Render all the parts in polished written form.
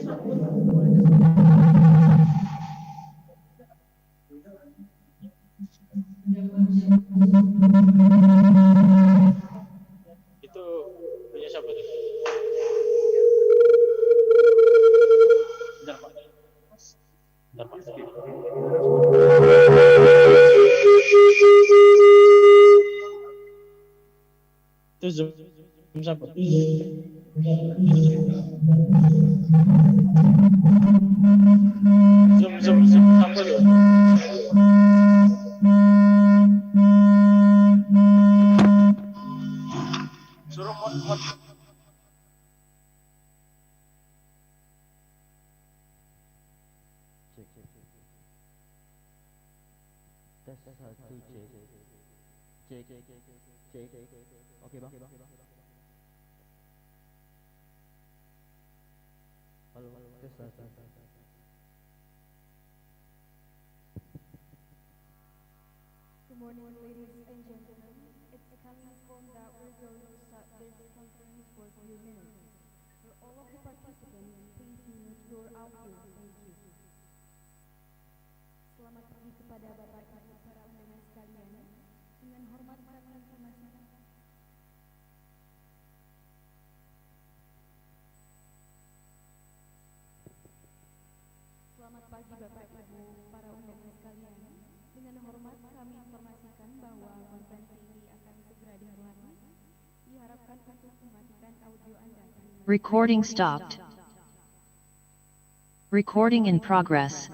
Itu punya siapa tuh? Bentar, Pak. Bentar, Pak. Itu Zoom siapa? Zoom Samsul ya? Suruh mod. Tes 1 cek. Oke bang. Halo, tes 1. Good morning, ladies and gentlemen. It's coming from that we're going to start this conference for a few minutes. For all of the participants, please mute your audio. Thank you. Selamat pagi kepada Bapak Ibu para undangan sekalian. Dengan hormat kami informasikan. Selamat pagi Bapak Ibu para undangan sekalian. Dengan hormat kami informasikan bahwa konferensi ini akan segera dimulai. Diharapkan untuk mematikan audio Anda. Recording stopped. Recording in progress.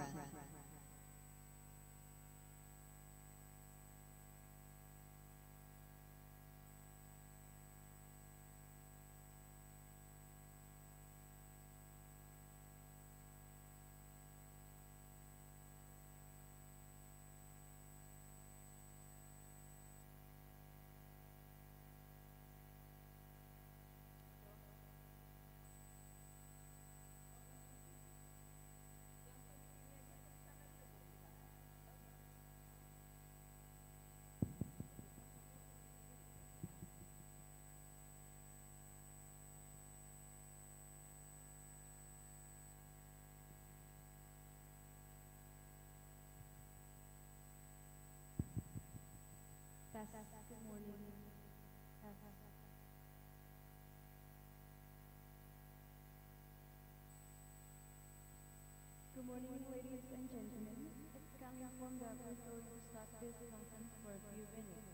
Good morning. Good morning, ladies and gentlemen. It's coming from that we're going to start this conference for a few minutes.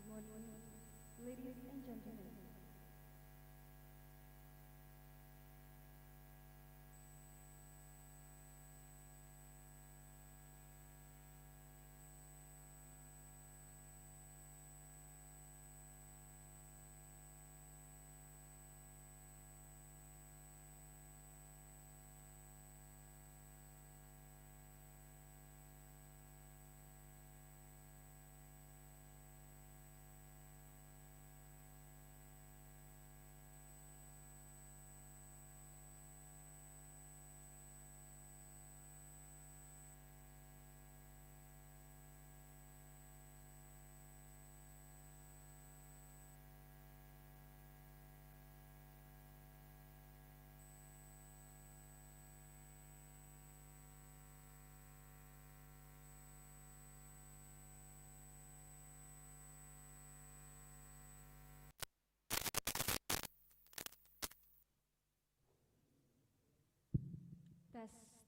Good morning, ladies and gentlemen.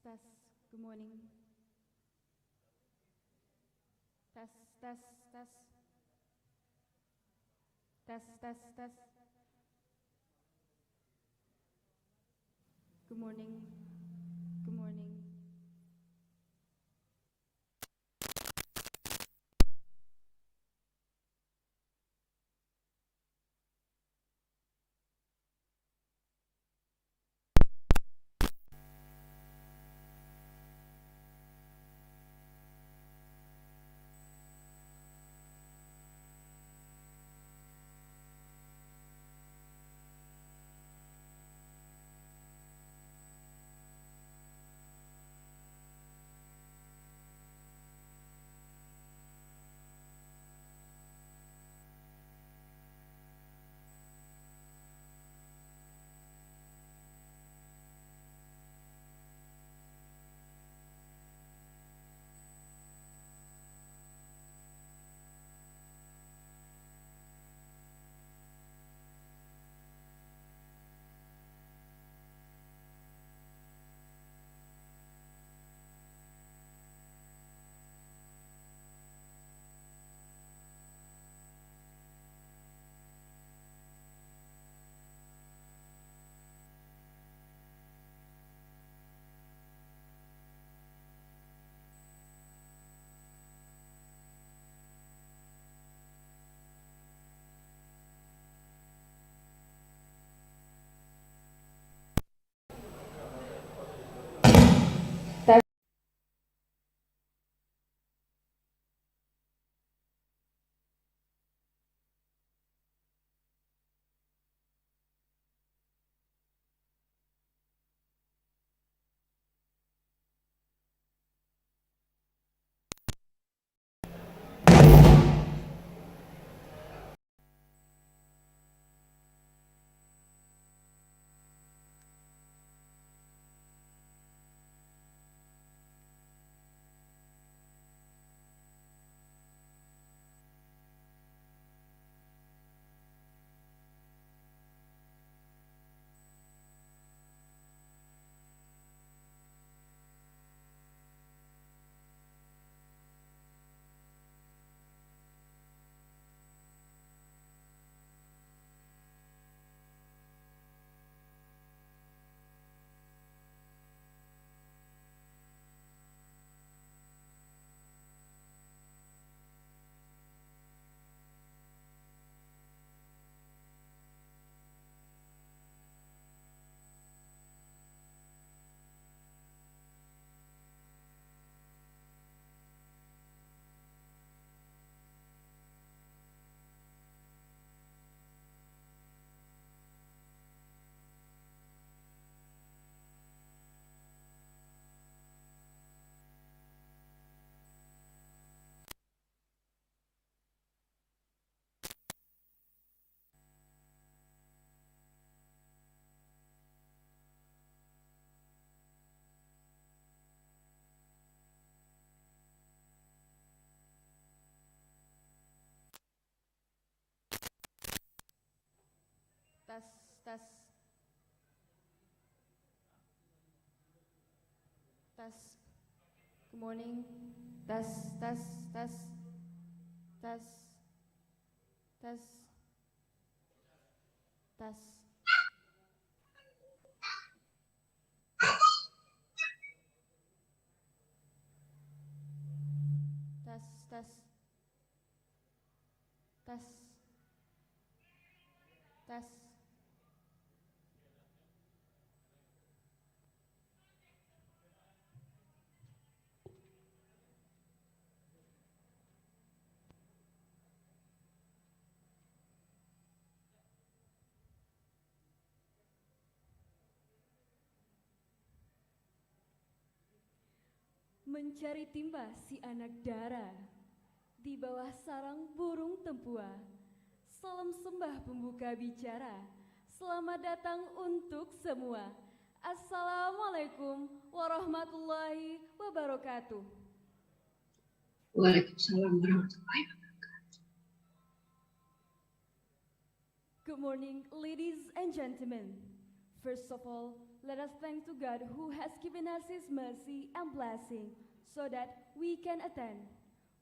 Test, good morning. Test. morning. Good morning. Tes, tes, tes. Good morning. Tes, tes, tes, tes, tes, tes. Tes, tes, tes, tes. Mencari timba si anak dara di bawah sarang burung tempua. Salam sembah pembuka bicara. Selamat datang untuk semua. Assalamualaikum warahmatullahi wabarakatuh. Waalaikumsalam warahmatullahi wabarakatuh. Good morning, ladies and gentlemen. First of all, let us thank to God who has given us His mercy and blessing so that we can attend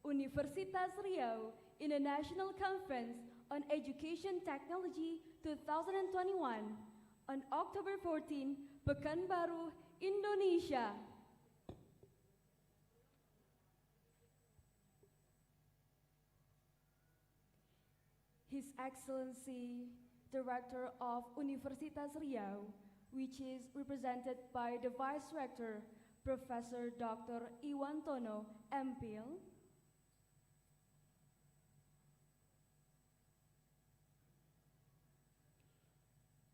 Universitas Riau International Conference on Education Technology 2021 on October 14, Pekanbaru, Indonesia. His Excellency, Director of Universitas Riau, which is represented by the Vice Rector, Professor Dr. Iwantono, MPhil.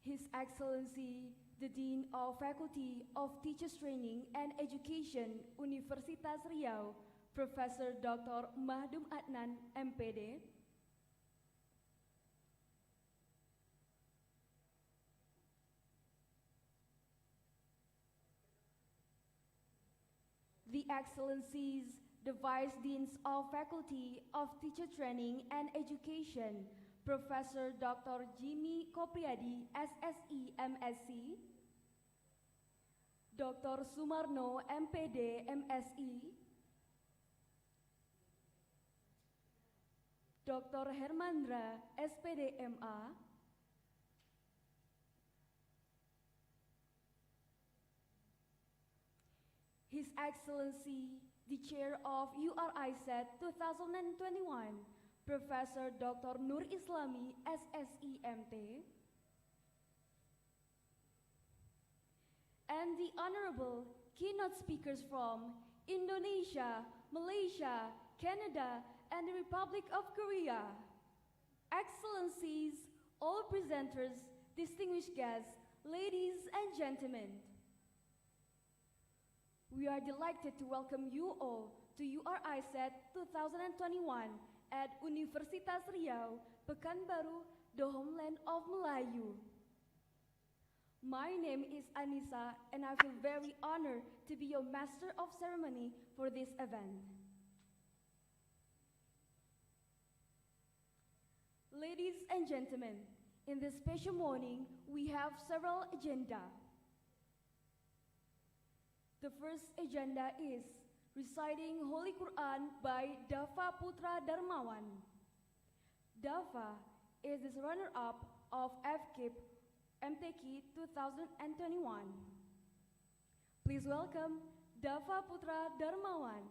His Excellency, the Dean of Faculty of Teachers Training and Education, Universitas Riau, Professor Dr. Mahdum Adnan, MPD. The Excellencies, the Vice Deans of Faculty of Teacher Training and Education, Professor Dr. Jimmy Kopriadi, SSI, MSc, Dr. Sumarno, MPD, MSI, Dr. Hermandra, SPD, MA, His Excellency, the Chair of URICET-2021, Professor Dr. Nur Islami, SSI, MT, and the Honorable keynote speakers from Indonesia, Malaysia, Canada, and the Republic of Korea. Excellencies, all presenters, distinguished guests, ladies and gentlemen. We are delighted to welcome you all to URICET 2021 at Universitas Riau, Pekanbaru, the homeland of Melayu. My name is Anissa and I feel very honored to be your master of ceremony for this event. Ladies and gentlemen, in this special morning, we have several agenda. The first agenda is reciting Holy Quran by Dava Putra Darmawan. Dava is the runner-up of FKIP MTQ 2021. Please welcome Dava Putra Darmawan.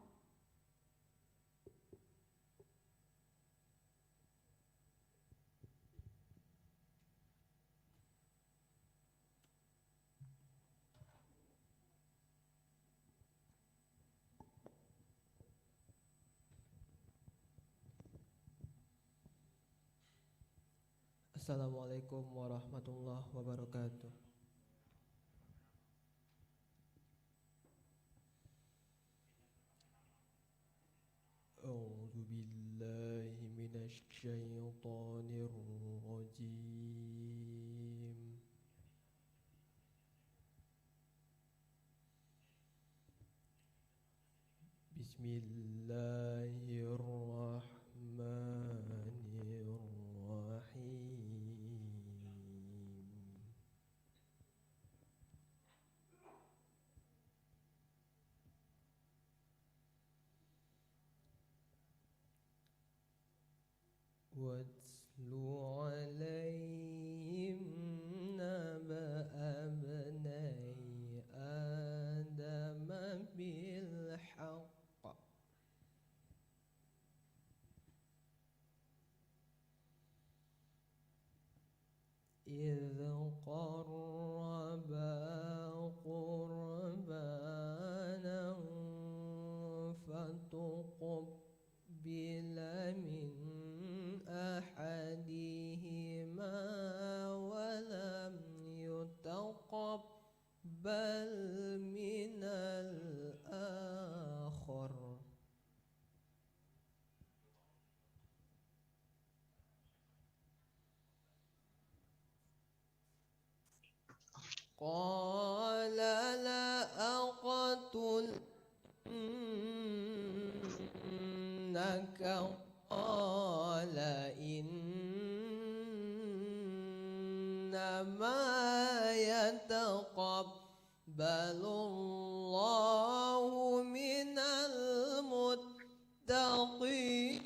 Assalamualaikum warahmatullahi wabarakatuh. A'udzu billahi minasy syaithanir rajim. Bismillahirrahmanirrahim. Watlu alaihim naba'a abnai Adam bil haqq idh qarraba qurbanan fatuqabbila min ahadihima walam yutaqabbal minal akhar qala la aqtulannaka qala innama yataqabbalullahu minal muttaqin.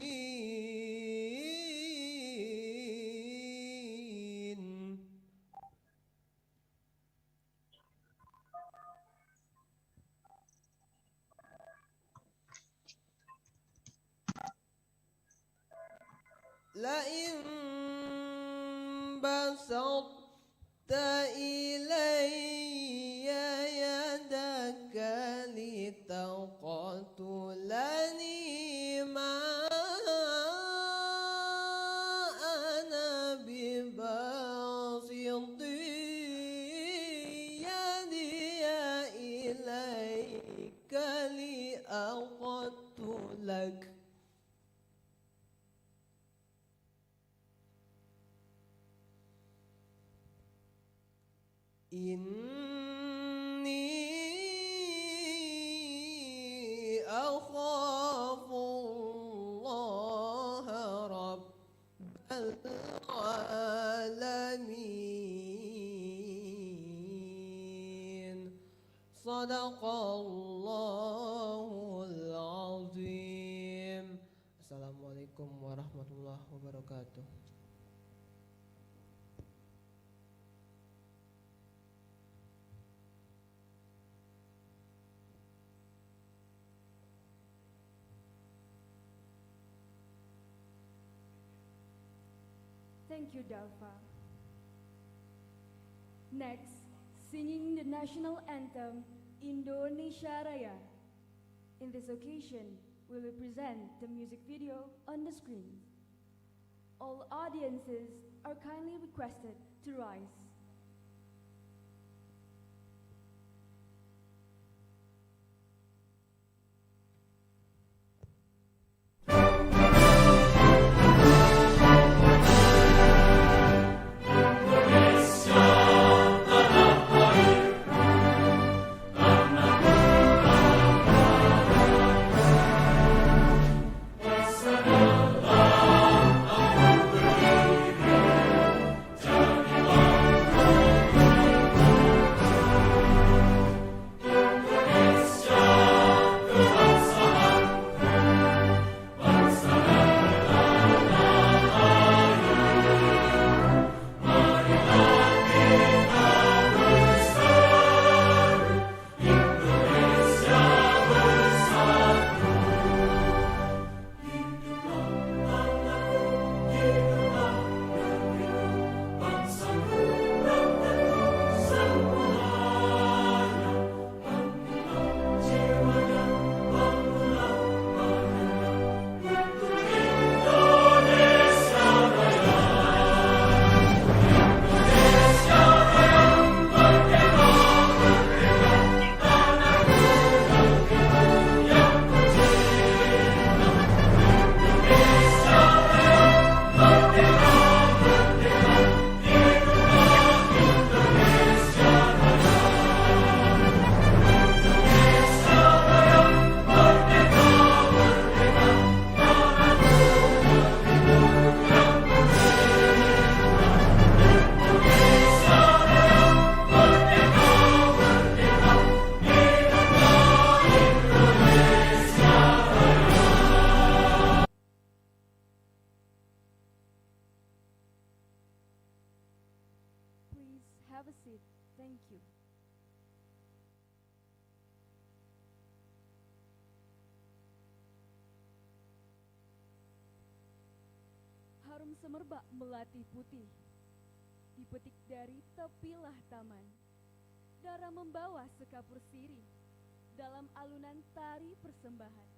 Inni akhafullaha rabbal alamin. Sadaqallahul azim. Assalamualaikum warahmatullahi wabarakatuh. Thank you, Dalfa. Next, singing the national anthem, Indonesia Raya. In this occasion, we will present the music video on the screen. All audiences are kindly requested to rise. Have a seat. Thank you. Harum semerbak melati putih, dipetik dari tepilah taman. Darah membawa sekapur sirih dalam alunan tari persembahan.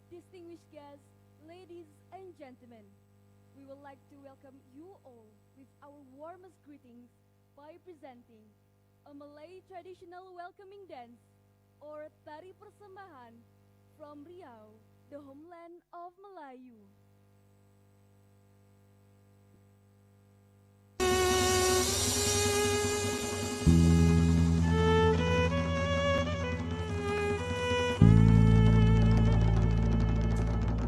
Distinguished guests, ladies and gentlemen, we would like to welcome you all with our warmest greetings by presenting a Malay traditional welcoming dance or tari persembahan from Riau, the homeland of Melayu.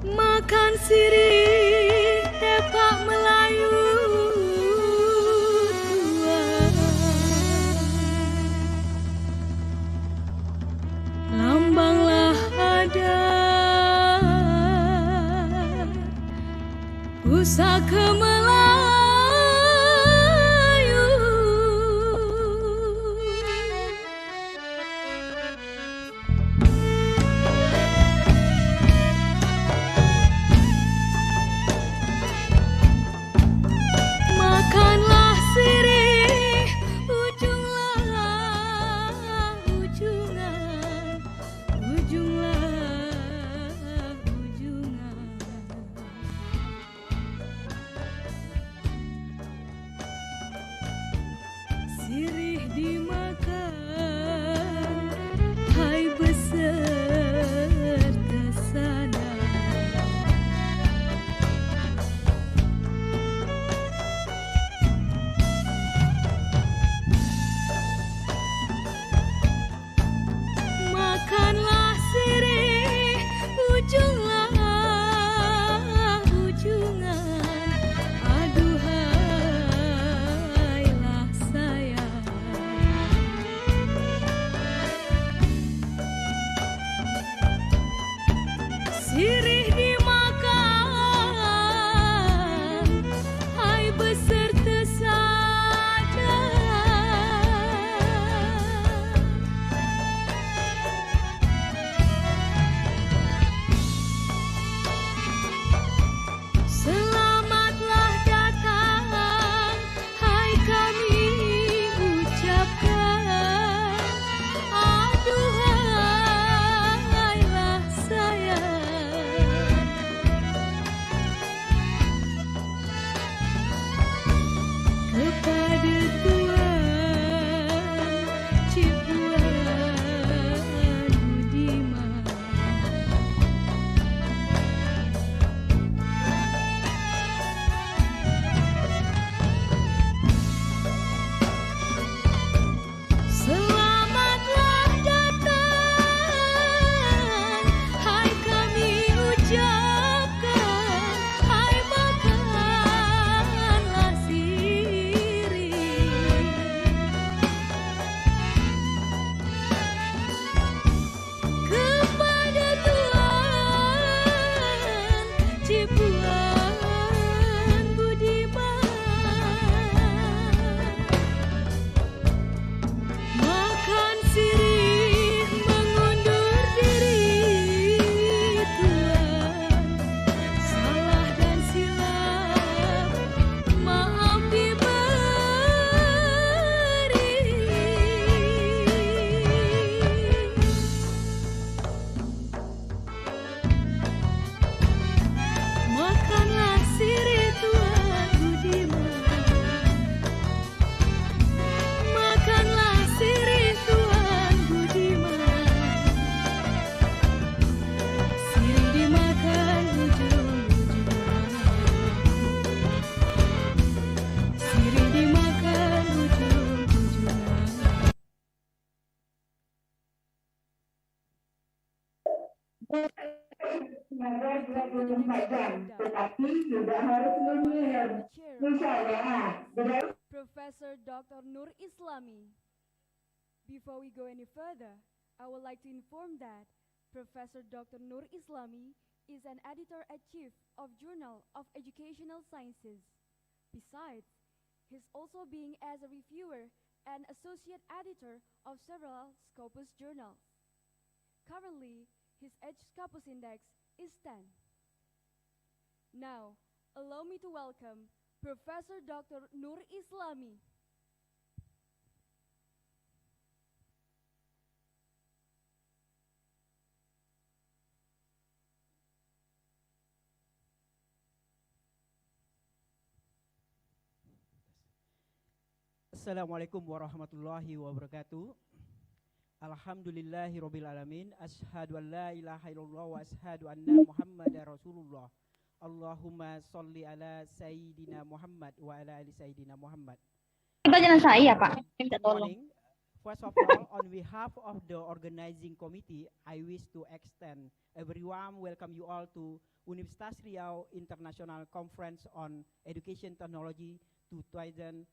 Makan sirih tepak Melayu tua, lambanglah adat pusaka Melayu. Makanlah sirih ujunglah ujungan, ujunglah ujungan. Welcome to the next agenda. I am the chair of the Professor Dr. Nur Islami. Before we go any further, I would like to inform that Professor Dr. Nur Islami is an editor-at-chief of Journal of Educational Sciences. Besides, he's also being as a reviewer and associate editor of several Scopus journals. Currently, his Scopus index is 10. Now, allow me to welcome Professor Dr. Nur Islami. Assalamualaikum warahmatullahi wabarakatuh. Alhamdulillahirabbil alamin. Asyhadu an la ilaha illallah wa asyhadu anna Muhammadar Rasulullah. Allahumma sholli ala sayyidina Muhammad wa ala ali sayyidina Muhammad. Kita jangan saya, Pak. Minta Good tolong. morning. First of all, on behalf of the organizing committee, I wish to extend a very warm welcome you all to Universitas Riau International Conference on Education Technology 2021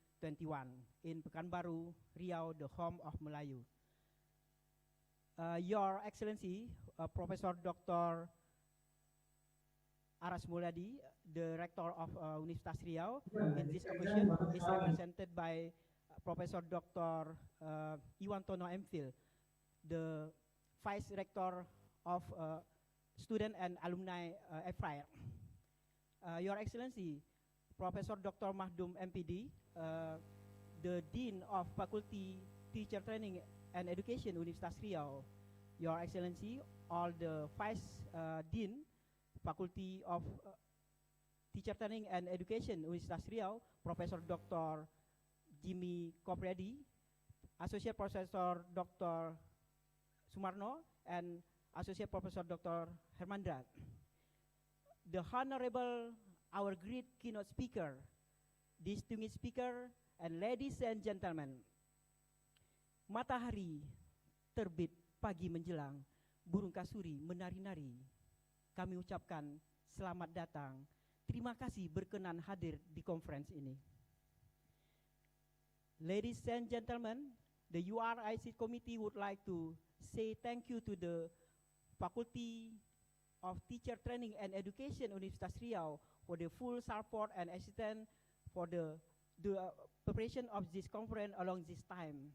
in Pekanbaru, Riau, the home of Melayu. Your Excellency, Professor Dr. Aras Mulyadi, the Rector of Universitas Riau, in this occasion is represented by Professor Dr. Iwantono MPhil, the Vice Rector of Student and Alumni FRI. Your Excellency, Professor Dr. Mahdum MPD, the Dean of Faculty Teacher Training and Education Universitas Riau. Your Excellency, all the Vice Dean, Faculty of Teacher Training and Education Universitas Riau, Professor Dr. Jimmy Kopriadi, Associate Professor Dr. Sumarno, and Associate Professor Dr. Hermandra. The Honorable, our great keynote speaker, distinguished speaker, and ladies and gentlemen, matahari terbit pagi menjelang, burung kasuri menari-nari. Kami ucapkan selamat datang. Terima kasih berkenan hadir di conference ini. Ladies and gentlemen, the URICET committee would like to say thank you to the Faculty of Teacher Training and Education Universitas Riau for the full support and assistance for the preparation of this conference along this time.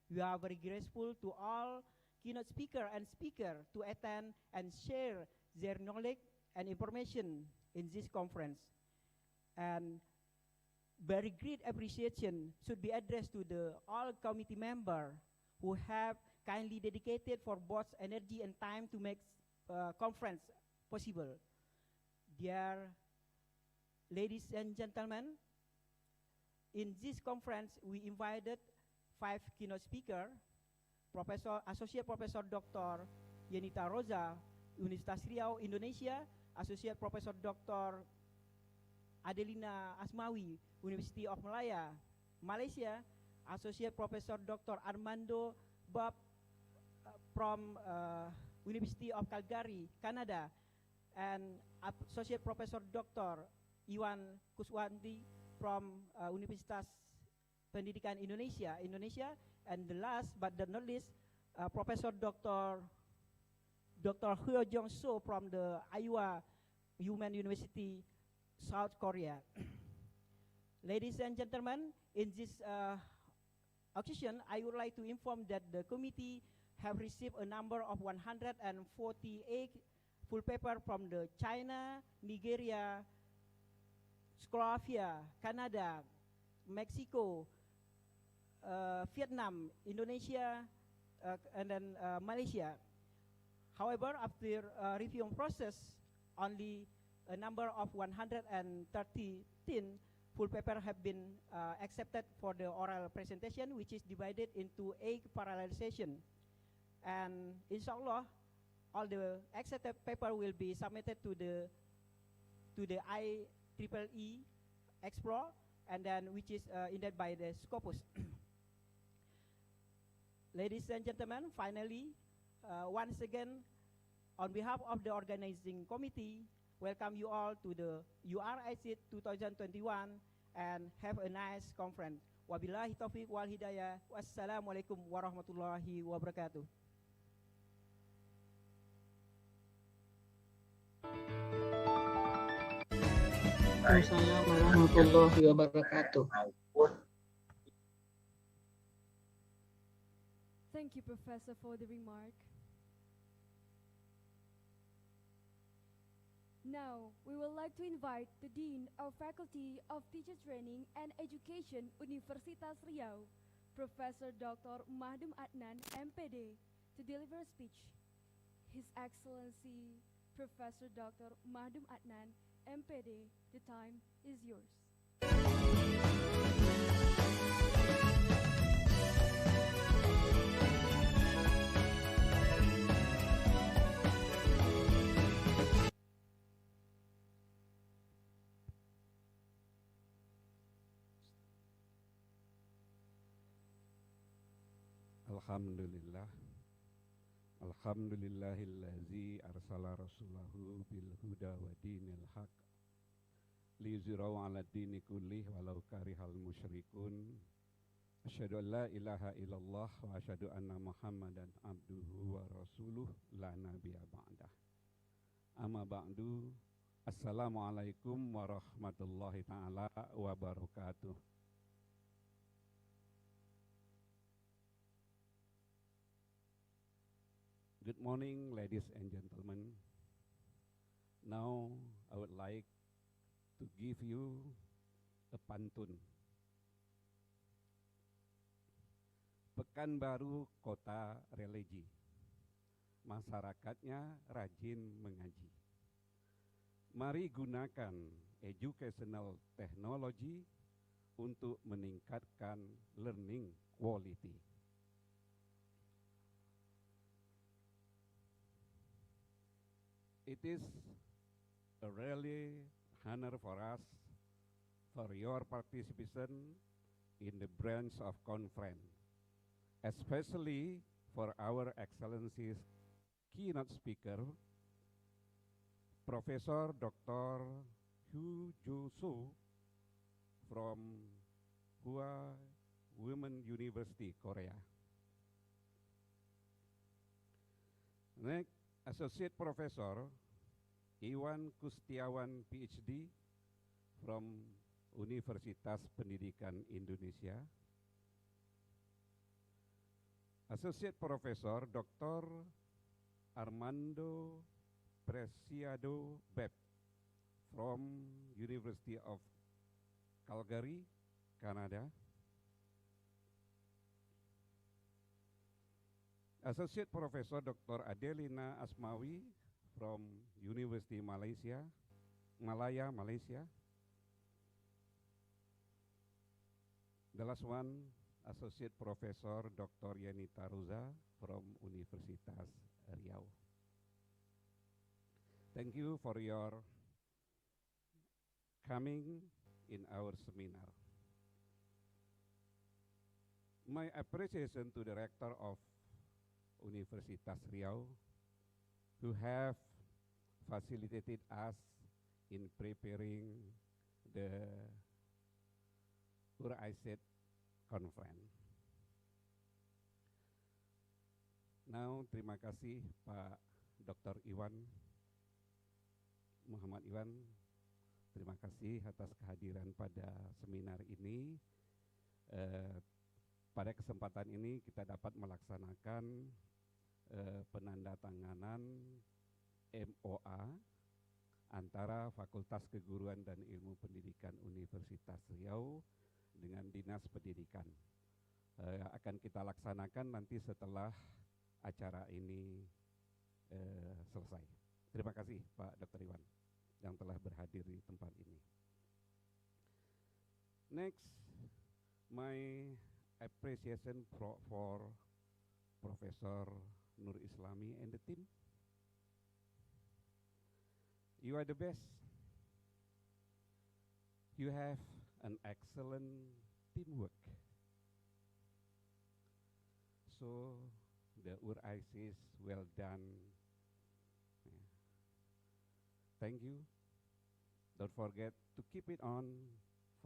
We are very grateful to all keynote speaker to attend and share their knowledge and information in this conference. And very great appreciation should be addressed to the all committee member who have kindly dedicated for both energy and time to make conference possible. Dear ladies and gentlemen, in this conference we invited 5 keynote speaker, Associate Professor Dr. Yenita Rosa, Universitas Riau, Indonesia, Associate Professor Dr. Adelina Asmawi, University of Malaya, Malaysia, Associate Professor Dr. Armando Bob from University of Calgary, Canada, and Associate Professor Dr. Iwan Kuswanti from Universitas Pendidikan Indonesia, and the last but not least, Professor Dr. Hyo Jong So from the Iowa Human University, South Korea. Ladies and gentlemen, in this occasion, I would like to inform that the committee have received a number of 148 full paper from the China, Nigeria, Slovakia, Canada, Mexico, Vietnam, Indonesia, and then Malaysia. However, after review process, only a number of 113 full paper have been accepted for the oral presentation, which is divided into 8 parallel sessions. And inshallah, all the accepted paper will be submitted to the IEEE Explore, and then which is indexed by the Scopus. Ladies and gentlemen, finally, once again, On behalf of the organizing committee, welcome you all to the URICET 2021 and have a nice conference. Wabillahi taufiq wal hidayah. Wassalamualaikum warahmatullahi wabarakatuh. Waalaikumsalam warahmatullahi wabarakatuh. Thank you, Professor, for the remark. Now, we would like to invite the Dean of Faculty of Teacher Training and Education, Universitas Riau, Professor Dr. Mahdum Adnan, MPD, to deliver a speech. His Excellency, Professor Dr. Mahdum Adnan, MPD, the time is yours. Alhamdulillah. Alhamdulillahillazi arsala rasulahu bil huda wa dinil haq liyuzhirahu 'ala dini kullih walau karihal musyrikun. Asyhadu an la ilaha illallah wa asyhadu anna Muhammadan abduhu wa rasuluh la nabiyya ba'dah. Amma ba'du. Assalamualaikum warahmatullahi taala wabarakatuh. Good morning, ladies and gentlemen. Now, I would like to give you a pantun. Pekanbaru kota religi, masyarakatnya rajin mengaji. Mari gunakan educational technology untuk meningkatkan learning quality. It is a really honor for us for your participation in the branch of conference, especially for our Excellencies keynote speaker, Professor Dr. Hu Jo-soo from Hua Women University, Korea. Next, Associate Professor Iwan Kustiawan PhD from Universitas Pendidikan Indonesia. Associate Professor Dr. Armando Preciado Beb from University of Calgary, Canada. Associate Professor Dr. Adelina Asmawi from University Malaya, Malaysia. The last one, Associate Professor Dr. Yenita Ruza from Universitas Riau. Thank you for your coming in our seminar. My appreciation to the Rector of Universitas Riau, who have facilitated us in preparing the URICET conference. Now, terima kasih Pak Dr. Iwan, Muhammad Iwan, terima kasih atas kehadiran pada seminar ini. Pada kesempatan ini kita dapat melaksanakan penandatanganan MOA antara Fakultas Keguruan dan Ilmu Pendidikan Universitas Riau dengan Dinas Pendidikan. Akan kita laksanakan nanti setelah acara ini selesai. Terima kasih Pak Dr. Iwan yang telah berhadir di tempat ini. Next, my appreciation for Professor Nur Islami and the team. You are the best. You have an excellent teamwork. So the URICET well done thank you. Don't forget to keep it on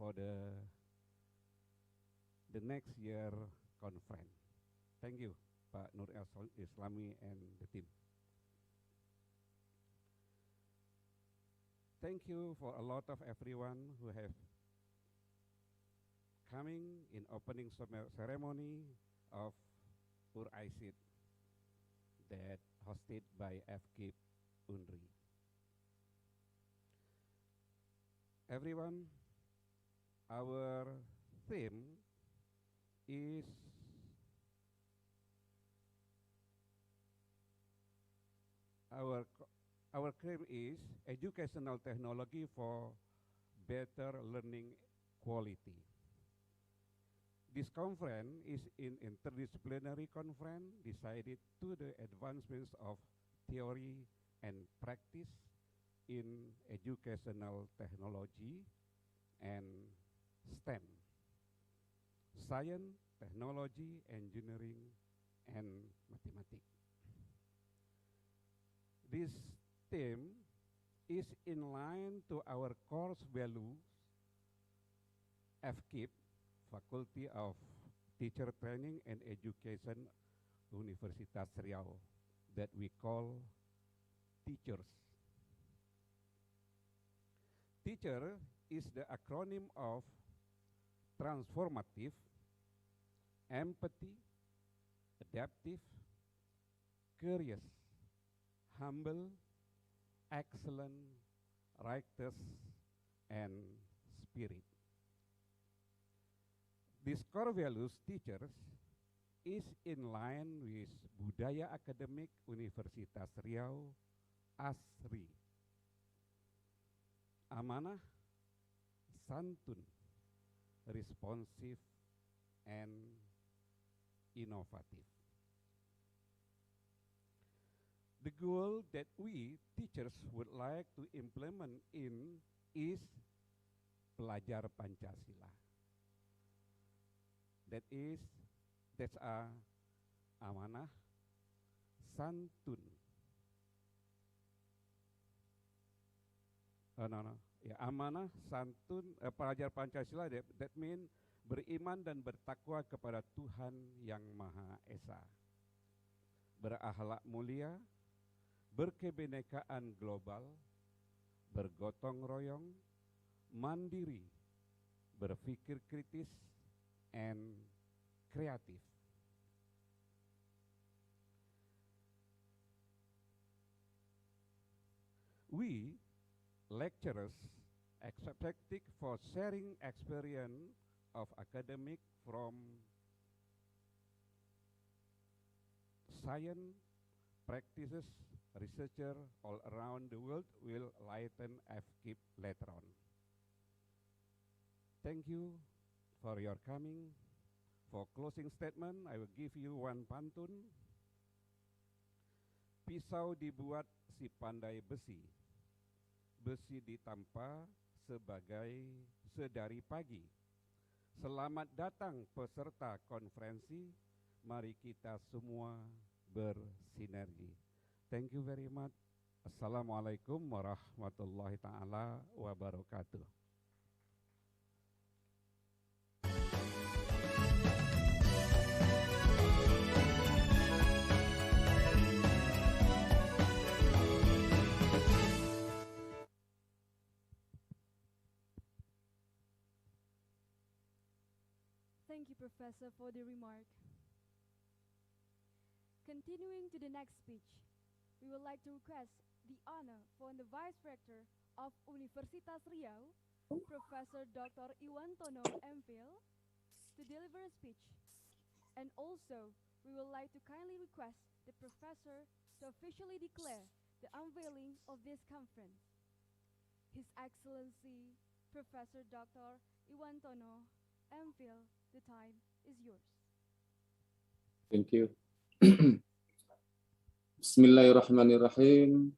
for the next year conference. Thank you, Pak Nur Islami and the team. Thank you for a lot of everyone who have coming in opening ceremony of URICET that hosted by FKIP UNRI. Everyone, our theme is our claim is educational technology for better learning quality. This conference is an interdisciplinary conference decided to the advancements of theory and practice in educational technology and STEM, science, technology, engineering, and mathematics. This theme is in line to our course values, FKIP, Faculty of Teacher Training and Education, Universitas Riau, that we call teachers. Teacher is the acronym of transformative, empathy, adaptive, curious, humble, excellent, righteous, and spirit. These core values teachers is in line with Budaya Akademik Universitas Riau, ASRI. Amanah, santun, responsive, and innovative. The goal that we teachers would like to implement in is Pelajar Pancasila. That's amanah, santun. Amanah, santun, pelajar Pancasila, that mean beriman dan bertakwa kepada Tuhan yang Maha Esa. Berakhlak mulia, berkebinekaan global, bergotong royong, mandiri, berpikir kritis, and kreatif. We, lecturers, expected for sharing experience of academic from science, practices, researcher all around the world will lighten FKIP later on. Thank you for your coming. For closing statement, I will give you one pantun. Pisau dibuat si pandai besi, besi ditampa sebagai sedari pagi. Selamat datang peserta konferensi, mari kita semua bersinergi. Thank you very much. Assalamualaikum warahmatullahi ta'ala wabarakatuh. Thank you, Professor, for the remark. Continuing to the next speech, we would like to request the honor for the Vice Rector of Universitas Riau, Professor Dr. Iwantono MPhil, to deliver a speech. And also, we would like to kindly request the Professor to officially declare the unveiling of this conference. His Excellency, Professor Dr. Iwantono MPhil, the time is yours. Thank you. Bismillahirrahmanirrahim.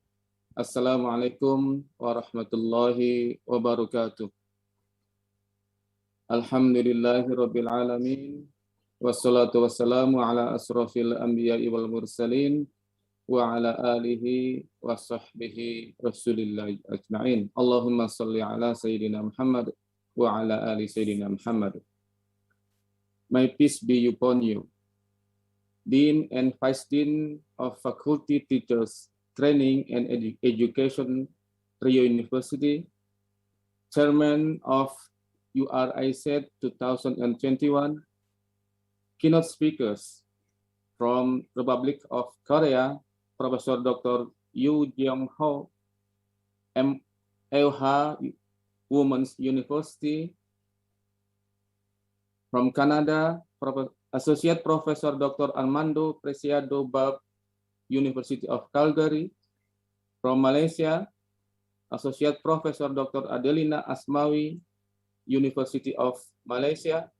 Assalamualaikum warahmatullahi wabarakatuh. Alhamdulillahirabbil alamin. Wassalatu wassalamu ala asrafil anbiya'i wal mursalin وعلى آله وصحبه رسول الله أجمعين. اللهم صل على سيدنا محمد وعلى آل سيدنا محمد. May peace be upon you, Dean and Vice Dean of Faculty Teachers Training and Education, Riau University, Chairman of URICET 2021, keynote speakers from Republic of Korea, Professor Dr. Yu Jeong-ho, MLH Women's University, from Canada, Associate Professor Dr. Armando Preciado Bab, University of Calgary. From Malaysia, Associate Professor Dr. Adelina Asmawi, University of Malaysia,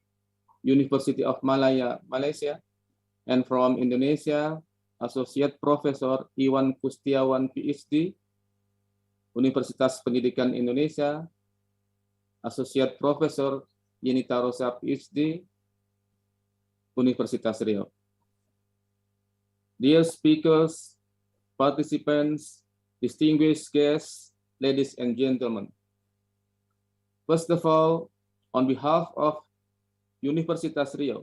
University of Malaya, Malaysia. And from Indonesia, Associate Professor Iwan Kustiawan, PhD, Universitas Pendidikan Indonesia, Associate Professor Yenita Rosa, PhD, Universitas Riau. Dear speakers, participants, distinguished guests, ladies and gentlemen. First of all, on behalf of Universitas Riau,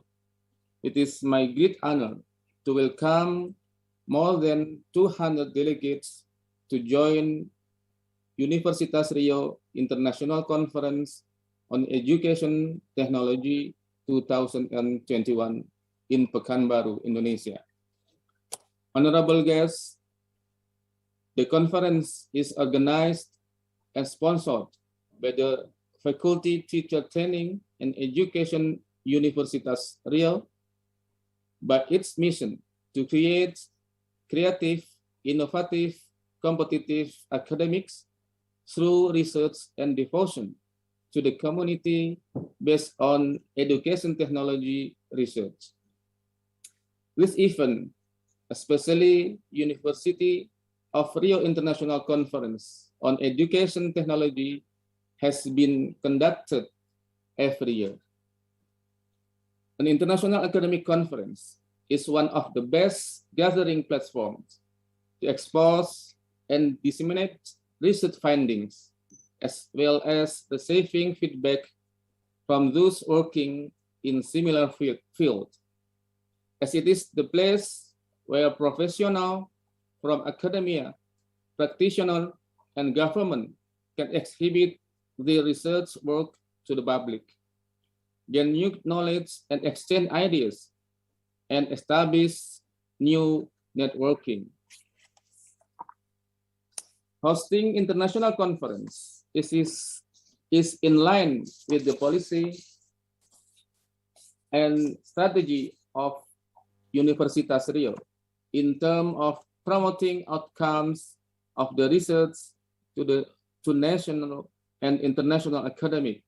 it is my great honor to welcome more than 200 delegates to join Universitas Riau International Conference on Education Technology 2021 in Pekanbaru, Indonesia. Honorable guests, the conference is organized and sponsored by the Faculty Teacher Training and Education Universitas Riau, by its mission to create creative, innovative, competitive academics through research and devotion to the community based on education technology research. This event, especially University of Riau International Conference on Education Technology, has been conducted every year. An international academic conference is one of the best gathering platforms to expose and disseminate research findings, as well as receiving feedback from those working in similar field, as it is the place where professionals from academia, practitioners, and government can exhibit their research work to the public, gain new knowledge and exchange ideas, and establish new networking. Hosting international conference is in line with the policy and strategy of Universitas Riau in terms of promoting outcomes of the research to national and international academic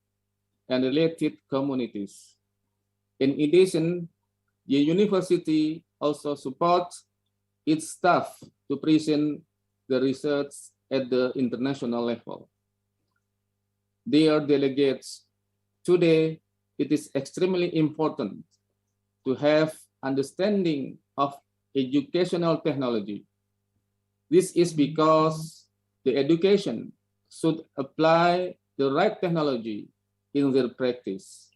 and related communities. In addition, the university also supports its staff to present the research at the international level. Dear delegates, today it is extremely important to have understanding of educational technology. This is because the education should apply the right technology in their practice.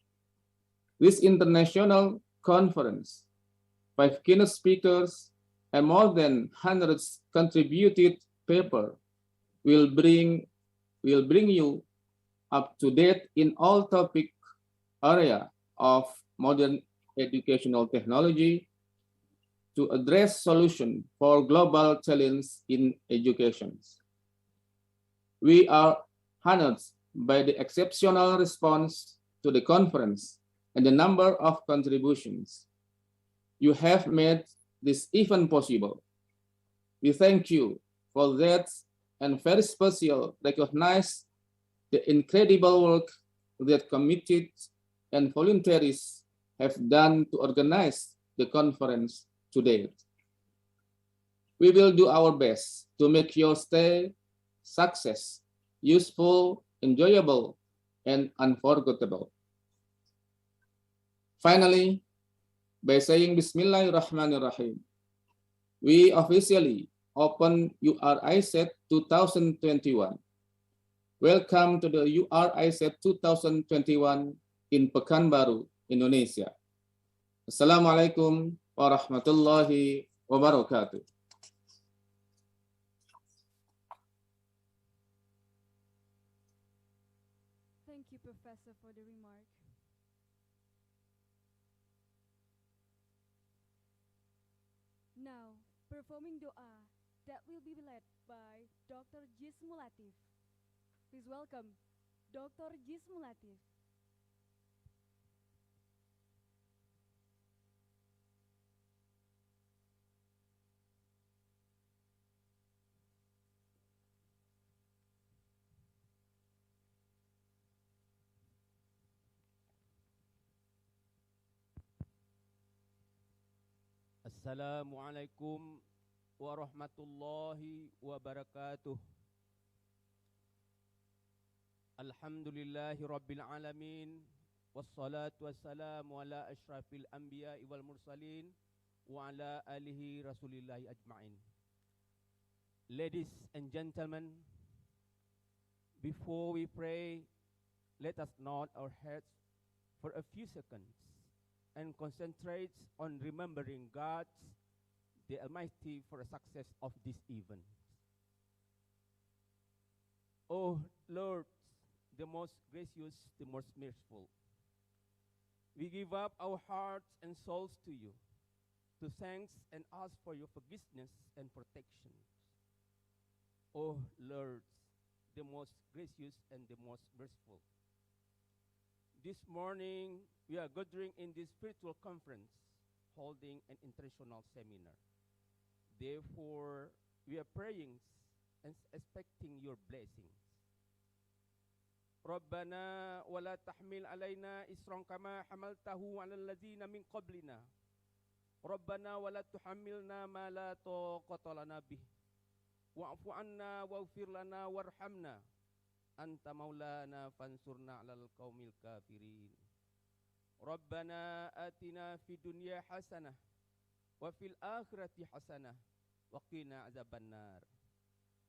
This international conference, 5 keynote speakers and more than 100 contributed papers will bring you up to date in all topic area of modern educational technology to address solution for global challenge in education. We are honored by the exceptional response to the conference and the number of contributions you have made this event possible. We thank you for that and very special recognize the incredible work that committed and volunteers have done to organize the conference today. We will do our best to make your stay success, useful, enjoyable, and unforgettable. Finally, by saying Bismillahirrahmanirrahim, we officially open URICET 2021. Welcome to the URICET 2021 in Pekanbaru, Indonesia. Assalamualaikum warahmatullahi wabarakatuh. Thank you, Professor, for the remark. Now, performing dua that will be led by Dr. Jismulatif. Please welcome Dr. Jismulatif. Assalamualaikum warahmatullahi wabarakatuh. Alhamdulillahi rabbil alamin. Wassalatu wassalamu ala ashrafil anbiya'i wal mursalin wa ala alihi rasulillahi ajma'in. Ladies and gentlemen, before we pray, let us nod our heads for a few seconds and concentrate on remembering God, the Almighty, for the success of this event. Oh Lord, the most gracious, the most merciful, we give up our hearts and souls to you, to thanks and ask for your forgiveness and protection. Oh Lord, the most gracious and the most merciful, this morning, we are gathering in this spiritual conference, holding an international seminar. Therefore, we are praying and expecting your blessings. Rabbana wa la tahmil alayna isran kama hamaltahu 'alal ladzina min qablina. Rabbana wa la tuhammilna ma la taqata lana bih. Wa'fu 'anna waghfir lana warhamna. Anta maulana fansurna 'alal qaumil kafirin. Rabbana atina fid dunya hasanah wa fil akhirati hasanah wa qina azabannar.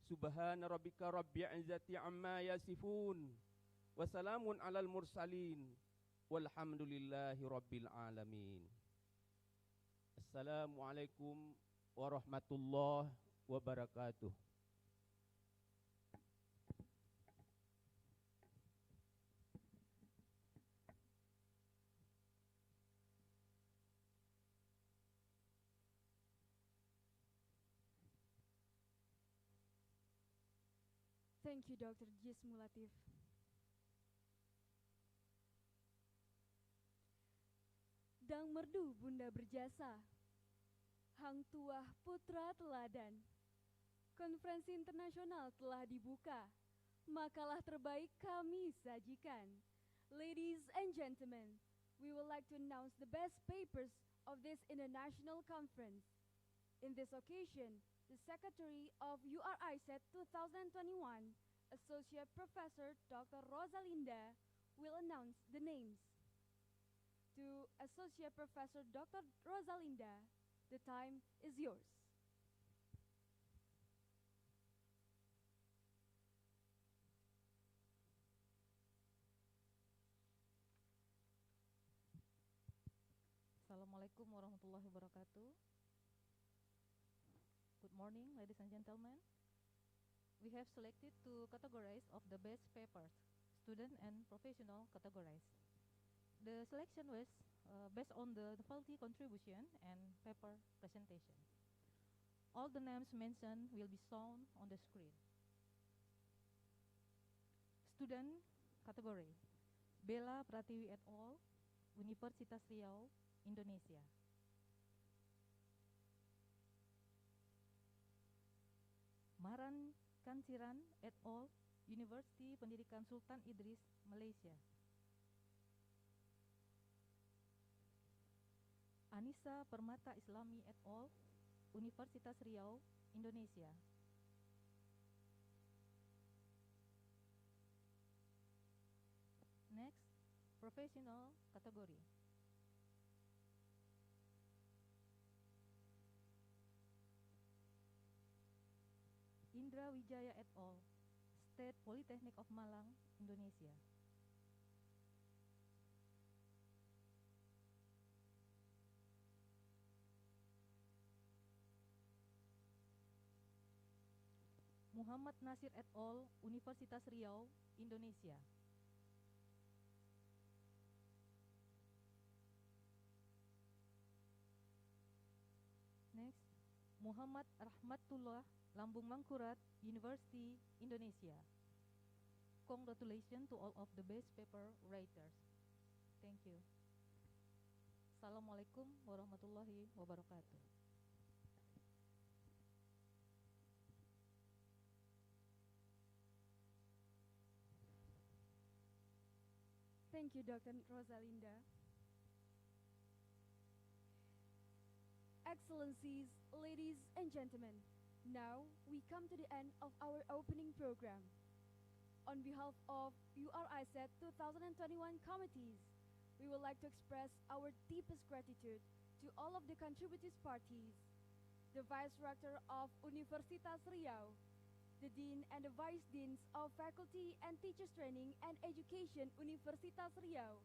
Subhana rabbika rabbil izzati amma yasifun wa salamun 'alal mursalin walhamdulillahi rabbil alamin. Assalamualaikum warahmatullahi wabarakatuh. Thank you, Dr. Jismulatif. Dang merdu bunda berjasa, hang tuah putra teladan. Konferensi internasional telah dibuka, makalah terbaik kami sajikan. Ladies and gentlemen, we would like to announce the best papers of this international conference. In this occasion, the Secretary of URICET 2021, Associate Professor Dr. Rosalinda, will announce the names. To Associate Professor Dr. Rosalinda, the time is yours. Assalamualaikum warahmatullahi wabarakatuh. Good morning, ladies and gentlemen. We have selected two categories of the best papers, student and professional categories. The selection was based on the faculty contribution and paper presentation. All the names mentioned will be shown on the screen. Student category, Bella Pratiwi et al., Universitas Riau, Indonesia. Maran Kansiran et al., Universiti Pendidikan Sultan Idris, Malaysia. Anissa Permata Islami et al., Universitas Riau, Indonesia. Next, professional category. Indra Wijaya et al., State Polytechnic of Malang, Indonesia. Muhammad Nasir et al., Universitas Riau, Indonesia. Next, Muhammad Rahmatullah, Lambung Mangkurat, University, Indonesia. Congratulations to all of the best paper writers. Thank you. Assalamualaikum warahmatullahi wabarakatuh. Thank you, Dr. Rosalinda. Excellencies, ladies and gentlemen, now we come to the end of our opening program. On behalf of URICET 2021 committees, we would like to express our deepest gratitude to all of the contributing parties, the Vice Rector of Universitas Riau, the Dean and the Vice Deans of Faculty and Teachers Training and Education Universitas Riau,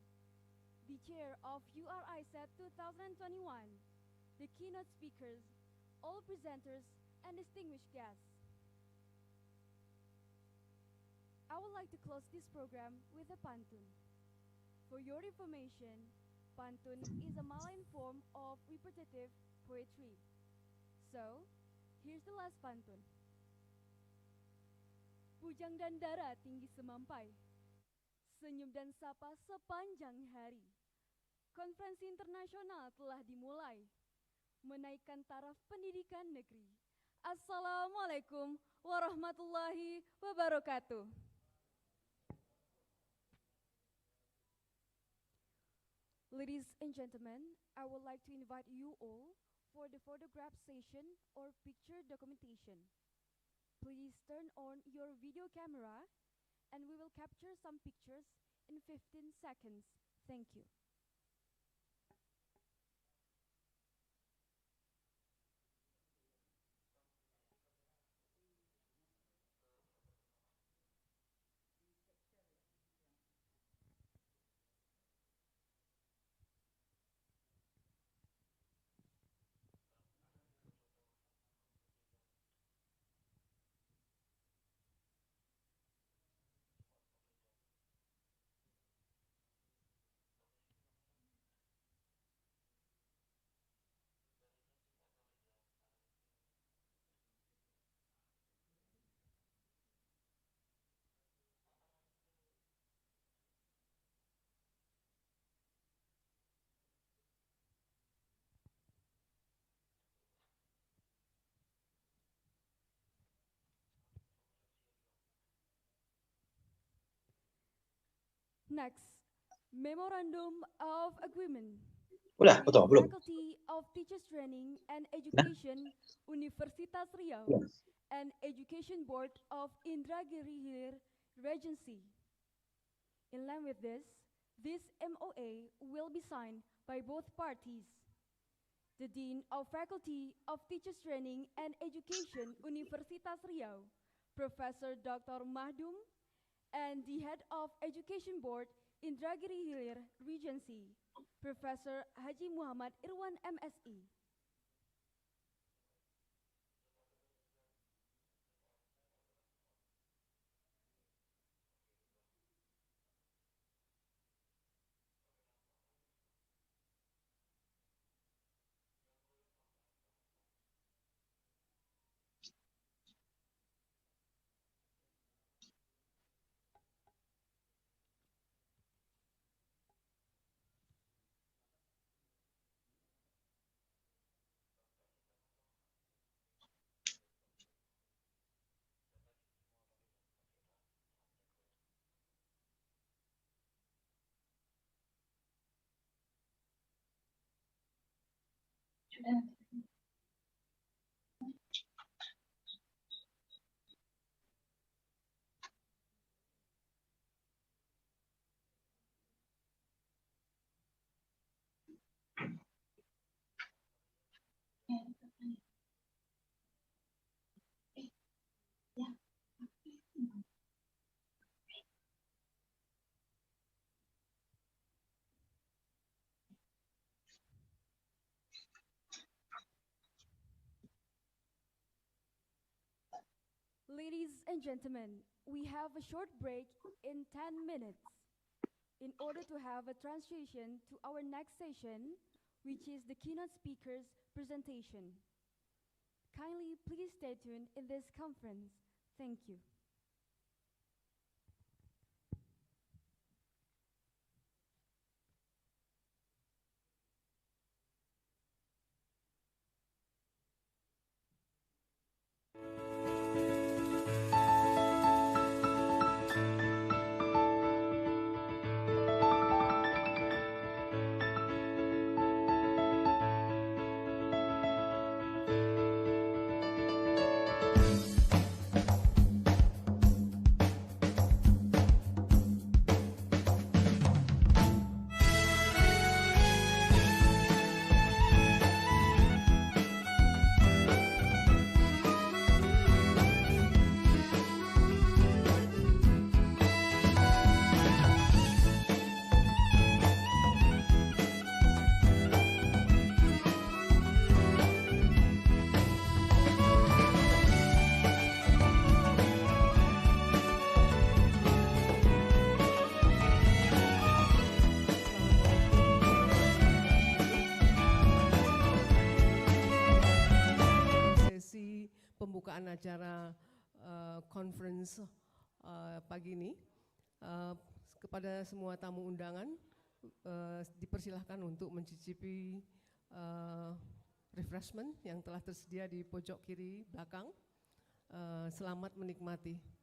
the Chair of URICET 2021, the keynote speakers, all presenters, and distinguished guests. I would like to close this program with a pantun. For your information, pantun is a Malayan form of repetitive poetry. So, here's the last pantun. Bujang dan dara tinggi semampai, senyum dan sapa sepanjang hari. Konferensi internasional telah dimulai, menaikkan taraf pendidikan negeri. Assalamualaikum warahmatullahi wabarakatuh. Ladies and gentlemen, I would like to invite you all for the photograph session or picture documentation. Please turn on your video camera and we will capture some pictures in 15 seconds. Thank you. Next, Memorandum of Agreement. Udah, betul, belum? Faculty of Teachers Training and Education, Universitas Riau, and Education Board of Indragiri Hilir Regency. In line with this MOA will be signed by both parties. The Dean of Faculty of Teachers Training and Education, Universitas Riau, Professor Dr. Mahdum, and the Head of Education Board, Indragiri Hilir Regency, Professor Haji Muhammad Irwan MSI. Ladies and gentlemen, we have a short break in 10 minutes in order to have a transition to our next session, which is the keynote speaker's presentation. Kindly please stay tuned in this conference. Thank you. Sesi pembukaan acara conference pagi ini, kepada semua tamu undangan dipersilahkan untuk mencicipi refreshment yang telah tersedia di pojok kiri belakang. Selamat menikmati.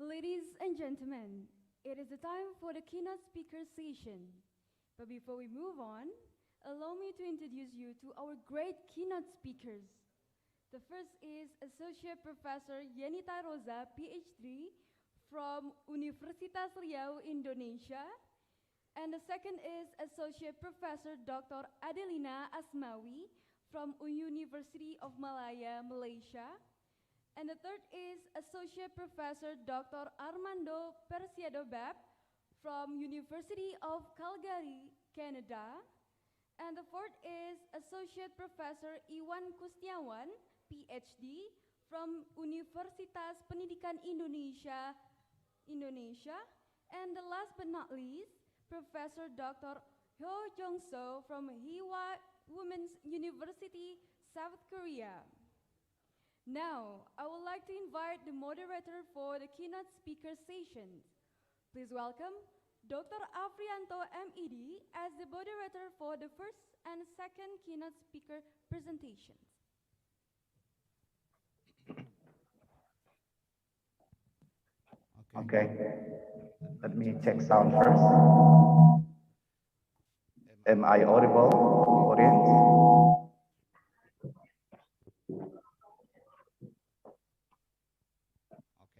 Ladies and gentlemen, it is the time for the keynote speaker session. But before we move on, allow me to introduce you to our great keynote speakers. The first is Associate Professor Yenita Rosa, PhD, from Universitas Riau, Indonesia. And the second is Associate Professor Dr. Adelina Asmawi from University of Malaya, Malaysia. And the third is Associate Professor Dr. Armando Persiado Bab from University of Calgary, Canada. And the fourth is Associate Professor Iwan Kusniawan, PhD, from Universitas Pendidikan Indonesia, Indonesia. And the last but not least, Professor Dr. Ho Jong-so from Hiwa Women's University, South Korea. Now, I would like to invite the moderator for the keynote speaker sessions. Please welcome Dr. Afrianto MED as the moderator for the first and second keynote speaker presentations. Okay, let me check sound first. Am I audible, audience?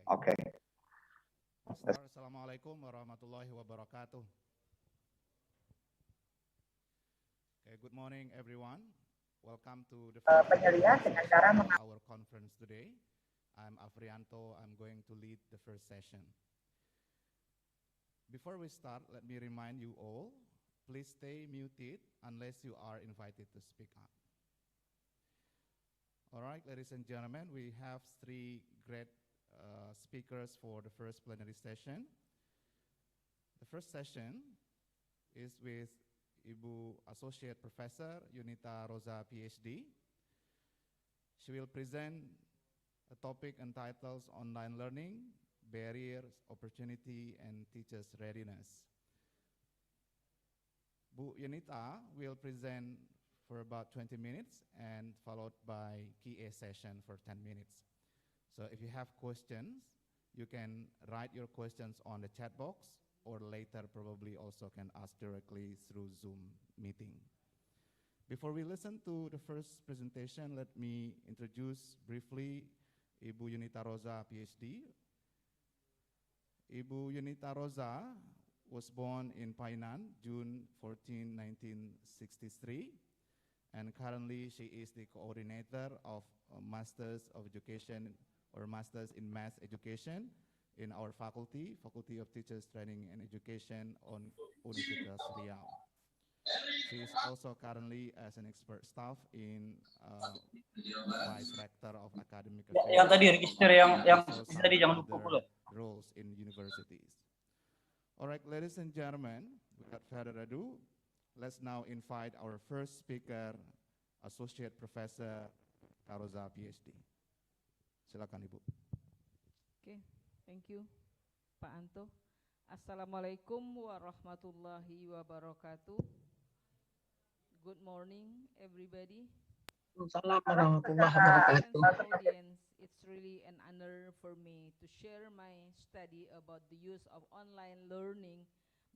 Okay. Assalamualaikum warahmatullahi wabarakatuh. Okay, good morning everyone. Welcome to the first of our conference today. I'm Afrianto. I'm going to lead the first session. Before we start, let me remind you all, please stay muted unless you are invited to speak up. All right, ladies and gentlemen, we have three great speakers for the first plenary session. The first session is with Ibu Associate Professor Yunita Rosa, PhD. She will present a topic entitled Online Learning, Barriers, Opportunity, and Teachers' Readiness. Bu Yunita will present for about 20 minutes and followed by Q&A session for 10 minutes. So if you have questions, you can write your questions on the chat box or later probably also can ask directly through Zoom meeting. Before we listen to the first presentation, let me introduce briefly Ibu Yunita Rosa, PhD. Ibu Yunita Rosa was born in Painan, June 14, 1963, and currently she is the coordinator of Masters of Education or Masters in Math Education in our faculty, Faculty of Teachers Training and Education on Universitas Riau. She is also currently as an expert staff in Vice Rector of Academic Affairs. Yang tadi register yang tadi jangan lupa pula. Roles in universities. All right, ladies and gentlemen, without further ado, let's now invite our first speaker, Associate Professor Rosa, PhD. Silakan Ibu. Okay, thank you, Pak Anto. Assalamualaikum warahmatullahi wabarakatuh. Good morning, everybody. Assalamualaikum warahmatullahi wabarakatuh. Audience, it's really an honor for me to share my study about the use of online learning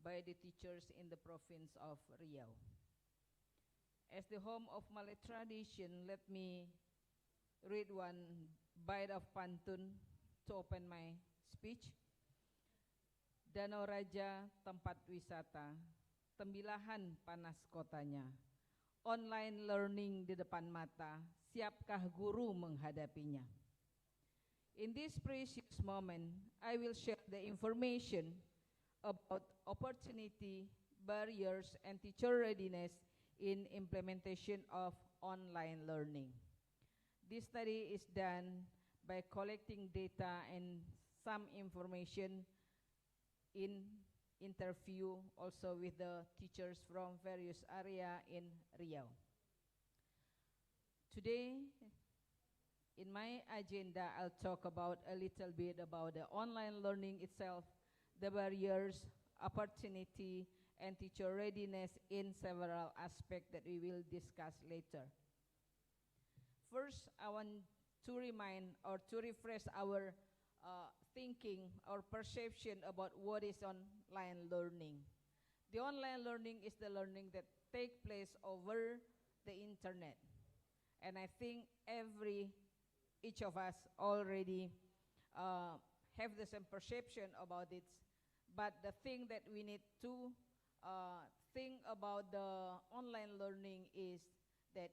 by the teachers in the province of Riau. As the home of Malay tradition, let me read one bite of pantun to open my speech. Danau Raja tempat wisata, tembilahan panas kotanya. Online learning di depan mata, siapkah guru menghadapinya? In this precious moment, I will share the information about opportunity, barriers, and teacher readiness in implementation of online learning. This study is done by collecting data and some information in interview also with the teachers from various area in Riau. Today, in my agenda, I'll talk about a little bit about the online learning itself, the barriers, opportunity, and teacher readiness in several aspects that we will discuss later. First, I want to remind or to refresh our thinking or perception about what is online learning. The online learning is the learning that take place over the internet. And I think each of us already have the same perception about it. But the thing that we need to think about the online learning is that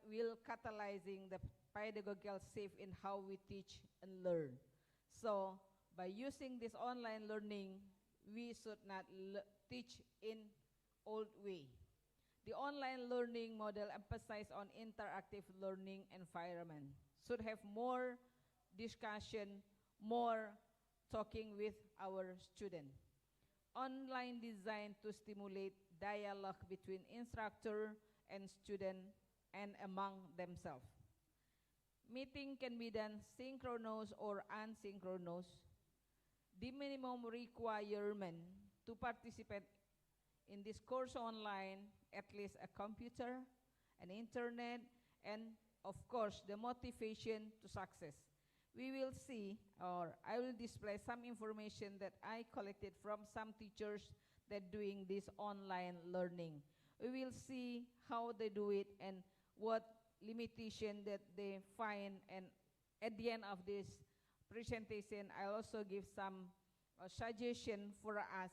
will catalyzing the pedagogical shift in how we teach and learn. So by using this online learning, we should not teach in old way. The online learning model emphasizes on interactive learning environment. Should have more discussion, more talking with our student. Online design to stimulate dialogue between instructor and student and among themselves. Meeting can be done synchronous or asynchronous. The minimum requirement to participate in this course online, at least a computer, an internet, and of course, the motivation to success. We will see, or I will display some information that I collected from some teachers that doing this online learning. We will see how they do it and what limitation that they find, and at the end of this presentation, I also give some suggestion for us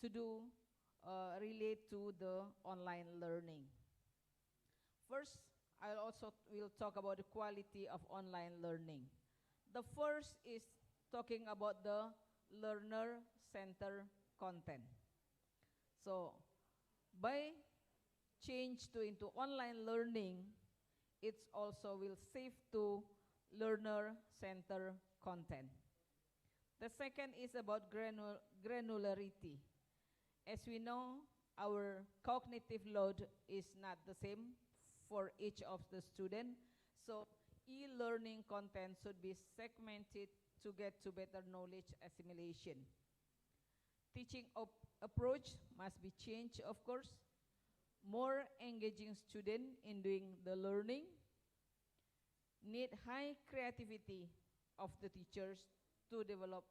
to do relate to the online learning. First, I also will talk about the quality of online learning. The first is talking about the learner-centered content. So, by change into online learning, it also will shift to learner-centered content. The second is about granularity. As we know, our cognitive load is not the same for each of the students, so e-learning content should be segmented to get to better knowledge assimilation. Teaching approach must be changed, of course. More engaging student in doing the learning. Need high creativity of the teachers to develop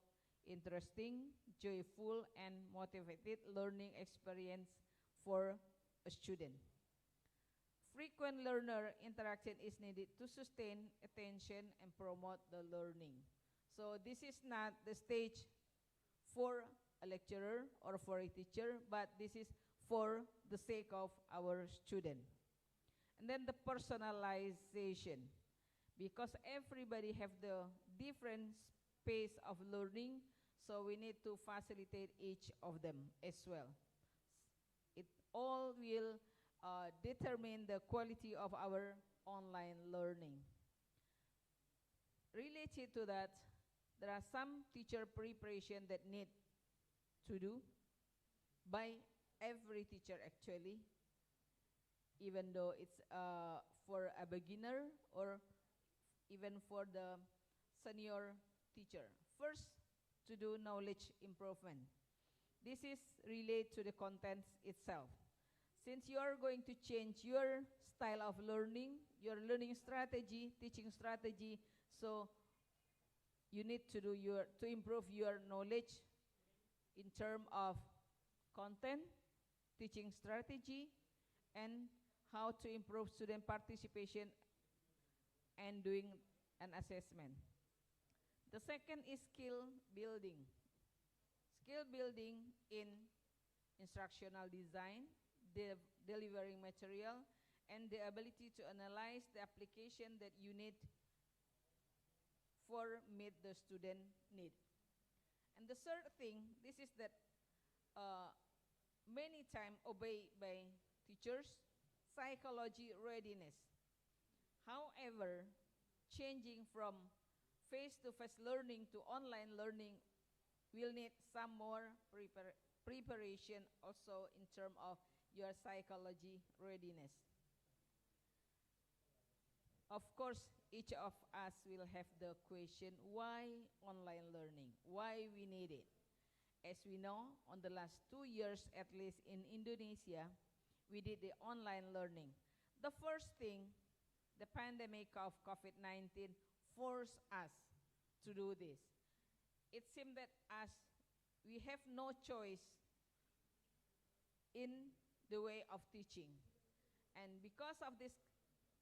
interesting, joyful, and motivated learning experience for a student. Frequent learner interaction is needed to sustain attention and promote the learning. So this is not the stage for a lecturer or for a teacher, but this is for the sake of our student. And then the personalization, because everybody have the different pace of learning, so we need to facilitate each of them as well. It all will determine the quality of our online learning. Related to that, there are some teacher preparation that need to do by every teacher actually, even though it's for a beginner or even for the senior teacher. First, to do knowledge improvement. This is related to the content itself. Since you are going to change your style of learning, your learning strategy, teaching strategy, so you need to improve your knowledge in terms of content, teaching strategy, and how to improve student participation and doing an assessment. The second is skill building. Skill building in instructional design, delivering material, and the ability to analyze the application that you need for meet the student need. And the third thing, this is that many times obeyed by teachers, psychology readiness. However, changing from face-to-face learning to online learning will need some more preparation also in terms of your psychology readiness. Of course, each of us will have the question, why online learning? Why we need it? As we know, on the last 2 years, at least in Indonesia, we did the online learning. The first thing, the pandemic of COVID-19 forced us to do this. it seems that as we have no choice in the way of teaching. And because of this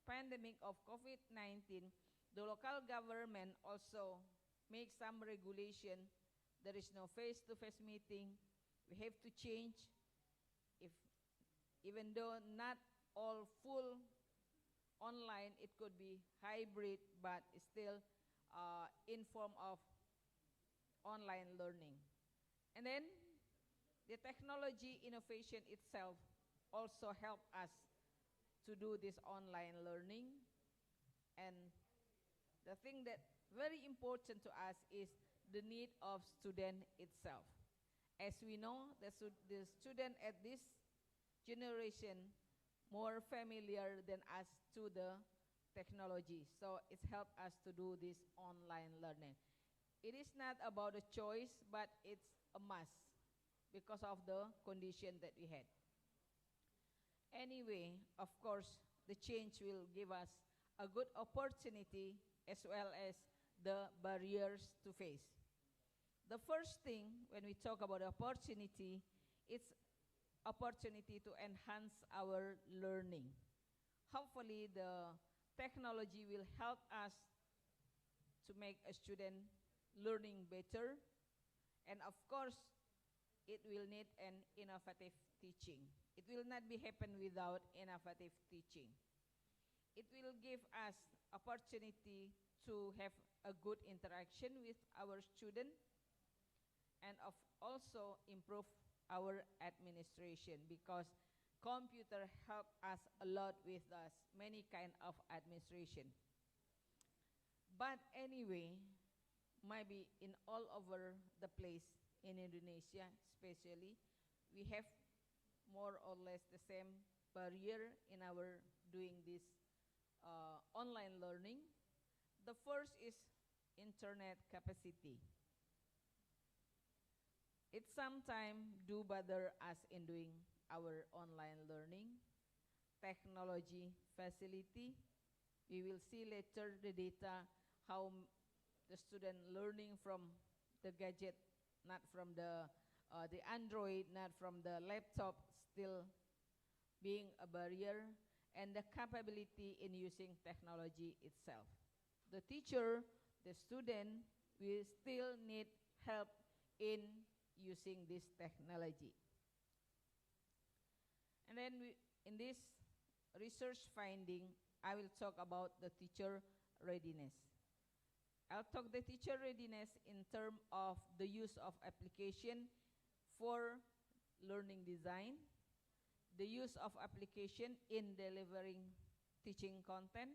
pandemic of COVID-19, the local government also makes some regulation. There is no face-to-face meeting. We have to change, if even though not all full online, it could be hybrid, but still in form of online learning. And then the technology innovation itself also help us to do this online learning. And the thing that very important to us is the need of student itself. As we know, the student at this generation more familiar than us to the technology. So it's helped us to do this online learning. It is not about a choice, but it's a must because of the condition that we had. Anyway, of course, the change will give us a good opportunity as well as the barriers to face. The first thing when we talk about opportunity, it's opportunity to enhance our learning. Hopefully the technology will help us to make a student learning better, and of course it will need an innovative teaching. It will not be happen without innovative teaching. It will give us opportunity to have a good interaction with our student, and also improve our administration, because computer help us a lot with us many kind of administration. But anyway, maybe in all over the place in Indonesia especially, we have more or less the same barrier in our doing this online learning. The first is internet capacity. It sometimes do bother us in doing our online learning. Technology facility, we will see later the data, how the student learning from the gadget, not from the Android, not from the laptop, still being a barrier, and the capability in using technology itself. The teacher, the student, will still need help in using this technology. And then in this research finding, I will talk about the teacher readiness. I'll talk the teacher readiness in terms of the use of application for learning design, the use of application in delivering teaching content,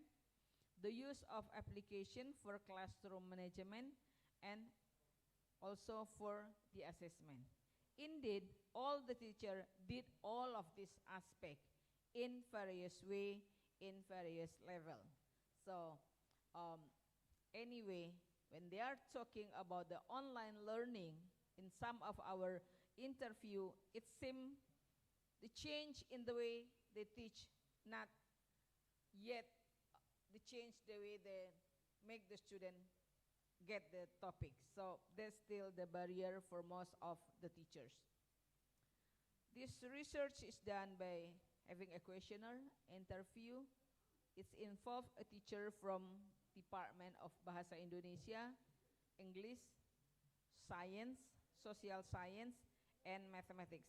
the use of application for classroom management, and also for the assessment. Indeed, all the teacher did all of this aspect in various way, in various level. So anyway, when they are talking about the online learning, in some of our interview, it seems the change in the way they teach, not yet the change the way they make the student get the topic. So there's still the barrier for most of the teachers. This research is done by having a questionnaire interview. It's involved a teacher from Department of Bahasa Indonesia, English, Science, Social Science, and Mathematics.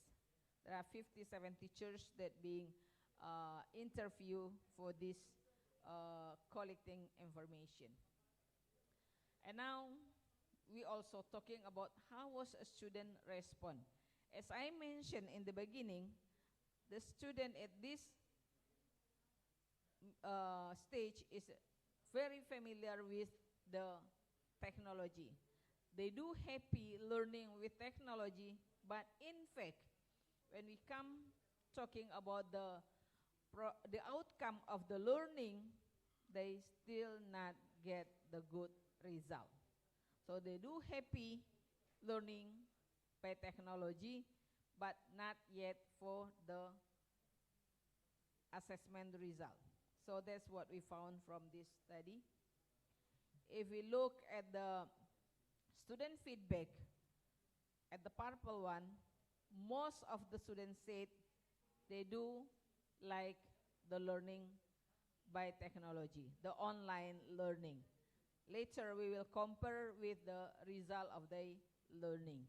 There are 57 teachers that being interviewed for this collecting information. And now we also talking about how was a student respond. As I mentioned in the beginning, the student at this stage is very familiar with the technology. They do happy learning with technology, but in fact, when we come talking about the outcome of the learning, they still not get the good result. So they do happy learning by technology, but not yet for the assessment result. So that's what we found from this study. If we look at the student feedback at the purple one, most of the students said they do like the learning by technology, the online learning. Later, we will compare with the result of the learning.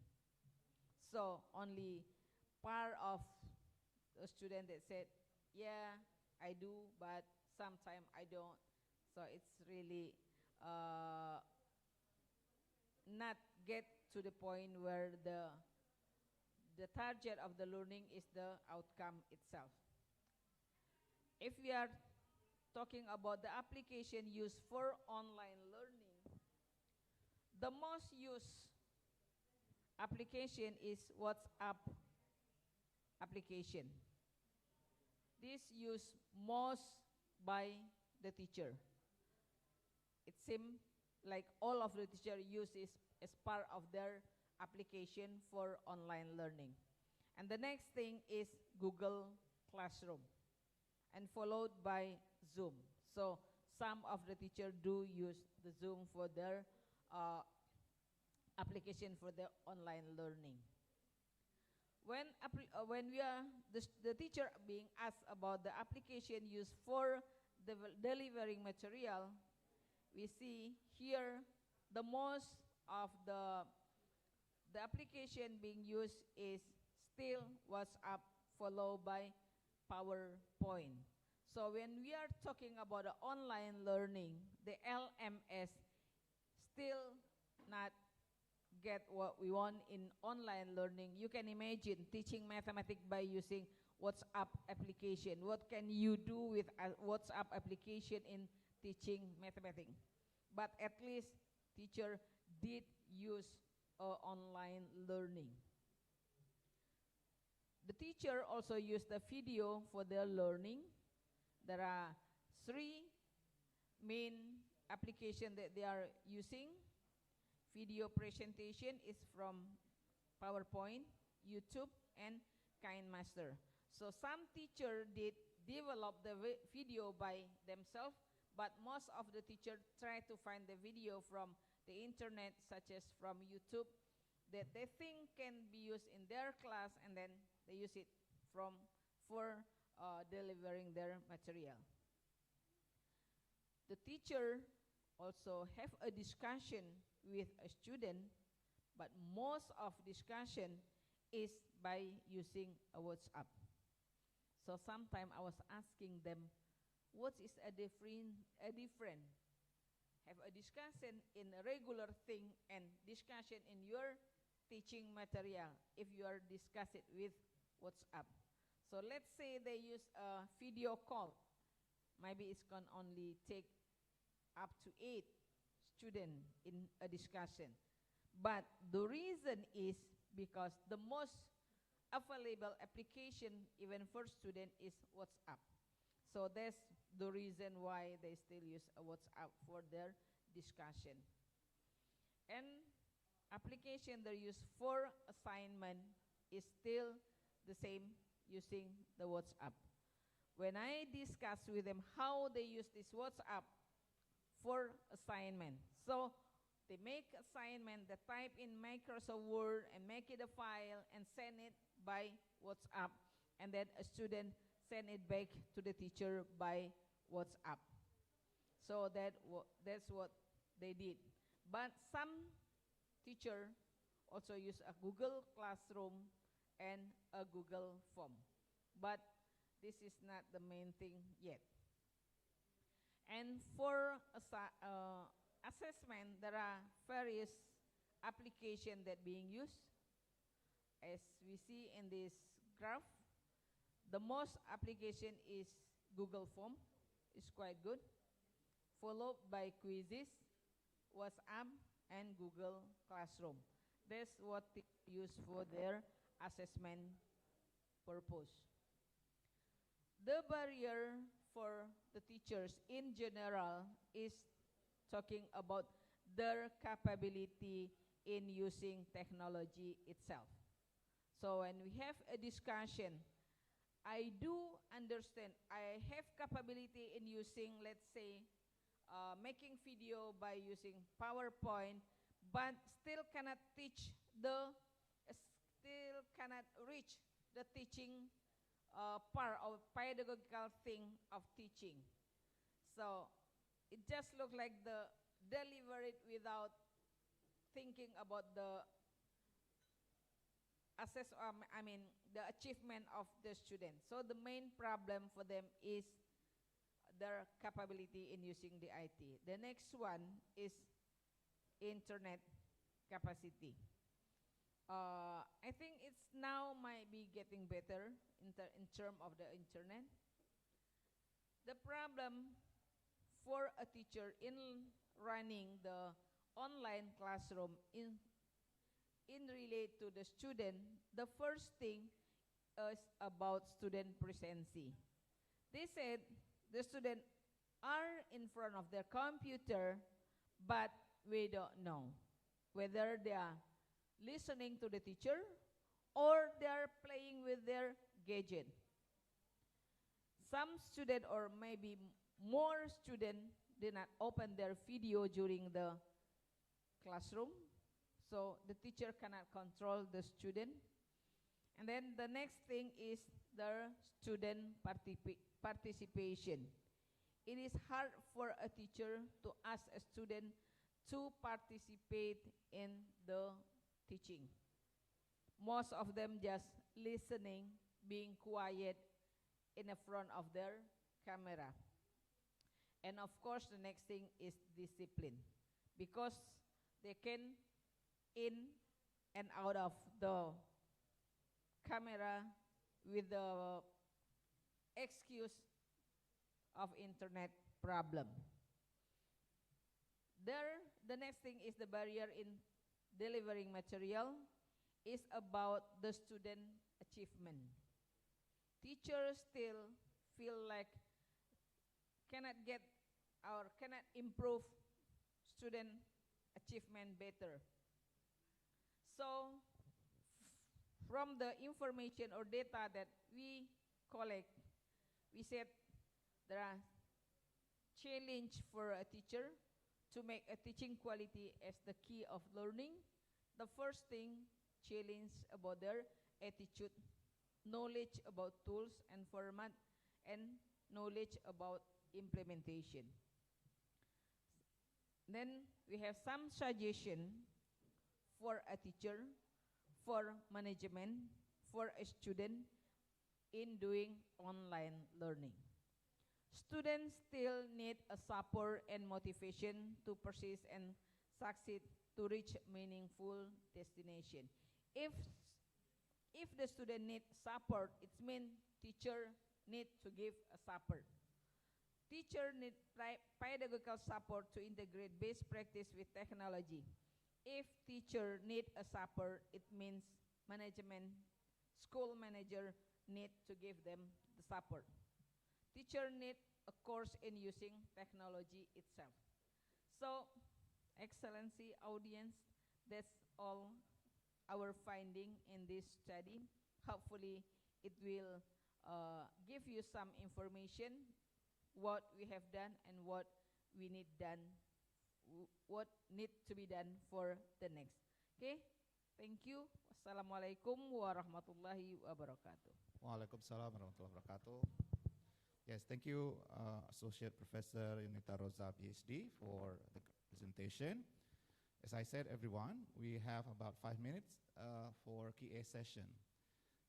So only part of the student that said, yeah, I do, but sometimes I don't. So it's really not get to the point where the target of the learning is the outcome itself. If we are talking about the application used for online learning, the most used application is WhatsApp application. This used most by the teacher. It seems like all of the teacher use it as part of their application for online learning. And the next thing is Google Classroom, and followed by Zoom. So some of the teachers do use the Zoom for their application for their online learning. When we are the teacher being asked about the application used for delivering material, we see here the most of the application being used is still WhatsApp, followed by PowerPoint. So when we are talking about the online learning, the LMS still not get what we want in online learning. You can imagine teaching mathematics by using WhatsApp application. What can you do with a WhatsApp application in teaching mathematics? But at least teacher did use online learning. The teacher also used the video for their learning. There are 3 main applications that they are using. Video presentation is from PowerPoint, YouTube, and KineMaster. So some teacher did develop the video by themselves, but most of the teachers try to find the video from the internet, such as from YouTube, that they think can be used in their class, and then they use it for delivering their material. The teacher also have a discussion with a student, but most of discussion is by using a WhatsApp. So sometimes I was asking them, what is a different have a discussion in a regular thing and discussion in your teaching material if you are discuss it with WhatsApp. So let's say they use a video call. Maybe it's can only take up to 8 students in a discussion. But the reason is because the most available application even for student is WhatsApp. So that's the reason why they still use a WhatsApp for their discussion. And application they use for assignment is still the same, using the WhatsApp. When I discuss with them how they use this WhatsApp for assignment, so they make assignment, they type in Microsoft Word and make it a file and send it by WhatsApp, and then a student send it back to the teacher by WhatsApp. So that's what they did. But some teacher also use a Google Classroom and a Google Form. But this is not the main thing yet. And for assessment, there are various applications that being used. As we see in this graph, the most application is Google Form, is quite good, followed by quizzes, WhatsApp, and Google Classroom. That's what they use for their assessment purpose. The barrier for the teachers in general is talking about their capability in using technology itself. So when we have a discussion, I do understand I have capability in using, let's say, making video by using PowerPoint, but still cannot teach still cannot reach the teaching part of pedagogical thing of teaching. So it just looked like the deliver it without thinking about the the achievement of the student. So the main problem for them is their capability in using the IT. The next one is internet capacity. I think it's now might be getting better in terms of the internet. The problem for a teacher in running the online classroom in relate to the student, the first thing is about student presency. They said the student are in front of their computer, but we don't know whether they are listening to the teacher or they are playing with their gadget. Some student or maybe more student did not open their video during the classroom, so the teacher cannot control the student. And then the next thing is the student participation. It is hard for a teacher to ask a student to participate in the teaching. Most of them just listening, being quiet in the front of their camera. And of course, the next thing is discipline, because they can in and out of the camera with the excuse of internet problem. The next thing is the barrier in delivering material is about the student achievement. Teachers still feel like cannot get or cannot improve student achievement better. So from the information or data that we collect, we said there are challenge for a teacher to make a teaching quality as the key of learning. The first thing, challenge about their attitude, knowledge about tools and format, and knowledge about implementation. Then we have some suggestion for a teacher, for management, for a student in doing online learning. Students still need a support and motivation to persist and succeed to reach meaningful destination. If the student needs support, it means teacher need to give a support. Teacher need pedagogical support to integrate best practice with technology. If teacher need a support, it means management, school manager need to give them the support. Teacher need a course in using technology itself. So, Excellency audience, that's all our finding in this study. Hopefully, it will give you some information what we have done and what we need done, what need to be done for the next. Okay, thank you. Wassalamualaikum warahmatullahi wabarakatuh. Waalaikumsalam warahmatullahi wabarakatuh. Yes, thank you, Associate Professor Yunita Rosa, PhD, for the presentation. As I said, everyone, we have about 5 minutes for Q&A session.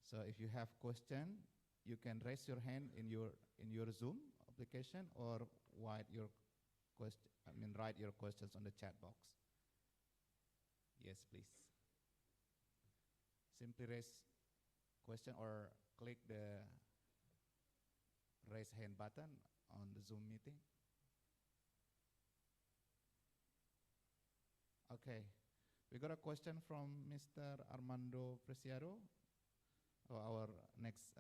So if you have question, you can raise your hand in your Zoom application or write your questions on the chat box. Yes, please. Simply raise question or click the raise hand button on the Zoom meeting. Okay, we got a question from Mr. Armando Preciado, our next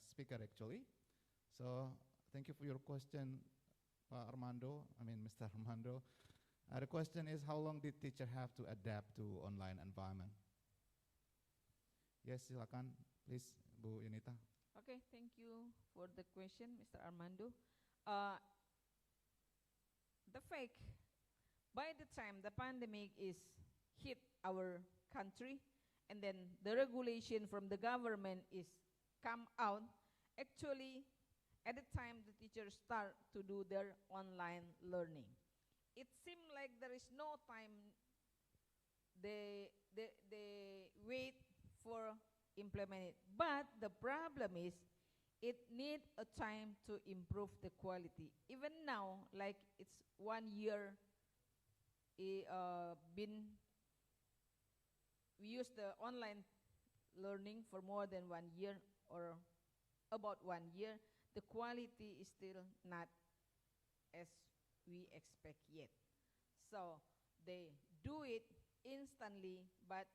speaker actually. So thank you for your question, Mr. Armando. The question is, how long did teacher have to adapt to online environment? Yes, silakan, please, Bu Yunita. Okay, thank you for the question, Mr. Armando. The fact, by the time the pandemic is hit our country, and then the regulation from the government is come out. Actually, at the time the teachers start to do their online learning, it seemed like there is no time. They wait for implement it. But the problem is it need a time to improve the quality. Even now, like it's 1 year been, we use the online learning for more than 1 year or about 1 year, the quality is still not as we expect yet. So they do it instantly, but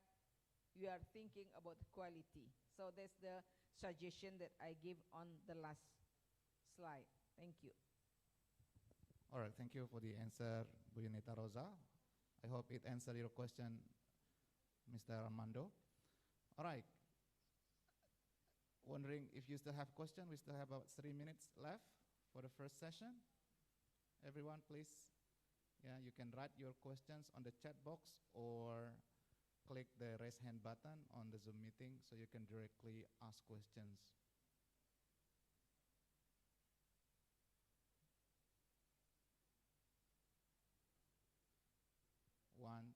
we are thinking about the quality. So that's the suggestion that I give on the last slide. Thank you. All right, thank you for the answer, Bu Yunita Rosa. I hope it answered your question, Mr. Armando. All right. Wondering if you still have questions. We still have about 3 minutes left for the first session. Everyone, please. Yeah, you can write your questions on the chat box or click the raise hand button on the Zoom meeting so you can directly ask questions. One,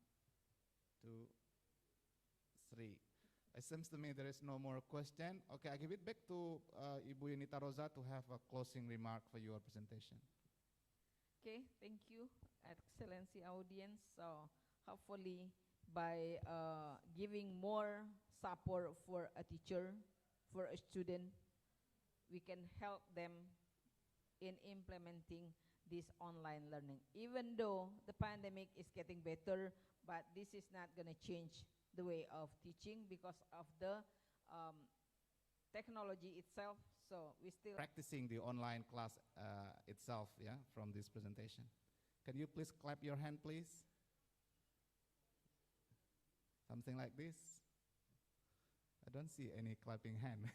two, three. It seems to me there is no more question. Okay, I give it back to Ibu Yunita Rosa to have a closing remark for your presentation. Okay, thank you, Excellency audience. So hopefully by giving more support for a teacher, for a student, we can help them in implementing this online learning. Even though the pandemic is getting better, but this is not going to change the way of teaching because of the technology itself. So we still practicing the online class itself, yeah, from this presentation. Can you please clap your hand, please? Something like this. I don't see any clapping hand.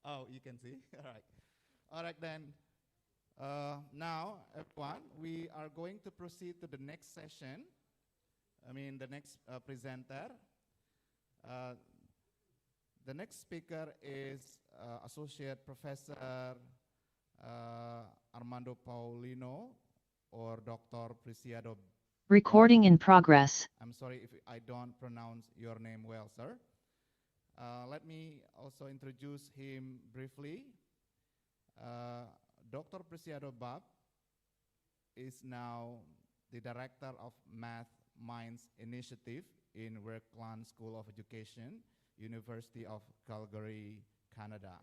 Oh, you can see. All right. All right then. Now, everyone, we are going to proceed to the next session. I mean, the next presenter. The next speaker is Associate Professor Armando Paulino or Dr. Preciado. Recording in progress. I'm sorry if I don't pronounce your name well, sir. Let me also introduce him briefly. Dr. Preciado Bab is now the Director of Math Minds Initiative in Werkland School of Education, University of Calgary, Canada.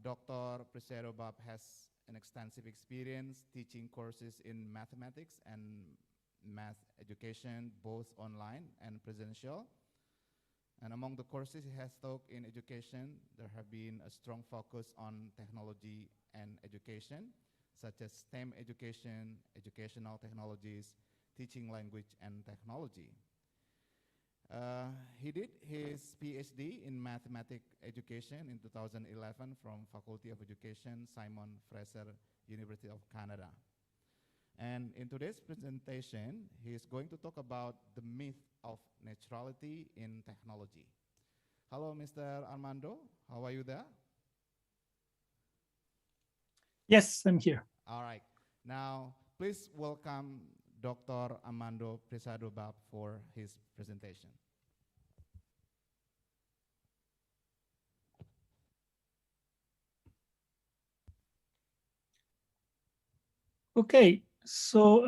Dr. Preciado Bab has an extensive experience teaching courses in mathematics and math education, both online and presential. And among the courses he has taught in education, there have been a strong focus on technology and education, such as STEM education, educational technologies, teaching language and technology. He did his PhD in mathematics education in 2011 from Faculty of Education, Simon Fraser, University of Canada. And in today's presentation, he is going to talk about the myth of neutrality in technology. Hello, Mr. Armando. How are you there? Yes, I'm here. All right. Now, please welcome Dr. Armando Preciado Bab for his presentation. Okay, so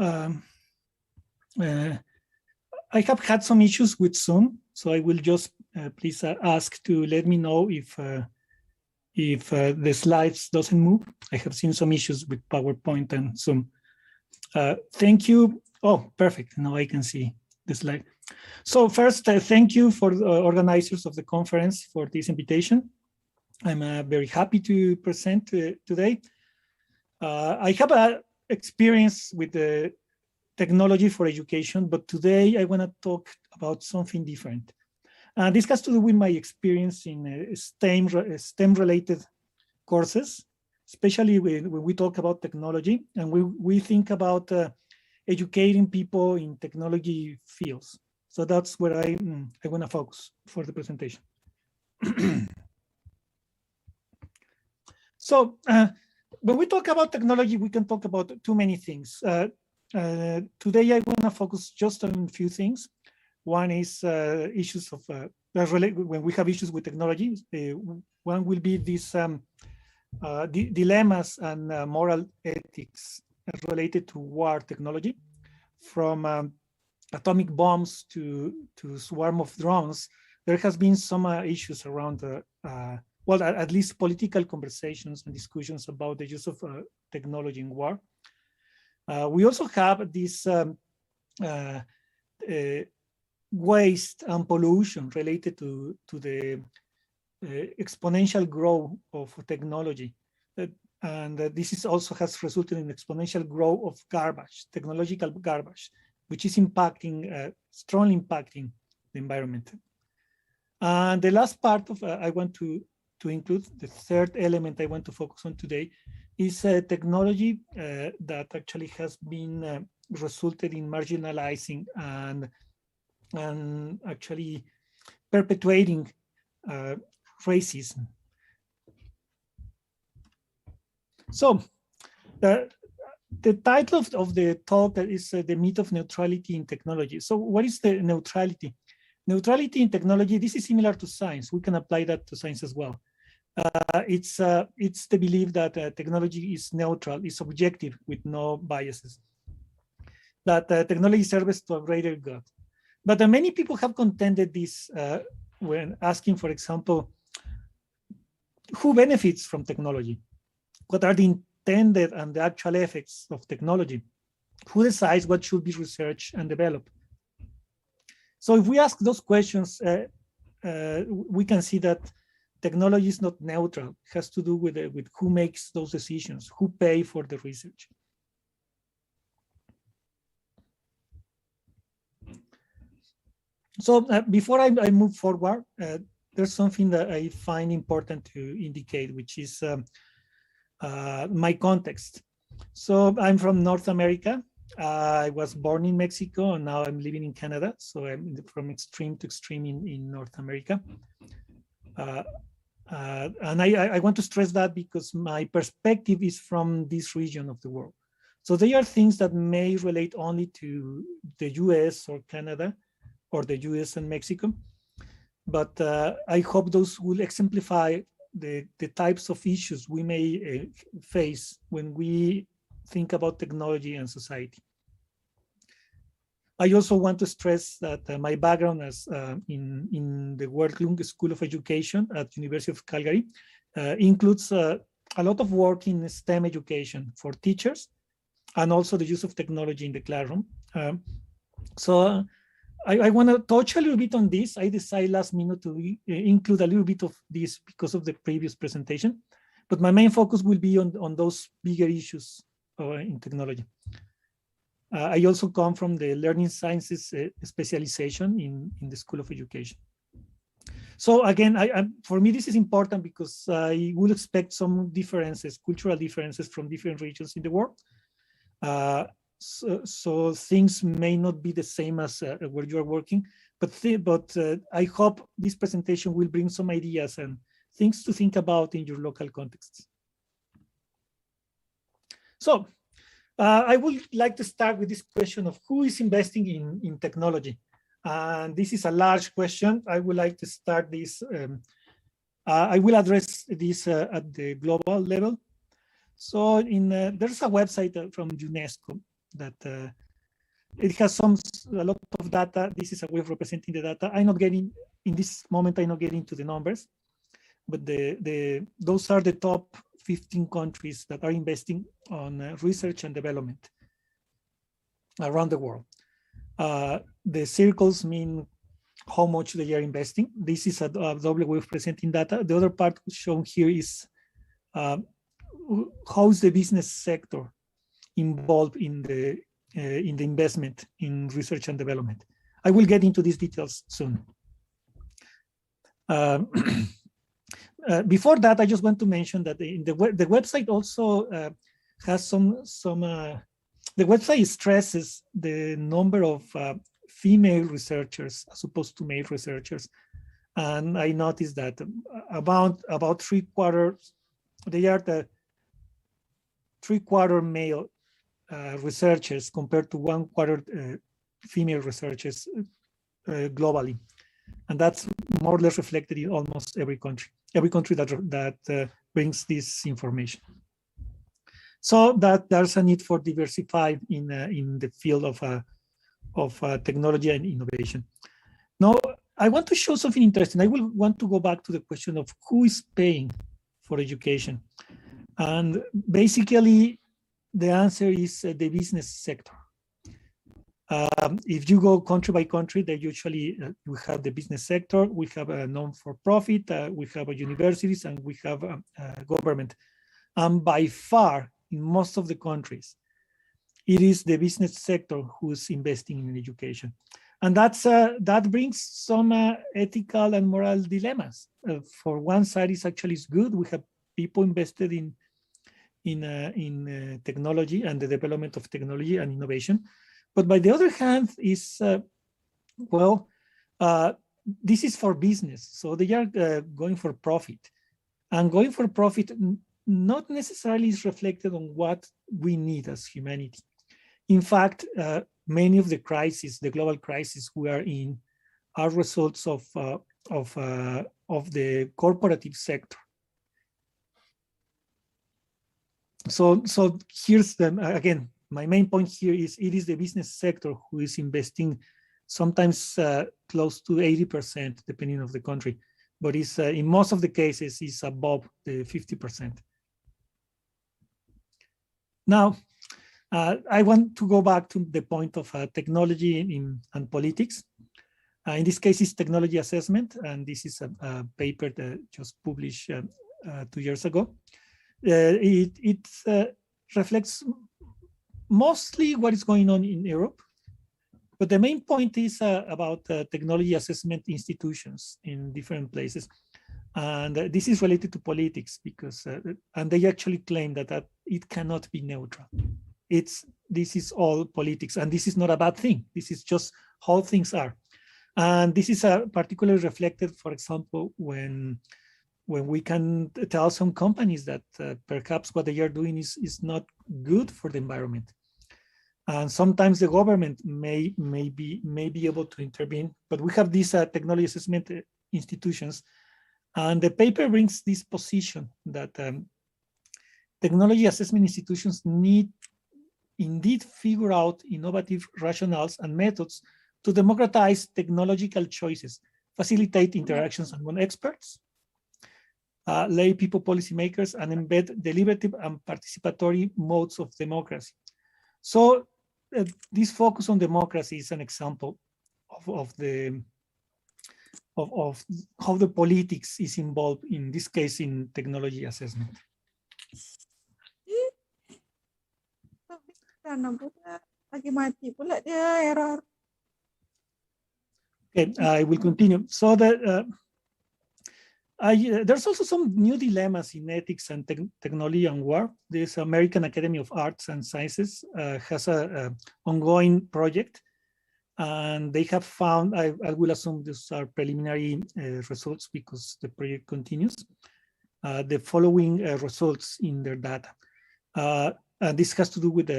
I have had some issues with Zoom, so I will just please ask to let me know if the slides doesn't move. I have seen some issues with PowerPoint and Zoom. Thank you. Oh, perfect. Now I can see the slide. So first, thank you for the organizers of the conference for this invitation. I'm very happy to present today. I have a experience with the technology for education, but today I want to talk about something different. This has to do with my experience in STEM-related courses, especially when we talk about technology and we think about educating people in technology fields. So that's where I want to focus for the presentation. So when we talk about technology, we can talk about too many things. Today, I want to focus just on a few things. One is issues of when we have issues with technology. One will be these dilemmas and moral ethics related to war technology, from atomic bombs to swarm of drones. There has been some issues around well, at least political conversations and discussions about the use of technology in war. We also have this waste and pollution related to the exponential growth of technology. And this is also has resulted in exponential growth of garbage, technological garbage, which is impacting, strongly impacting the environment. And the last part of I want to include, the third element I want to focus on today, is technology that actually has been resulted in marginalizing and actually perpetuating racism. So the title of the talk is The Myth of Neutrality in Technology. So what is the neutrality? Neutrality in technology, this is similar to science. We can apply that to science as well. It's the belief that technology is neutral, is objective with no biases, that technology serves to a greater good. But many people have contended this when asking, for example, who benefits from technology? What are the intended and the actual effects of technology? Who decides what should be researched and developed? So if we ask those questions, we can see that technology is not neutral. It has to do with who makes those decisions, who pay for the research. So before I move forward, there's something that I find important to indicate, which is my context. So I'm from North America. I was born in Mexico, and now I'm living in Canada. So I'm from extreme to extreme in North America. And I want to stress that because my perspective is from this region of the world. So they are things that may relate only to the US or Canada, or the US and Mexico. But I hope those will exemplify the types of issues we may face when we think about technology and society. I also want to stress that my background as in the World School of Education at University of Calgary includes a lot of work in STEM education for teachers, and also the use of technology in the classroom. So I want to touch a little bit on this. I decided last minute to include a little bit of this because of the previous presentation, but my main focus will be on those bigger issues in technology. I also come from the learning sciences specialization in the School of Education. So again, for me, this is important because I will expect some differences, cultural differences from different regions in the world. So things may not be the same as where you are working, but I hope this presentation will bring some ideas and things to think about in your local contexts. So I would like to start with this question of who is investing in technology. And this is a large question. I would like to start this. I will address this at the global level. So there's a website from UNESCO that it has a lot of data. This is a way of representing the data. In this moment, I'm not getting to the numbers, but those are the top 15 countries that are investing on research and development around the world. The circles mean how much they are investing. This is a double way of presenting data. The other part shown here is how's the business sector involved in the investment in research and development. I will get into these details soon. Before that, I just want to mention that the website also has some the website stresses the number of female researchers as opposed to male researchers. And I noticed that about 3/4, they are the 3/4 male researchers compared to 1/4 female researchers globally. And that's more or less reflected in almost every country that brings this information. So that there's a need for diversified in the field of technology and innovation. Now, I want to show something interesting. I will want to go back to the question of who is paying for education. And basically, the answer is the business sector. If you go country by country, they usually we have the business sector, we have a non-for-profit, we have universities, and we have government. And by far, in most of the countries, it is the business sector who's investing in education. And that brings some ethical and moral dilemmas. For one side, it's actually good. We have people invested in technology and the development of technology and innovation. But by the other hand, is this is for business. So they are going for profit. And going for profit not necessarily is reflected on what we need as humanity. In fact, many of the crises, the global crises we are in, are results of the corporative sector. So here's again, my main point here is it is the business sector who is investing sometimes close to 80%, depending on the country, but it's in most of the cases is above the 50%. Now, I want to go back to the point of technology and politics. In this case, it's technology assessment, and this is a paper that just published 2 years ago. It reflects mostly what is going on in Europe, but the main point is about technology assessment institutions in different places. And this is related to politics because, and they actually claim that it cannot be neutral. This is all politics, and this is not a bad thing. This is just how things are. And this is particularly reflected, for example, when we can tell some companies that perhaps what they are doing is not good for the environment. And sometimes the government may be able to intervene, but we have these technology assessment institutions. And the paper brings this position that technology assessment institutions need indeed figure out innovative rationales and methods to democratize technological choices, facilitate interactions among experts, lay people policymakers, and embed deliberative and participatory modes of democracy. So this focus on democracy is an example of how the politics is involved, in this case, in technology assessment. Okay, I will continue. So there's also some new dilemmas in ethics and technology and war. This American Academy of Arts and Sciences has an ongoing project, and they have found, I will assume these are preliminary results because the project continues, the following results in their data. And this has to do with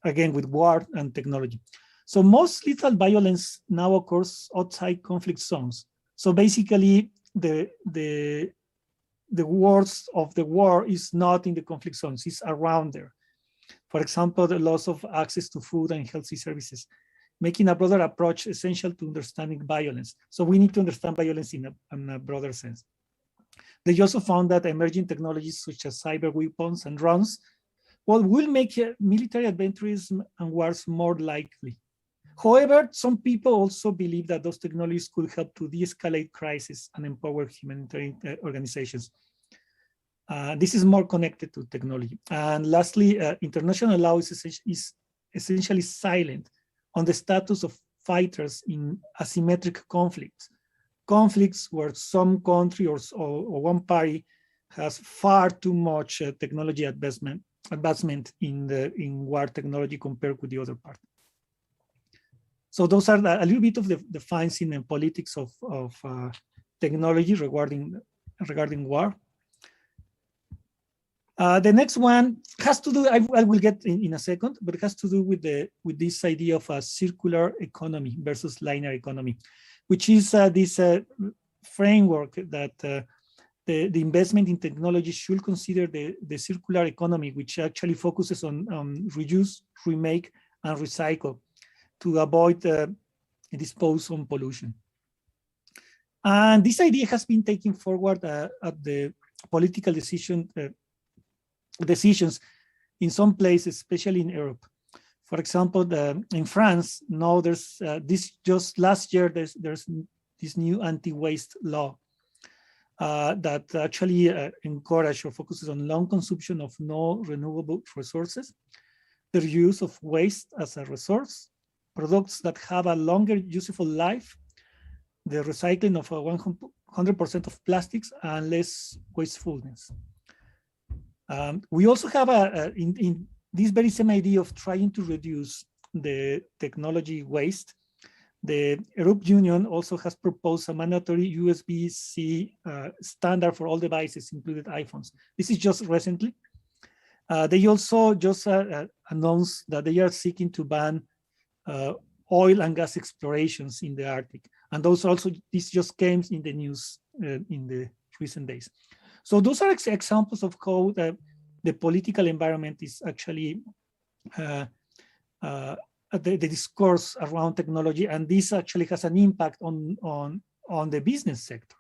again, with war and technology. So most lethal violence now occurs outside conflict zones. So basically, the worst of the war is not in the conflict zones, it's around there. For example, the loss of access to food and healthy services, making a broader approach essential to understanding violence. So we need to understand violence in a broader sense. They also found that emerging technologies such as cyber weapons and drones will make military adventurism and wars more likely. However, some people also believe that those technologies could help to de-escalate crises and empower humanitarian organizations. This is more connected to technology. And lastly, international law is essentially silent on the status of fighters in asymmetric conflicts where some country or one party has far too much technology advancement advancement in war technology compared with the other part. So those are a little bit of the findings in politics of technology regarding war. The next one has to do, I will get in a second, but it has to do with this idea of a circular economy versus linear economy, which is this framework that the investment in technology should consider the circular economy, which actually focuses on reuse, remake, and recycle to avoid dispose on pollution. And this idea has been taken forward at the political decisions in some places, especially in Europe. For example, in France, now there's just last year there's this new anti-waste law that actually encourages or focuses on long consumption of no renewable resources, the use of waste as a resource, products that have a longer useful life, the recycling of 100% of plastics, and less wastefulness. We also have in this very same idea of trying to reduce the technology waste. The European Union also has proposed a mandatory USB-C standard for all devices, including iPhones. This is just recently. They also just announced that they are seeking to ban oil and gas explorations in the Arctic. And those also, this just came in the news in the recent days. So those are examples of how the political environment is actually the discourse around technology, and this actually has an impact on the business sector.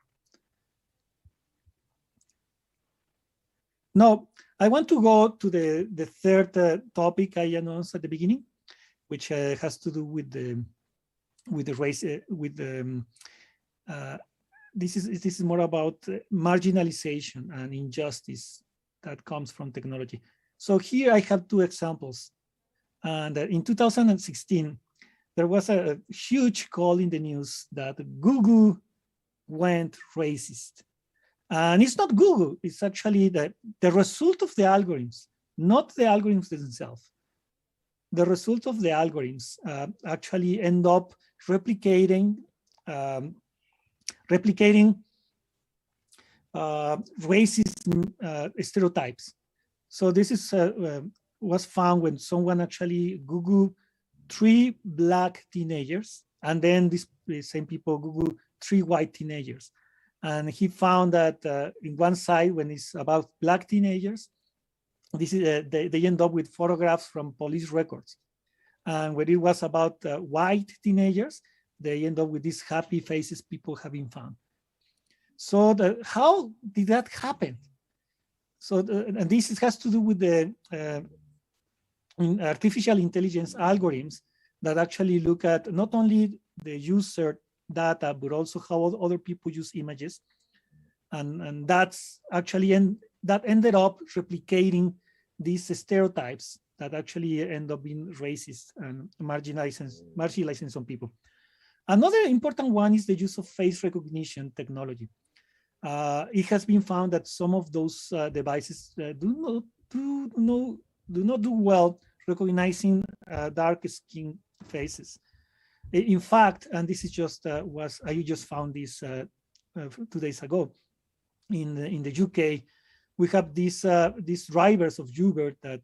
Now, I want to go to the third topic I announced at the beginning, which has to do with the race, this is more about marginalization and injustice that comes from technology. So here I have two examples. And in 2016, there was a huge call in the news that Google went racist. And it's not Google, it's actually the result of the algorithms, not the algorithms themselves. The result of the algorithms actually end up replicating racist stereotypes. So this is was found when someone actually Googled 3 black teenagers, and then these same people Googled 3 white teenagers. And he found that in one side, when it's about black teenagers, this is they end up with photographs from police records. And when it was about white teenagers, they end up with these happy faces people have been found. So how did that happen? So and this has to do with the artificial intelligence algorithms that actually look at not only the user data, but also how other people use images. And that's actually, that ended up replicating these stereotypes that actually end up being racist and marginalizing some people. Another important one is the use of face recognition technology. It has been found that some of those devices do not do well recognizing dark skin faces. In fact, and this is just I just found this 2 days ago in the UK, we have these drivers of Uber that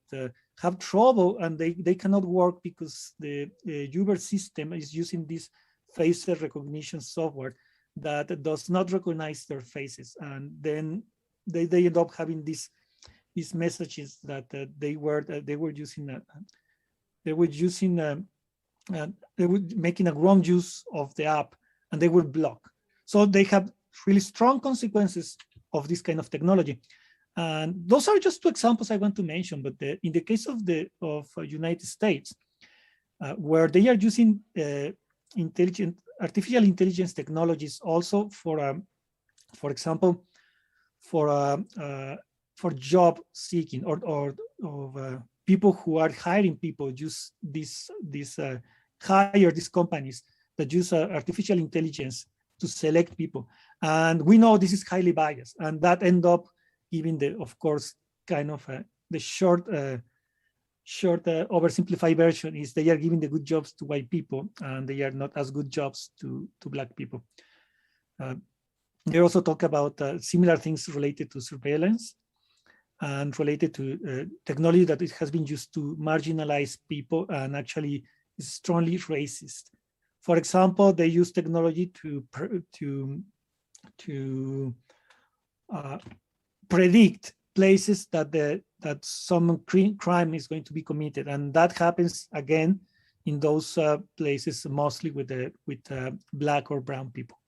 have trouble, and they cannot work because the Uber system is using this face recognition software that does not recognize their faces, and then they end up having these messages that they were making a wrong use of the app, and they will block. So they have really strong consequences of this kind of technology. And those are just 2 examples I want to mention. But in the case of United States, where they are using artificial intelligence technologies also for example, for job seeking or people who are hiring people use hire these companies that use artificial intelligence to select people. And we know this is highly biased, and that end up giving of course, kind of short oversimplified version is they are giving the good jobs to white people and they are not as good jobs to black people. They also talk about similar things related to surveillance and related to technology that it has been used to marginalize people and actually is strongly racist. For example, they use technology to predict places that some crime is going to be committed, and that happens again in those places mostly with black or brown people.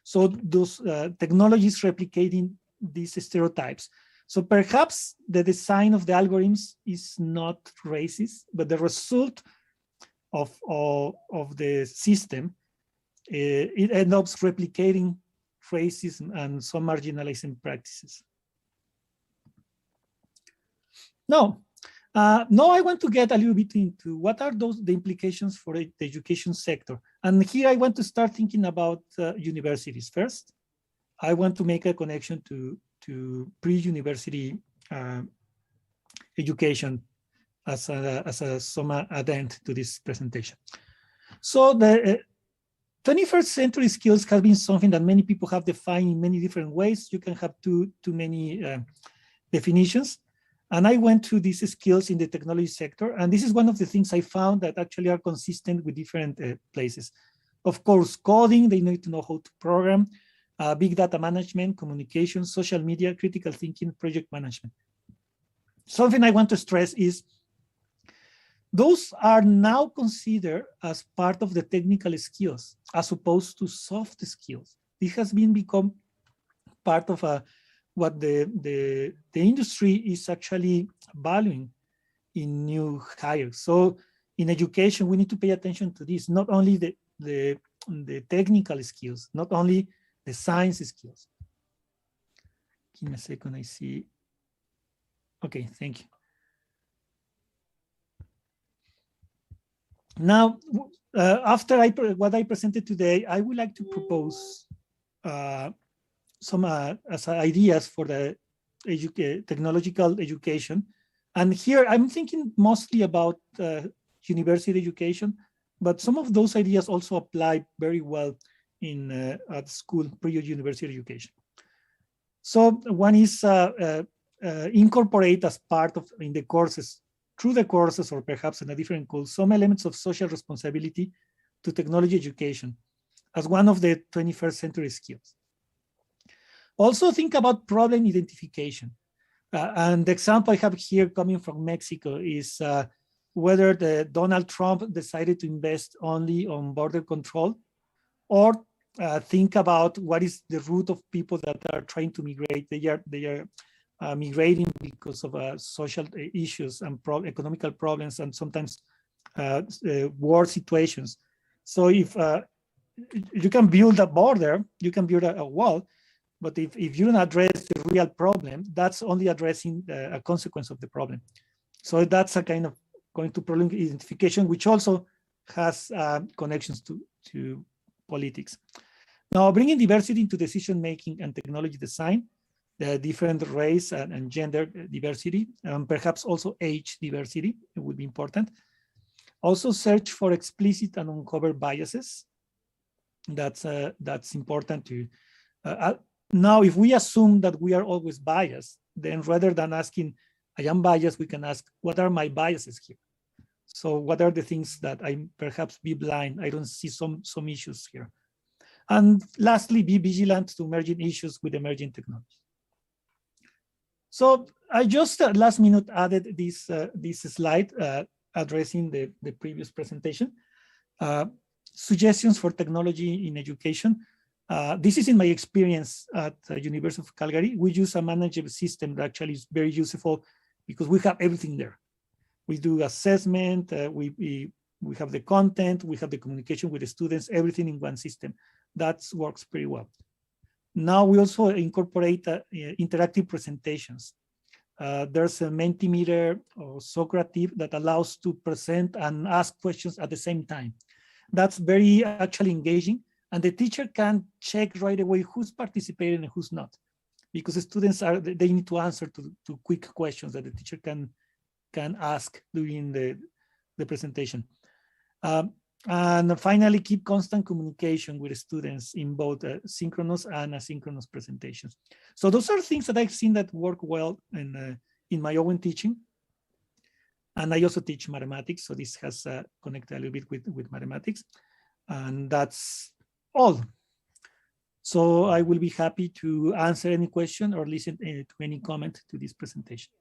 So those technologies replicating these stereotypes. So perhaps the design of the algorithms is not racist, but the result of the system, it ends up replicating racism and some marginalizing practices. Now I want to get a little bit into what are the implications for the education sector. And here I want to start thinking about universities first. I want to make a connection to pre-university education as some addend to this presentation. So the 21st century skills has been something that many people have defined in many different ways. You can have too many definitions. And I went through these skills in the technology sector. And this is one of the things I found that actually are consistent with different places. Of course, coding, they need to know how to program, big data management, communication, social media, critical thinking, project management. Something I want to stress is those are now considered as part of the technical skills as opposed to soft skills. This has become part of what the industry is actually valuing in new hires. So in education, we need to pay attention to this, not only the technical skills, not only the science skills. Give me a second, I see. Okay, thank you. Now, after what I presented today, I would like to propose some as ideas for the technological education. And here I'm thinking mostly about university education, but some of those ideas also apply very well in at school pre-university education. So one is incorporate as part of in the courses, through the courses or perhaps in a different course, some elements of social responsibility to technology education as one of the 21st century skills. Also think about problem identification. And the example I have here coming from Mexico is whether Donald Trump decided to invest only on border control, or think about what is the root of people that are trying to migrate. They are migrating because of social issues and economical problems and sometimes war situations. So if you can build a border, you can build a wall, but if you don't address the real problem, that's only addressing a consequence of the problem. So that's a kind of going to problem identification, which also has connections to politics. Now, bringing diversity into decision-making and technology design, the different race and gender diversity, perhaps also age diversity, it would be important. Also search for explicit and uncovered biases. That's important to, now if we assume that we are always biased, then rather than asking, I am biased, we can ask, what are my biases here? So what are the things that I perhaps be blind? I don't see some issues here. And lastly, be vigilant to emerging issues with emerging technology. So I just last minute added this slide addressing the previous presentation. Suggestions for technology in education. This is in my experience at the University of Calgary. We use a management system that actually is very useful because we have everything there. We do assessment, we have the content, we have the communication with the students, everything in one system. That works pretty well. Now we also incorporate interactive presentations. There's a Mentimeter or Socrative that allows to present and ask questions at the same time. That's very actually engaging, and the teacher can check right away who's participating and who's not. because students they need to answer to quick questions that the teacher can ask during the presentation. And finally, keep constant communication with students in both synchronous and asynchronous presentations. So those are things that I've seen that work well in my own teaching. And I also teach mathematics, so this has connected a little bit with mathematics. And that's all. So I will be happy to answer any question or listen to any comment to this presentation.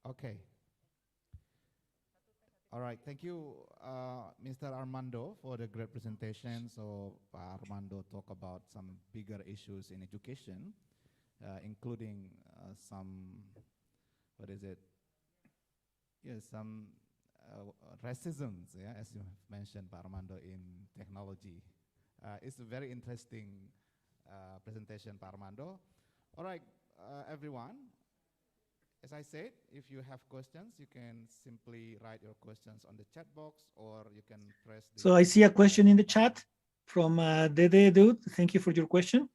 Okay. All right, thank you, Mr. Armando, for the great presentation. So Armando talk about some bigger issues in education, including some, what is it? Yes, some racisms, yeah, as you have mentioned, Armando, in technology. It's a very interesting presentation, Armando. All right, everyone. As I said, if you have questions, you can simply write your questions on the chat box, or you can press the... So I see a question in the chat from Dede Dude. Thank you for your question.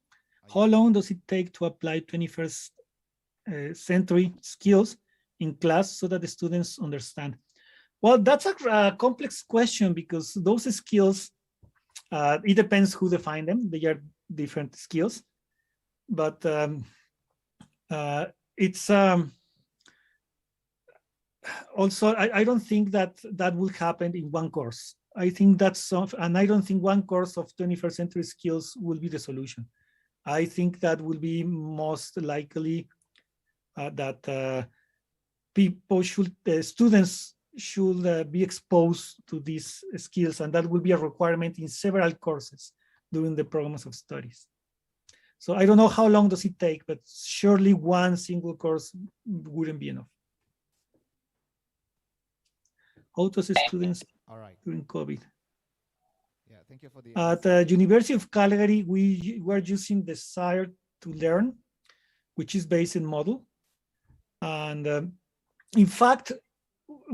How long does it take to apply 21st century skills in class so that the students understand? Well, that's a complex question, because those skills, it depends who define them. They are different skills, but it's also, I don't think that will happen in one course. I think that's and I don't think one course of 21st century skills will be the solution. I think that will be most likely that people should, students should be exposed to these skills, and that will be a requirement in several courses during the programs of studies. So I don't know how long does it take, but surely one single course wouldn't be enough. How does students during COVID? Yeah, thank you for the At the University of Calgary, we were using Desire to Learn, which is based in Moodle. And in fact,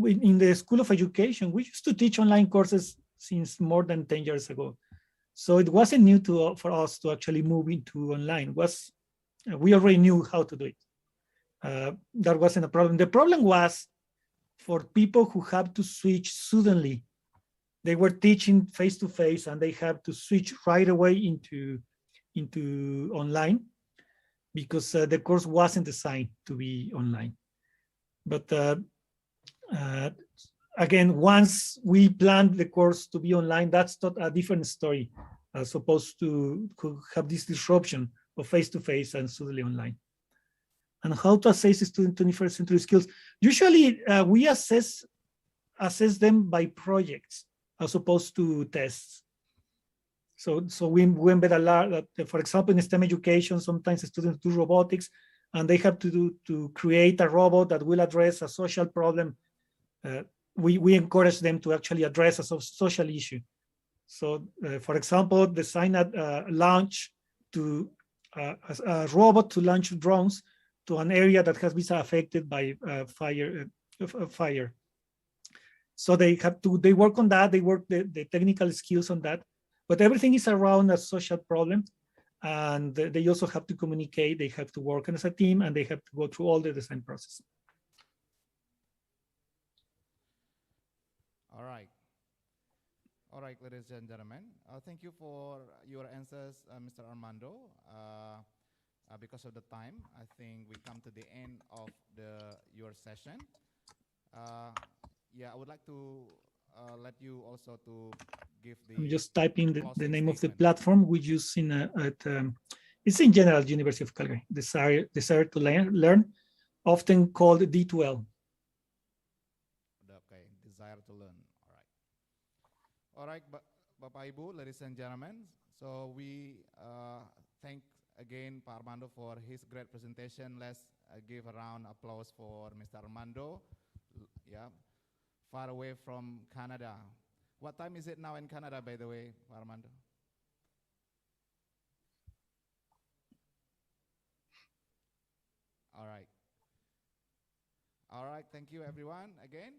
in the School of Education, we used to teach online courses since more than 10 years ago. So it wasn't new for us to actually move into online. We already knew how to do it. That wasn't a problem. The problem was for people who have to switch suddenly. They were teaching face-to-face and they have to switch right away into online, because the course wasn't designed to be online. But again, once we planned the course to be online, that's not a different story, as opposed to have this disruption of face-to-face and suddenly online. And how to assess student 21st century skills? Usually we assess them by projects as opposed to tests. So we embed a lot, for example, in STEM education, sometimes students do robotics and they have to create a robot that will address a social problem. We encourage them to actually address a social issue. So for example, design a launch to a robot to launch drones to an area that has been affected by fire. So they work on that, they work the technical skills on that, but everything is around a social problem. And they also have to communicate, they have to work as a team, and they have to go through all the design process. All right. All right, ladies and gentlemen. Thank you for your answers, Mr. Armando. Because of the time, I think we come to the end of your session. Yeah, I would like to let you also to give the... I'm just typing the name of the platform we use it's in general, University of Calgary, Desire to Learn, often called D2L. Okay, Desire to Learn, all right. All right, Bapak Ibu, ladies and gentlemen, so we thank again Pak Armando for his great presentation. Let's give a round of applause for Mr. Armando. Yeah, far away from Canada. What time is it now in Canada, by the way, Pak Armando? All right. All right, thank you everyone again.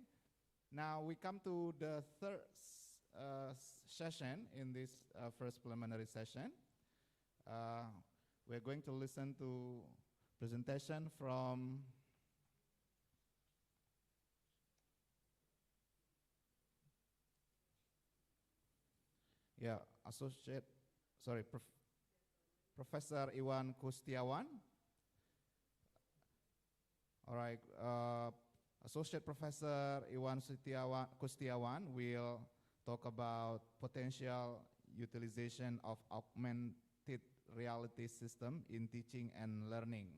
Now we come to the third session in this first preliminary session. we're going to listen to presentation from Professor Iwan Kustiawan. All right, Associate Professor Iwan Kustiawan will talk about potential utilization of augmented reality system in teaching and learning.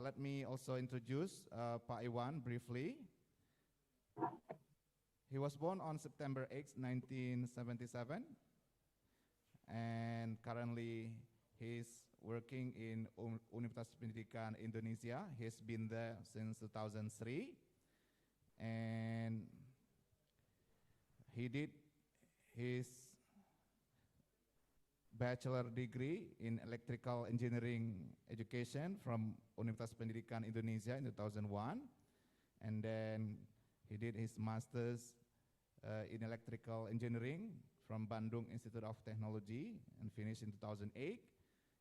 Let me also introduce Pak Iwan briefly. He was born on September 8, 1977, and currently he's working in Universitas Pendidikan Indonesia. He's been there since 2003, and he did his bachelor degree in electrical engineering education from Universitas Pendidikan Indonesia in 2001, and then he did his master's in electrical engineering from Bandung Institute of Technology and finished in 2008.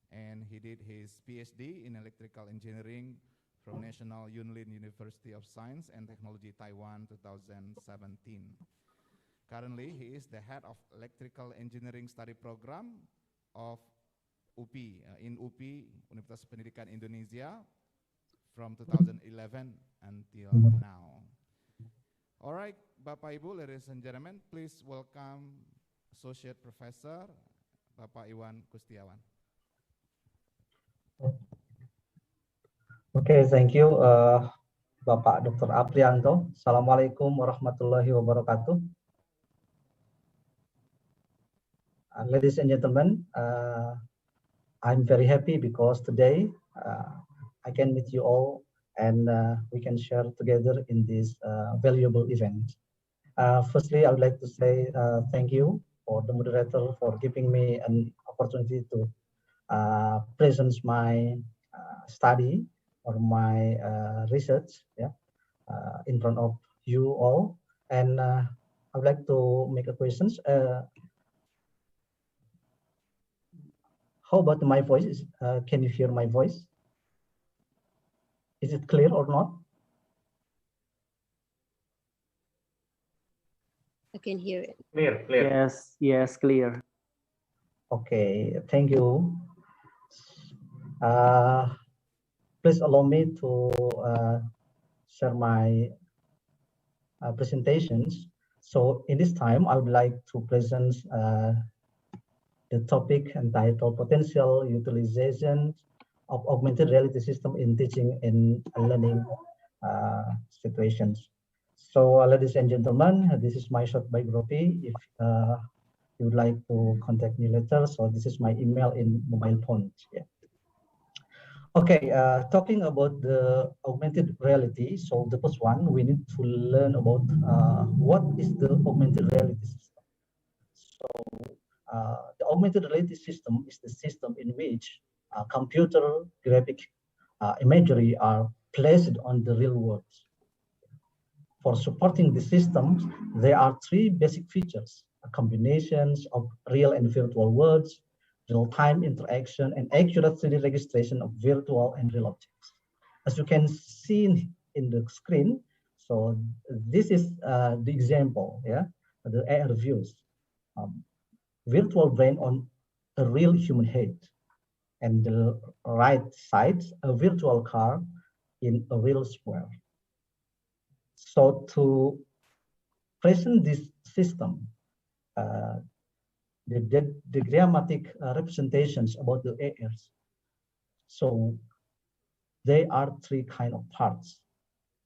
And he did his PhD in electrical engineering from National Yunlin University of Science and Technology, Taiwan, 2017. Currently, he is the head of electrical engineering study program of UPI, in UPI, Universitas Pendidikan Indonesia, from 2011 until now. All right, Bapak Ibu, ladies and gentlemen, please welcome Associate Professor Bapak Iwan Kustiawan. Okay, thank you, Bapak Dr. Aprianto. Assalamualaikum warahmatullahi wabarakatuh. Ladies and gentlemen, I'm very happy because today I can meet you all and we can share together in this valuable event. Firstly, I would like to say thank you for the moderator for giving me an opportunity to present my study or my research, in front of you all. And I would like to make a questions. How about my voice? Can you hear my voice? Is it clear or not? I can hear it. Clear. Yes, clear. Okay, thank you. Please allow me to share my presentations. So in this time, I would like to present the topic entitled Potential Utilization of Augmented Reality System in Teaching and Learning situations. So ladies and gentlemen, this is my short biography. If you would like to contact me later, so this is my email in mobile phone. Yeah. Okay, talking about the augmented reality. So the first one, we need to learn about what is the augmented reality system. So the augmented reality system is the system in which computer graphic imagery are placed on the real world. For supporting the systems, there are three basic features: combinations of real and virtual worlds, real-time interaction, and accurate 3D registration of virtual and real objects. As you can see in the screen, so this is the example, the AR views. Virtual brain on a real human head, and the right side, a virtual car in a real square. So to present this system, the diagrammatic representations about the ARs. So they are three kind of parts.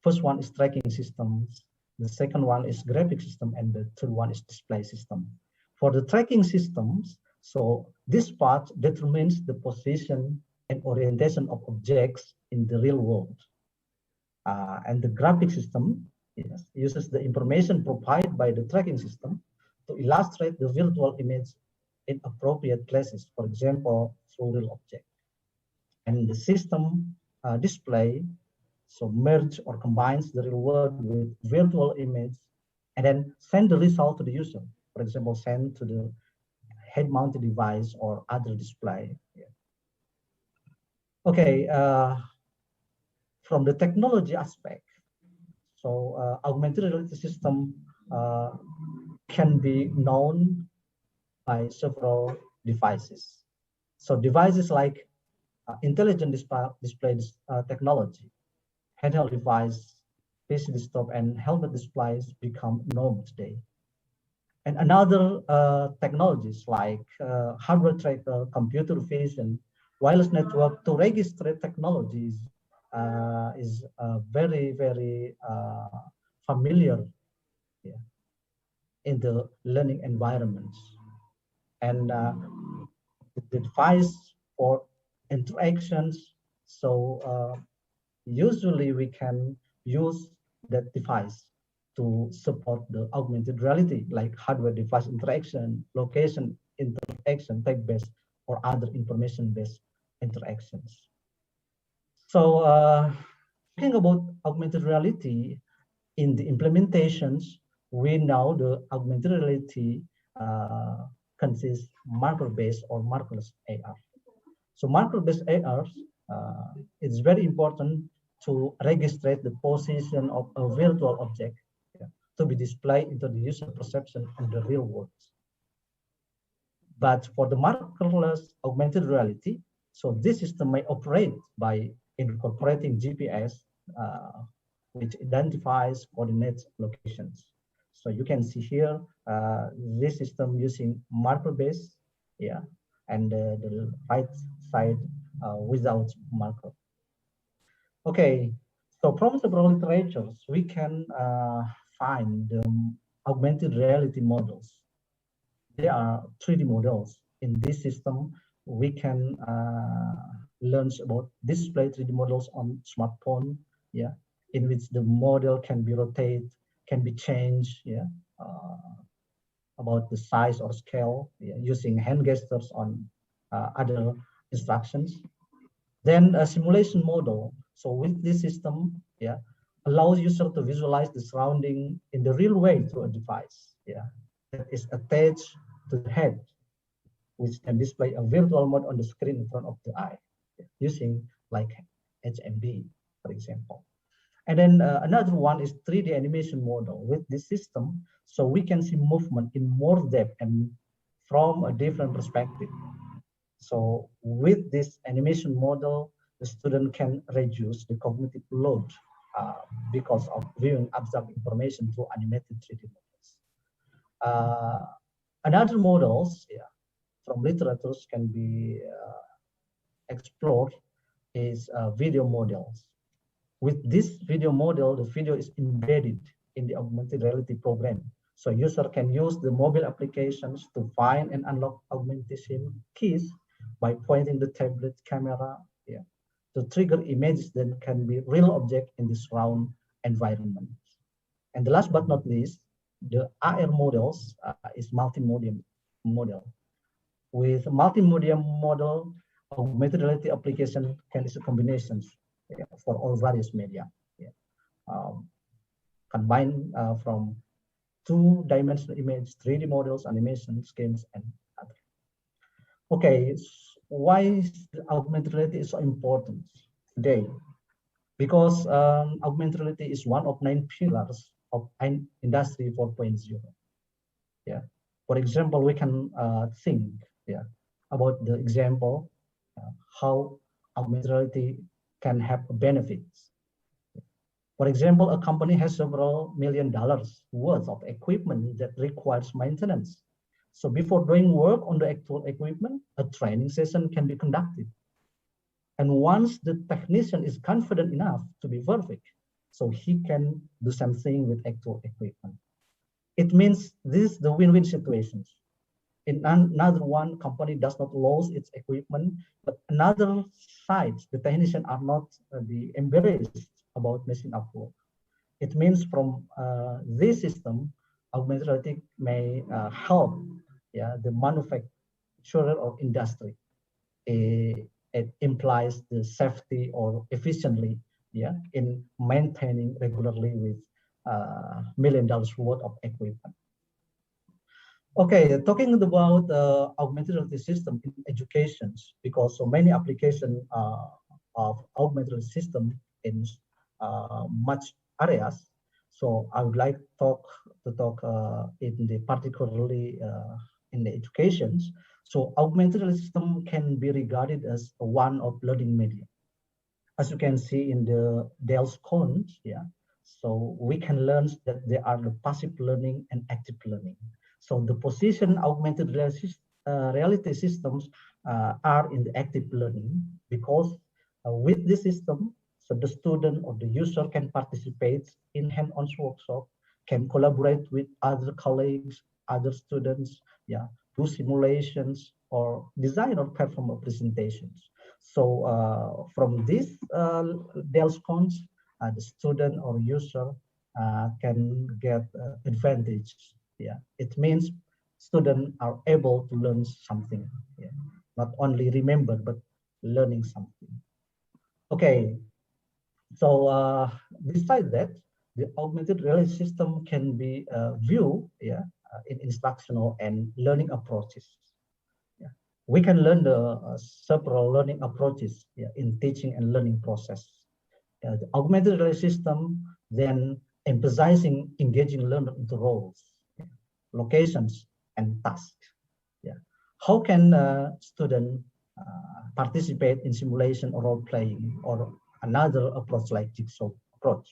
First one is tracking systems. The second one is graphic system, and the third one is display system. For the tracking systems, so this part determines the position and orientation of objects in the real world. And the graphic system uses the information provided by the tracking system to illustrate the virtual image in appropriate places, for example, through real object. And the system display, so merge or combines the real world with virtual image, and then send the result to the user. For example, send to the head-mounted device or other display. Okay, from the technology aspect, so augmented reality system can be known by several devices. So devices like intelligent display technology, handheld device, PC desktop, and helmet displays become norm today. And another technologies like hardware tracker, computer vision, wireless network to register technologies is very, very familiar, yeah, in the learning environments. And the device for interactions. So usually we can use that device to support the augmented reality, like hardware device interaction, location interaction, text-based or other information-based interactions. So talking about augmented reality, in the implementations, we know the augmented reality consists marker-based or markerless AR. So marker-based AR, it's very important to register the position of a virtual object, yeah, to be displayed into the user perception in the real world. But for the markerless augmented reality, so this system may operate by incorporating GPS, which identifies coordinate locations. So you can see here this system using marker-based, yeah, and the right side without marker. Okay, so from several literatures, we can find augmented reality models. There are 3D models. In this system, we can learn about display 3D models on smartphone, yeah, in which the model can be rotated, can be changed, yeah, about the size or scale, yeah, using hand gestures on other instructions. Then a simulation model. So with this system, yeah, allows user to visualize the surrounding in the real way through a device, yeah, that is attached to the head, which can display a virtual mode on the screen in front of the eye, using like HMD, for example. And then another one is 3D animation model. With this system, so we can see movement in more depth and from a different perspective. So with this animation model, the student can reduce the cognitive load because of viewing abstract information through animated 3D models. Another models, yeah, from literatures can be explored is video models. With this video model, the video is embedded in the augmented reality program. So user can use the mobile applications to find and unlock augmentation keys by pointing the tablet camera, yeah, to trigger images that can be real object in the surround environment. And the last but not least, the AR models is multimedia model. With multimedia model, augmented reality application can use combinations, yeah, for all various media, yeah. Combined from two-dimensional image, 3D models, animations, games, and other. Okay, why is augmented reality is so important today? Because augmented reality is one of 9 pillars of Industry 4.0. Yeah. For example, we can think, yeah, about the example how augmented reality can have benefits. For example, a company has several $1 million worth of equipment that requires maintenance. So before doing work on the actual equipment, a training session can be conducted. And once the technician is confident enough to be perfect, so he can do something with actual equipment. It means this is the win-win situations. In another one, company does not lose its equipment, but another side, the technicians are not embarrassed about messing up work. It means from this system, augmented reality may help, yeah, the manufacturer or industry. It implies the safety or efficiently, yeah, in maintaining regularly with $1 million worth of equipment. Okay, talking about augmented reality system in education, because so many applications of augmented system in much areas. So I would like to talk in the particularly in the education. So augmented reality system can be regarded as one of learning media. As you can see in the Dell's cones, yeah. So we can learn that there are the passive learning and active learning. So the position augmented reality systems are in the active learning because with this system, so the student or the user can participate in hands-on workshop, can collaborate with other colleagues, other students, yeah, do simulations or design or perform presentations. So from this Dell's cons, the student or user can get advantage. Yeah, it means students are able to learn something. Yeah, not only remember but learning something. Okay, so besides that, the augmented reality system can be viewed, yeah, in instructional and learning approaches. Yeah. We can learn the several learning approaches, yeah, in teaching and learning process. The augmented reality system then emphasizing engaging learner into roles, yeah, locations, and tasks. Yeah. How can student participate in simulation or role playing or another approach like jigsaw approach?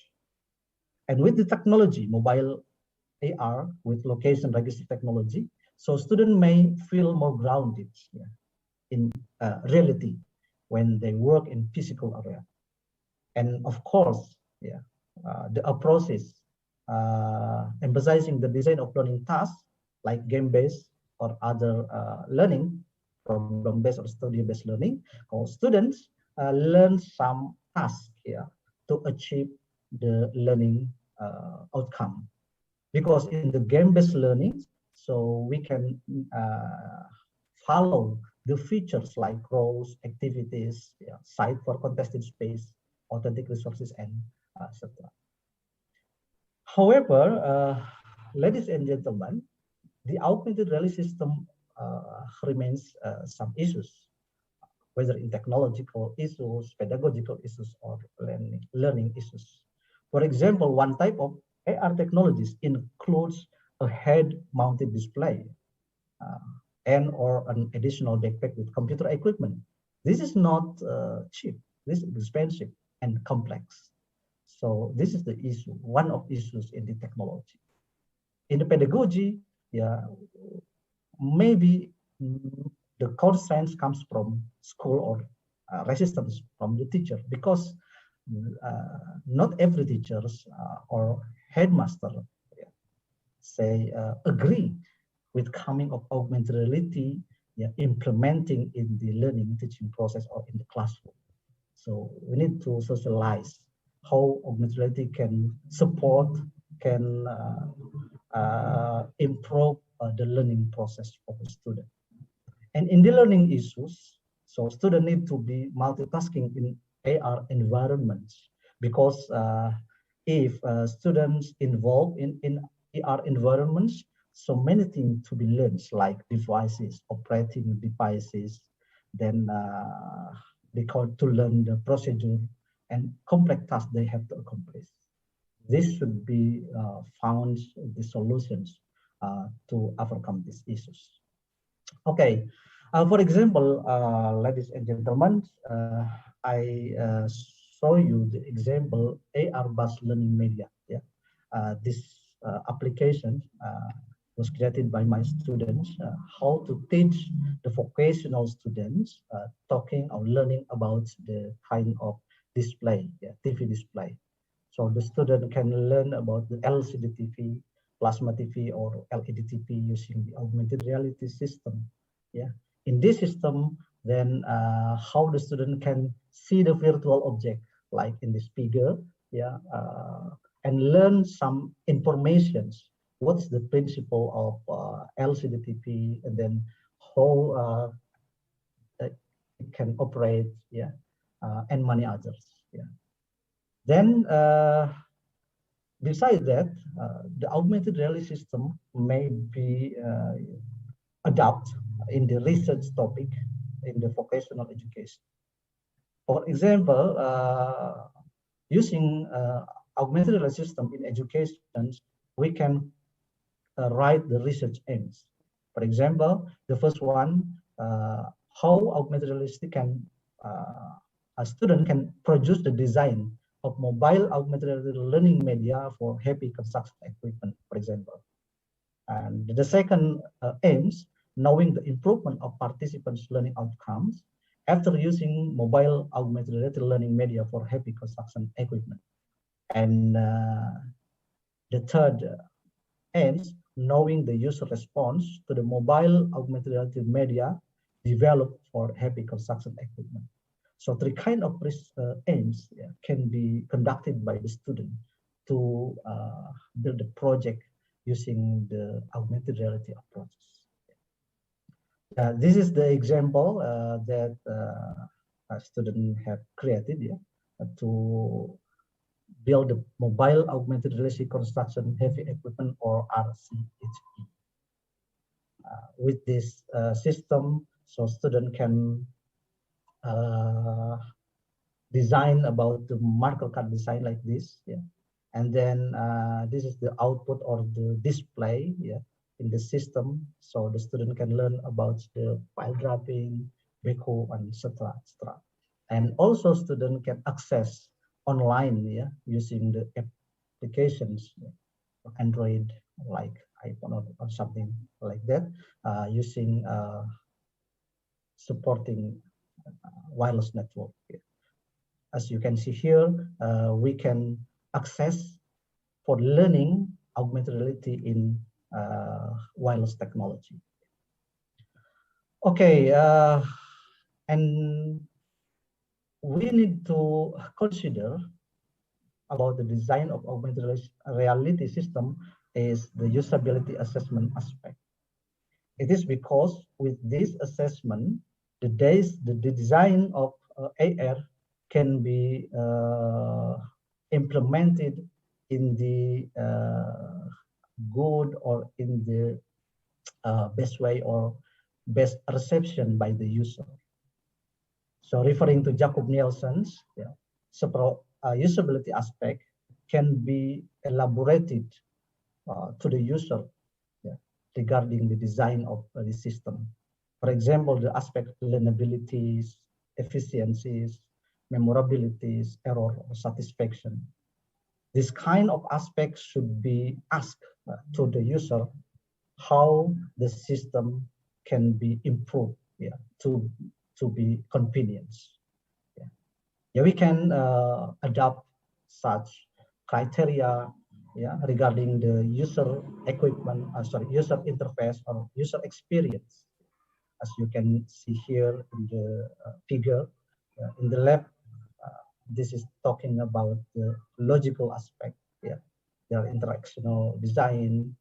And with the technology, mobile AR with location register technology, so students may feel more grounded, yeah, in reality when they work in physical area. And of course, yeah, the approach is emphasizing the design of learning tasks like game-based or other learning, problem-based or study-based learning. Or students learn some tasks, yeah, to achieve the learning outcome. Because in the game-based learning, so we can follow the features like roles, activities, yeah, site for contested space, authentic resources, and etc. However, ladies and gentlemen, the augmented reality system remains some issues, whether in technological issues, pedagogical issues, or learning issues. For example, one type of AR technologies includes a head-mounted display and or an additional backpack with computer equipment. This is not cheap. This is expensive and complex. So this is the issue, one of issues in the technology. In the pedagogy, yeah, maybe the core science comes from school or resistance from the teacher because not every teachers or headmaster, yeah, say agree with coming of augmented reality, yeah, implementing in the learning teaching process or in the classroom. So we need to socialize how augmented reality can support, can improve the learning process of the student. And in the learning issues, so students need to be multitasking in AR environments because if students involved in AR environments, so many things to be learned like devices, operating devices, then they call to learn the procedure and complex tasks they have to accomplish. This should be found the solutions to overcome these issues. Okay, for example, ladies and gentlemen, I show you the example AR-based learning media. Yeah, this application was created by my students. How to teach the vocational students talking or learning about the kind of display, yeah, TV display. So the student can learn about the LCD TV, plasma TV, or LED TV using the augmented reality system. Yeah, in this system, then how the student can see the virtual object, like in this figure, yeah, and learn some informations. What is the principle of LCD TV, and then how it can operate, yeah, and many others. Yeah. Then, besides that, the augmented reality system may be adopted in the research topic in the vocational education. For example, using augmented reality system in education, we can write the research aims. For example, the first one, how augmented reality can, a student can produce the design of mobile augmented reality learning media for happy construction equipment, for example. And the second aims, knowing the improvement of participants' learning outcomes after using mobile augmented reality learning media for happy construction equipment. And the third aims, knowing the user response to the mobile augmented reality media developed for happy construction equipment. So three kind of aims can be conducted by the student to build a project using the augmented reality approaches. This is the example that a student have created to build a mobile augmented reality construction heavy equipment, or RCHE. With this system, so student can design about the marker card design like this, and then this is the output or the display, in the system, so the student can learn about the file drafting, backhoe, and etc. And also student can access online, using the applications, Android, like iPhone or something like that, using supporting wireless network. As you can see here, we can access for learning augmented reality in wireless technology. Okay, and we need to consider about the design of augmented reality system is the usability assessment aspect. It is because with this assessment, the design of AR can be implemented in the good or in the best way or best reception by the user. So referring to Jacob Nielsen's usability aspect can be elaborated to the user regarding the design of the system. For example, the aspect learnabilities, efficiencies, memorabilities, error, or satisfaction. This kind of aspects should be asked to the user how the system can be improved to be convenient. We can adopt such criteria regarding the user equipment, user interface or user experience. As you can see here in the figure, in the left, this is talking about the logical aspect, their interactional design,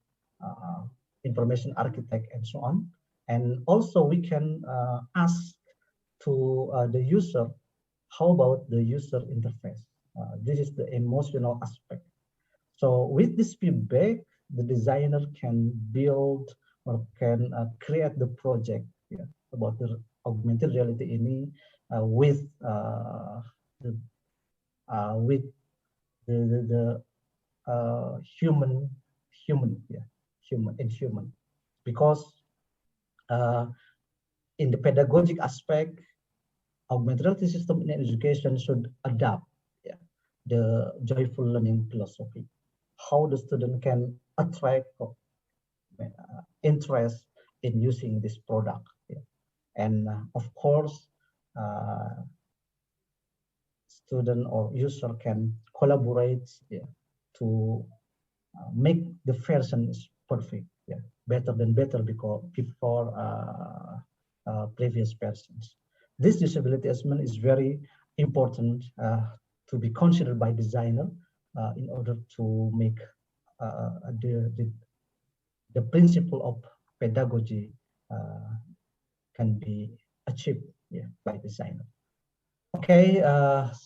information architect, and so on. And also we can ask to the user, how about the user interface? This is the emotional aspect. So with this feedback, the designer can build or can create the project about the augmented reality ini with the human, because in the pedagogic aspect, augmented reality system in education should adapt the joyful learning philosophy. How the student can attract interest in using this product. And of course, student or user can collaborate to make the version perfect, better than better because before previous versions. This usability assessment is very important to be considered by designer in order to make the principle of pedagogy can be achieved by designer. Okay,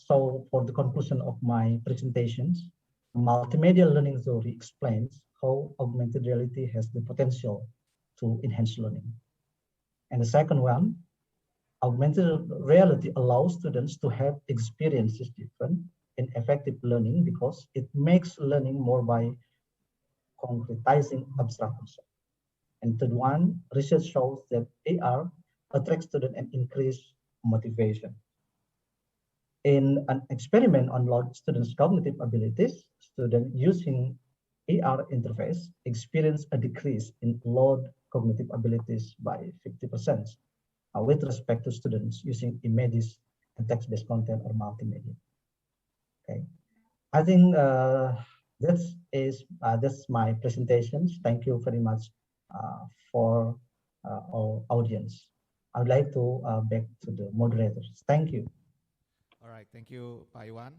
so for the conclusion of my presentations, multimedia learning theory explains how augmented reality has the potential to enhance learning. And the second one, augmented reality allows students to have experiences different in effective learning because it makes learning more by concretizing abstract concepts. And third one, research shows that AR attracts students and increase motivation. In an experiment on students' cognitive abilities, students using AR interface experience a decrease in low cognitive abilities by 50% with respect to students using images and text-based content or multimedia. Okay, I think that's my presentations. Thank you very much for our audience. I would like to back to the moderators. Thank you. All right, thank you, Pak Iwan.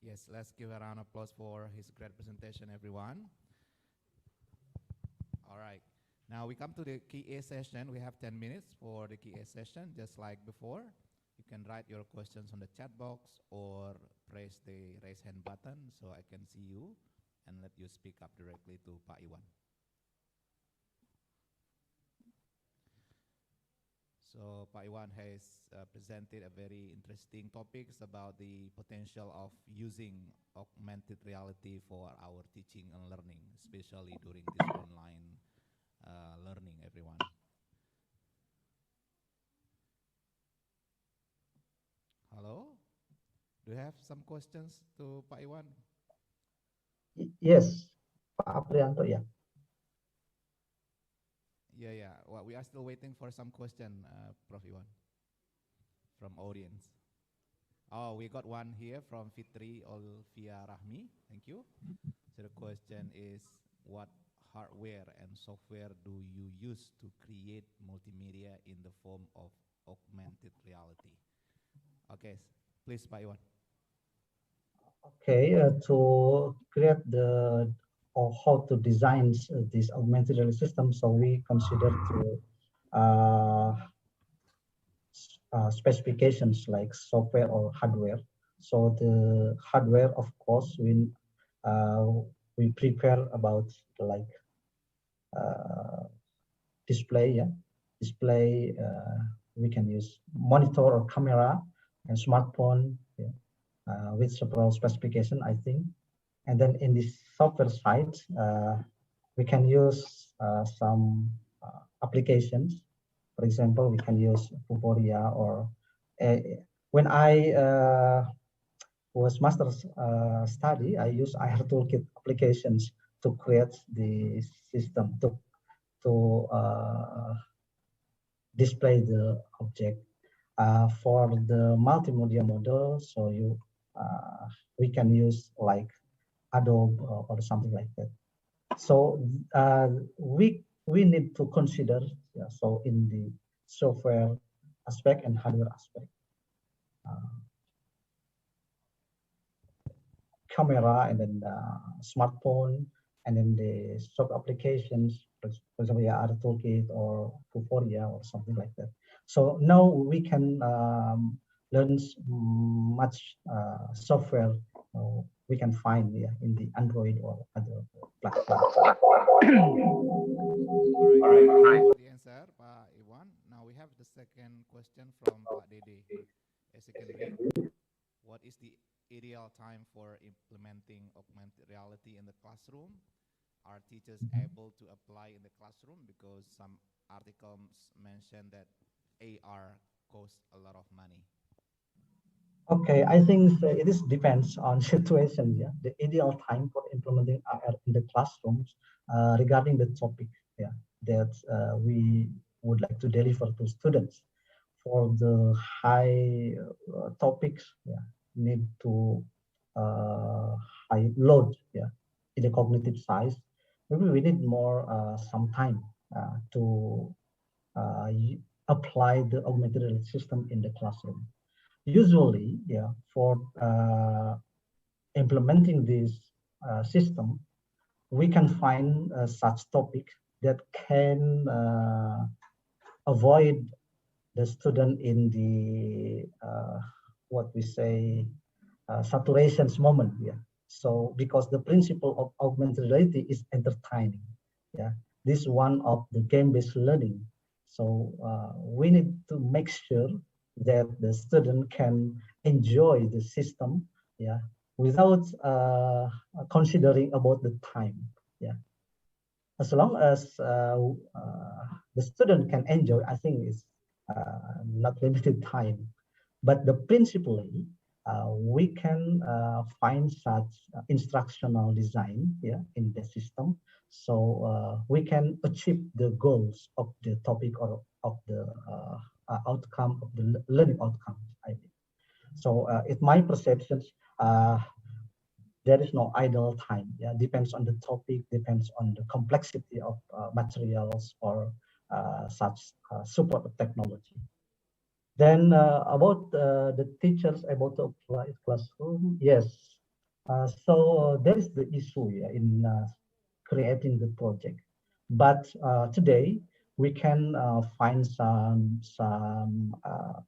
Yes, let's give a round of applause for his great presentation, everyone. All right, now we come to the Q&A session. We have 10 minutes for the Q&A session, just like before. You can write your questions on the chat box or press the raise hand button so I can see you and let you speak up directly to Pak Iwan. So Pak Iwan has presented a very interesting topics about the potential of using augmented reality for our teaching and learning, especially during this online learning, everyone. Hello? Do you have some questions to Pak Iwan? Yes, Pak Aprianto, yeah. Yeah. Well, we are still waiting for some question, Prof. Iwan, from audience. Oh, we got one here from Fitri Olvia Rahmi. Thank you. So the question is, what hardware and software do you use to create multimedia in the form of augmented reality? Okay, please, Pak Iwan. Okay, to create or how to design this augmented reality system, so we consider specifications like software or hardware. So the hardware, of course, we prepare about like display. Yeah, display. We can use monitor or camera and smartphone. Yeah. With several specification, I think. And then in the software side, we can use some applications. For example, we can use Puporia or when I was master's study, I use IR Toolkit applications to create the system to display the object. For the multimedia model, so we can use like Adobe or something like that. So we need to consider, yeah, so in the software aspect and hardware aspect. Camera and then smartphone and then the software applications, for example, yeah, Art Toolkit or Puporia or something like that. So now we can learn much software we can find in the Android or other platforms. All right. The answer, Pak Iwan. Now we have the second question from Pak Dede. As you can read, what is the ideal time for implementing augmented reality in the classroom? Are teachers able to apply in the classroom? Because some articles mention that AR costs a lot of money. Okay, I think it depends on situation. Yeah, the ideal time for implementing AR in the classrooms regarding the topic, yeah, that we would like to deliver to students. For the high topics, yeah, need to high load, yeah, in the cognitive size. Maybe we need more some time to apply the augmented reality system in the classroom. Usually, yeah, for implementing this system, we can find such topic that can avoid the student in the what we say saturations moment. Yeah. So because the principle of augmented reality is entertaining. Yeah. This is one of the game-based learning So we need to make sure that the student can enjoy the system, yeah, without considering about the time, yeah. As long as the student can enjoy, I think it's not limited time. But the principally, we can find such instructional design, yeah, in the system, so we can achieve the goals of the topic or of the outcome of the learning outcome, I mean. So in my perceptions, there is no idle time. Yeah, depends on the topic, depends on the complexity of materials or such support of technology. Then about the teachers about to apply classroom, yes. So there is the issue, yeah, in creating the project. But today we can find some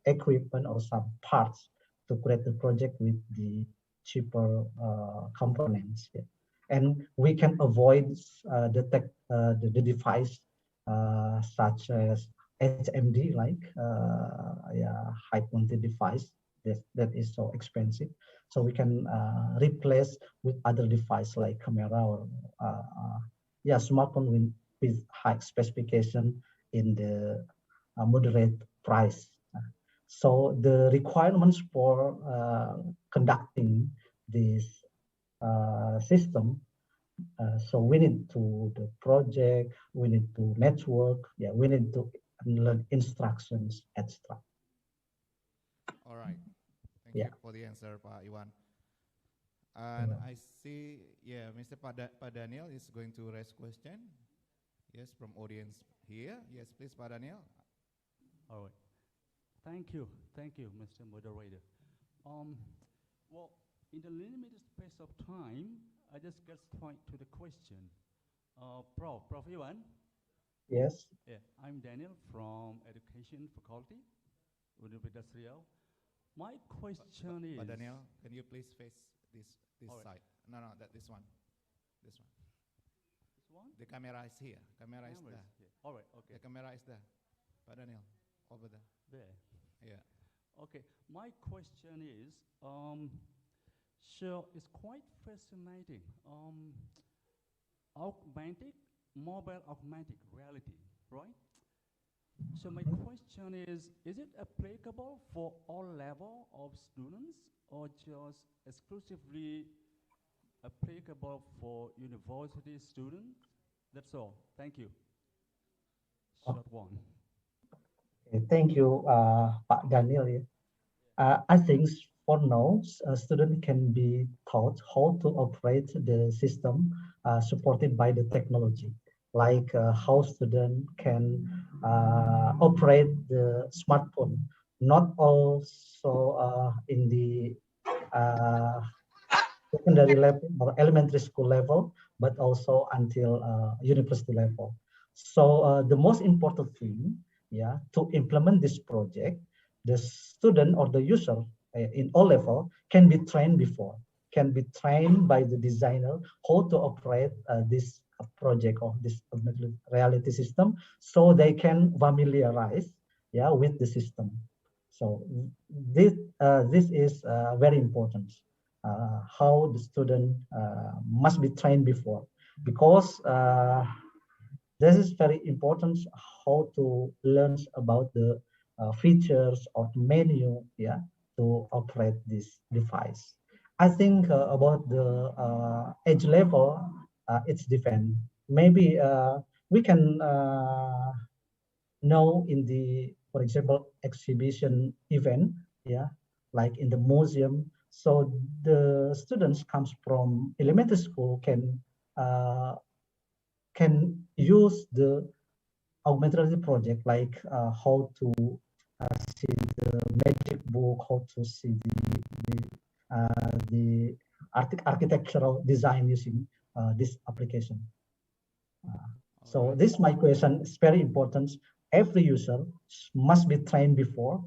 equipment or some parts to create the project with the cheaper components. Yeah. And we can avoid the device such as HMD, like yeah, high quality device that is so expensive. So we can replace with other device like camera or yeah, smartphone with high specification in the moderate price. So the requirements for conducting this system, so we need to the project, we need to network, yeah, we need to learn instructions, etc. All right. Thank Yeah. you for the answer, Pak Iwan. And I see, yeah, Mr. Pak Daniel is going to raise question. Yes, from audience here. Yes, please, Pak Daniel. All right. Thank you, Mr. Moderator. Well, in the limited space of time, I just get straight to the question. Prof Iwan? Yes. Yeah, I'm Daniel from Education Faculty, Universitas Riau. My question is... But Daniel, can you please face this right. side? No, this one. This one. This one? The camera is here. Camera is there. All right, okay. The camera is there. But Daniel, over there. There. Yeah. Okay, my question is, so it's quite fascinating. Mobile augmented reality, right? So my question is it applicable for all level of students or just exclusively applicable for university students? That's all. Thank you. Short one. Okay, thank you, Pak Daniel. I think for now, a student can be taught how to operate the system supported by the technology, like how student can operate the smartphone, not also in the secondary level or elementary school level, but also until university level. So the most important thing, yeah, to implement this project, the student or the user in all level can be trained before, can be trained by the designer how to operate this project or this augmented reality system, so they can familiarize, yeah, with the system. So this is very important. How the student must be trained before, because this is very important how to learn about the features of menu, yeah, to operate this device. I think about the age level, it's different. Maybe we can know in the, for example, exhibition event, yeah, like in the museum. So the students comes from elementary school can use the augmented reality project, like how to see the magic book, how to see the architectural design using this application. So this my question is very important. Every user must be trained before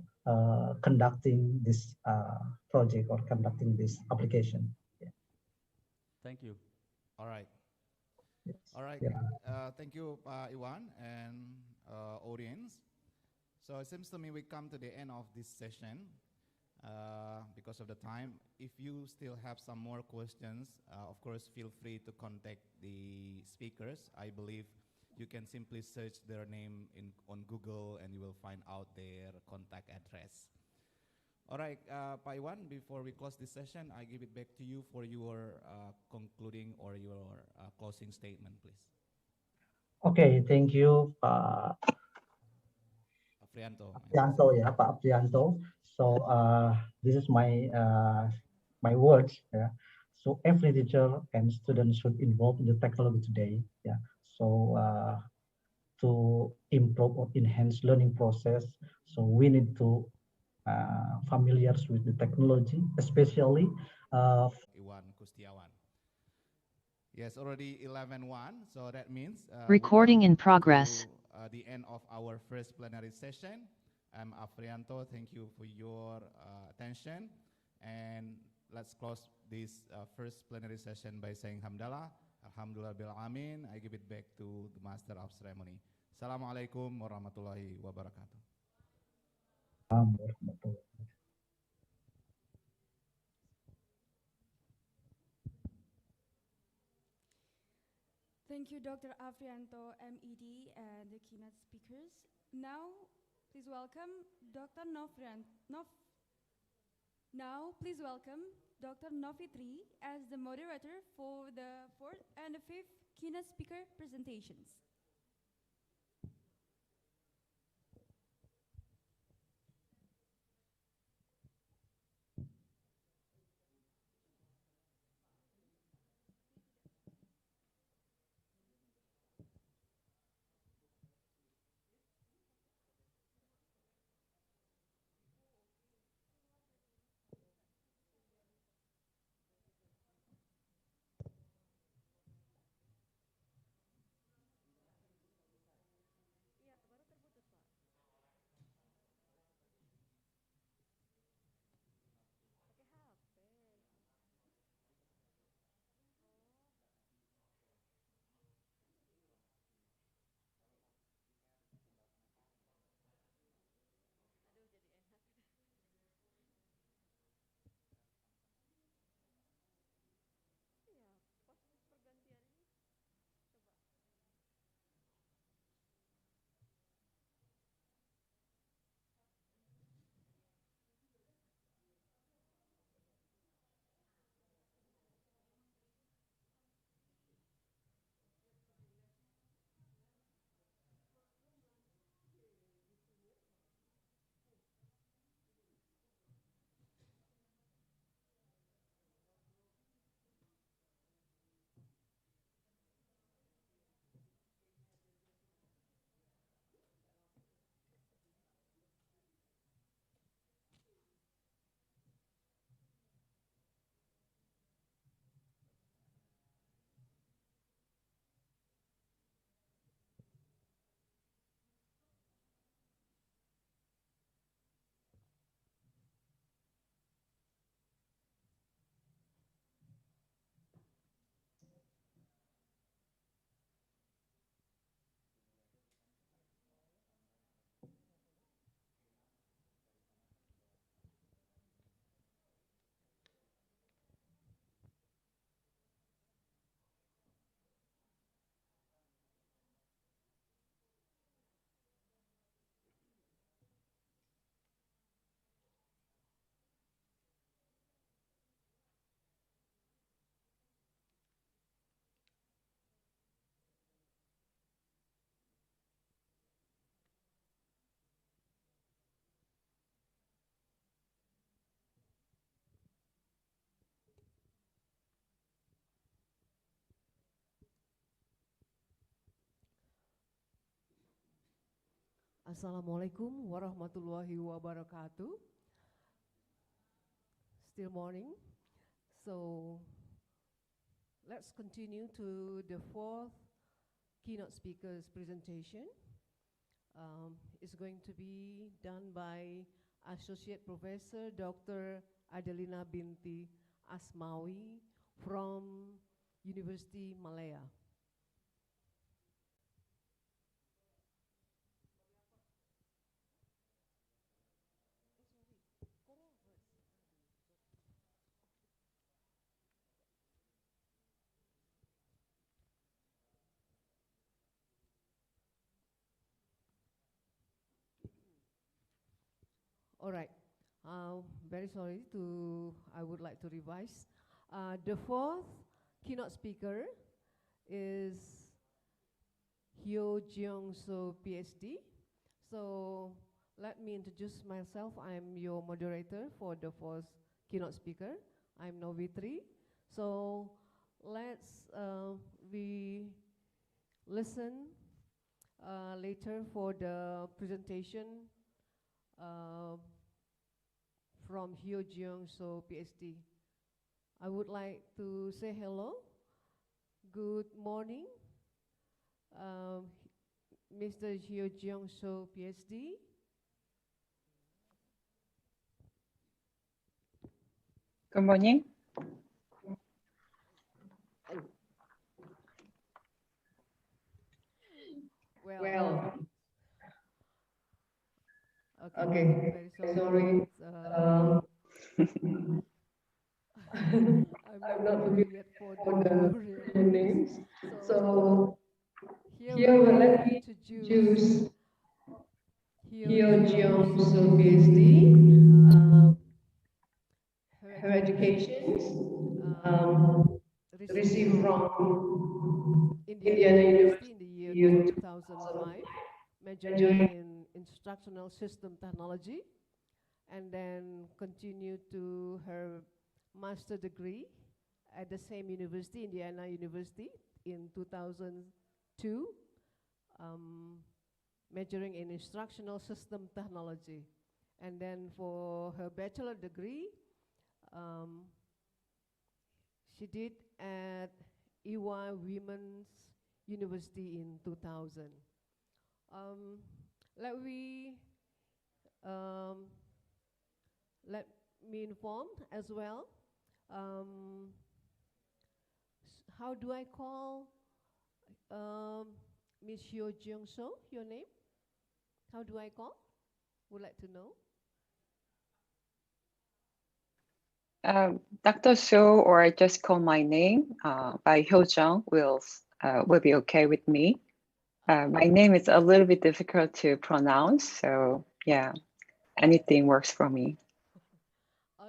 conducting this project or conducting this application. Yeah. Thank you. All right. Yes. All right. Yeah. Thank you, Pak Iwan. And audience. So it seems to me we come to the end of this session because of the time. If you still have some more questions, of course, feel free to contact the speakers. I believe you can simply search their name on Google and you will find out their contact address. All right, Pak Iwan, before we close this session, I give it back to you for your concluding or your closing statement, please. Okay, thank you, Pak Aprianto, ya, Pak Aprianto. So this is my my words. Yeah. So every teacher and student should involve in the technology today. Yeah. So to improve or enhance learning process, so we need to familiar with the technology, especially Iwan Kustiawan. Yes, already 11:01, so that means Recording in progress. The end of our first plenary session. I'm Afrianto. Thank you for your attention, and let's close this first plenary session by saying Hamdalah. Alhamdulillah bil amin. I give it back to the Master of Ceremony. Assalamualaikum warahmatullahi wabarakatuh. Thank you, Dr. Afrianto, MED, and the keynote speakers. Now, please welcome Dr. Now, please welcome Dr. Nofitri as the moderator for the 4th and the 5th keynote speaker presentations. Assalamualaikum warahmatullahi wabarakatuh. Still morning. So let's continue to the 4th keynote speaker's presentation. It's going to be done by Associate Professor Dr. Adelina Binti Asmawi from University Malaya. All right. Very sorry I would like to revise. The fourth keynote speaker is Hyo Jeong-so, PhD. So let me introduce myself. I'm your moderator for the fourth keynote speaker. I'm Novitri. So let's we listen later for the presentation from Hyo Jeong-so, PhD. I would like to say hello. Good morning, Mr. Hyo Jeong-so, PhD. Good morning. Well, okay, very sorry. I'm not familiar yet for the real names. So here let me introduce Hyo Jeong-so, PhD. Her education received from Indiana University in the year 2005, majoring in instructional system technology, and then continued to her master degree at the same university, Indiana University, in 2002, majoring in instructional system technology. And then for her bachelor degree, she did at Iowa Women's University in 2000. Let me inform as well. How do I call Miss Hyo Jeong-so, your name? How do I call? Would like to know. Dr. So, or just call my name by Hyo-jung will be okay with me. My name is a little bit difficult to pronounce, so yeah, anything works for me.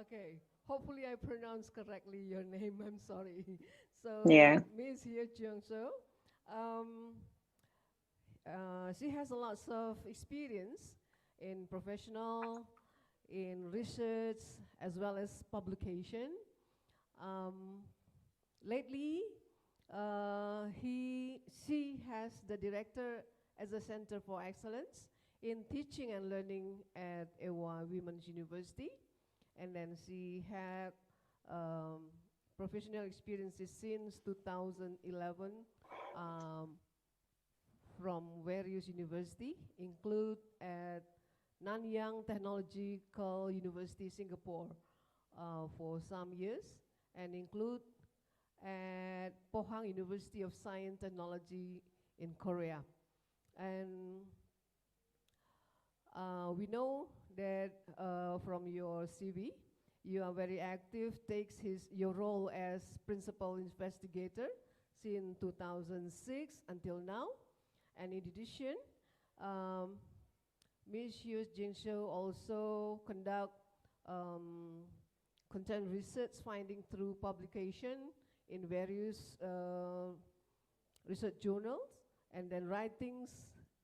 Okay, hopefully I pronounced correctly your name. I'm sorry. So yeah, Miss Hyo Jeong-so, she has a lot of experience in professional, in research, as well as publication. Lately, she has the director as a Center for Excellence in Teaching and Learning at Iowa Women's University. And then she had professional experiences since 2011 from various universities, include at Nanyang Technological University, Singapore, for some years, and include at Pohang University of Science and Technology in Korea. And we know that from your CV, you are very active, takes your role as principal investigator since 2006 until now. And in addition, Ms. Hyo Jeong-so also conduct content research finding through publication in various research journals, and then writings,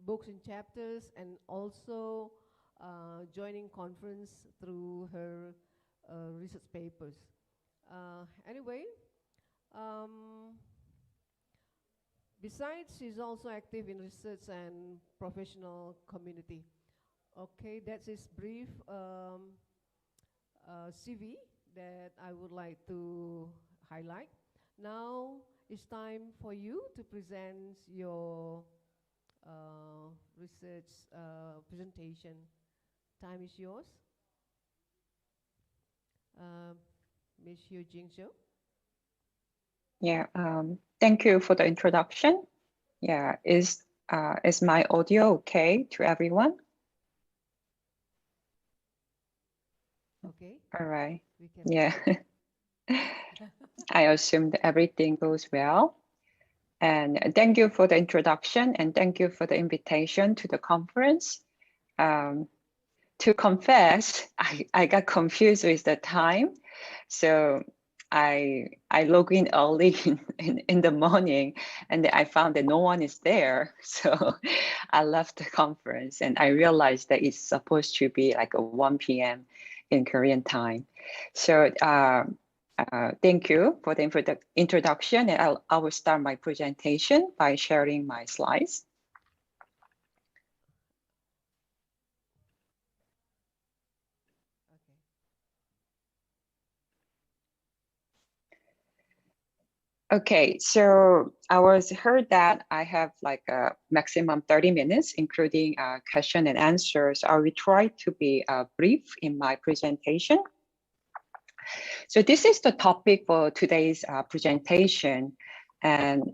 books and chapters, and also joining conference through her research papers. Anyway, besides, she's also active in research and professional community. Okay, that's his brief CV that I would like to highlight. Now it's time for you to present your research presentation. Time is yours. Ms. Hyo Jeong-so. yeah. Thank you for the introduction. Yeah, is my audio okay to everyone? Okay. All right. We can yeah. I assume that everything goes well. And thank you for the introduction, and thank you for the invitation to the conference. to confess, I got confused with the time. So I log in early in the morning, and then I found that no one is there. So I left the conference, and I realized that it's supposed to be like a 1 p.m. in Korean time. So thank you for the introduction, and I will start my presentation by sharing my slides. Okay, so I was heard that I have like a maximum 30 minutes, including question and answers. I will try to be brief in my presentation. So this is the topic for today's presentation. And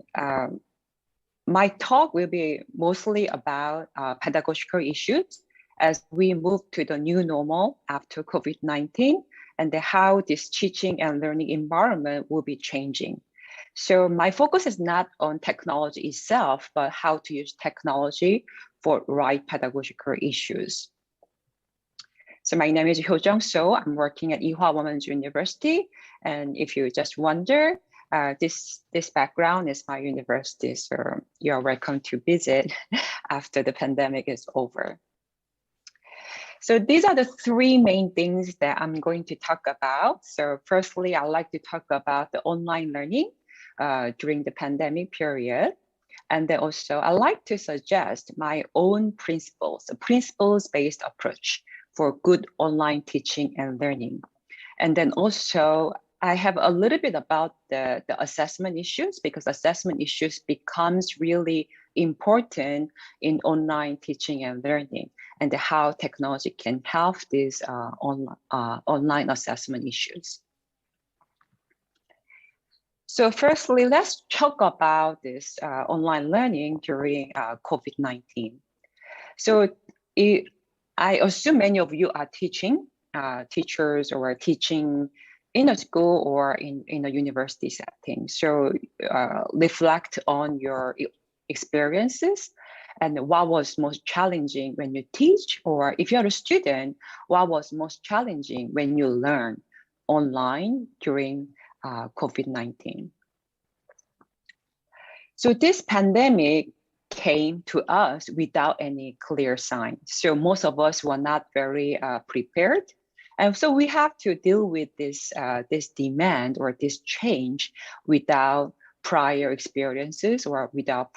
my talk will be mostly about pedagogical issues as we move to the new normal after COVID-19 and how this teaching and learning environment will be changing. So my focus is not on technology itself, but how to use technology for right pedagogical issues. So my name is Hyojung So. I'm working at Ewha Women's University. And if you just wonder, this background is my university. So you're welcome to visit after the pandemic is over. So these are the three main things that I'm going to talk about. So firstly, I'd like to talk about the online learning during the pandemic period. And then also I'd like to suggest my own principles, a principles-based approach for good online teaching and learning. And then also I have a little bit about the assessment issues, because assessment issues becomes really important in online teaching and learning, and how technology can help these online assessment issues. So firstly, let's talk about this online learning during COVID-19. So I assume many of you are teaching, teachers, or teaching in a school or in a university setting. So reflect on your experiences and what was most challenging when you teach, or if you're a student, what was most challenging when you learn online during COVID-19. So this pandemic came to us without any clear sign. So most of us were not very prepared. And so we have to deal with this, this demand or this change without prior experiences or without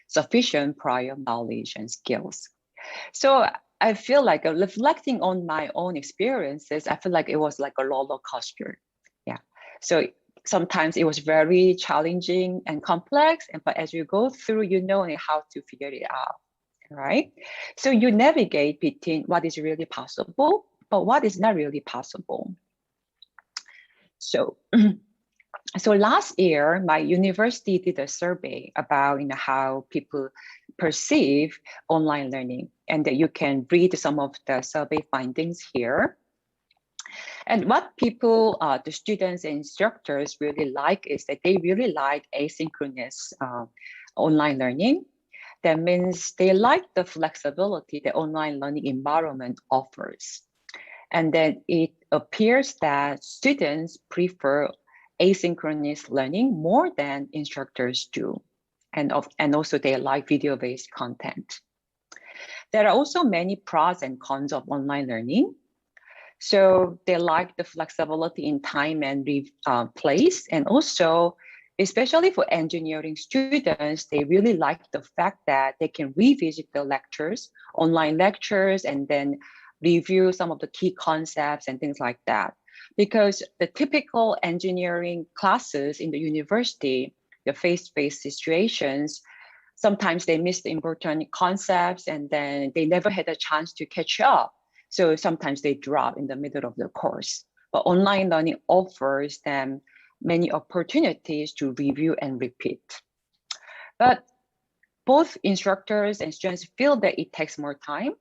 sufficient prior knowledge and skills. So I feel like reflecting on my own experiences, I feel like it was like a roller coaster. Yeah. So sometimes it was very challenging and complex, but as you go through, you know how to figure it out, right? So you navigate between what is really possible, but what is not really possible. So, so last year, my university did a survey about how people perceive online learning, and that you can read some of the survey findings here. And what people, the students and instructors really like is that they really like asynchronous online learning. That means they like the flexibility the online learning environment offers. And then it appears that students prefer asynchronous learning more than instructors do. And also they like video-based content. There are also many pros and cons of online learning. So they like the flexibility in time and place. And also, especially for engineering students, they really like the fact that they can revisit the lectures, online lectures, and then review some of the key concepts and things like that. Because the typical engineering classes in the university, the face-to-face situations, sometimes they miss the important concepts and then they never had a chance to catch up. So sometimes they drop in the middle of the course. But online learning offers them many opportunities to review and repeat. But both instructors and students feel that it takes more time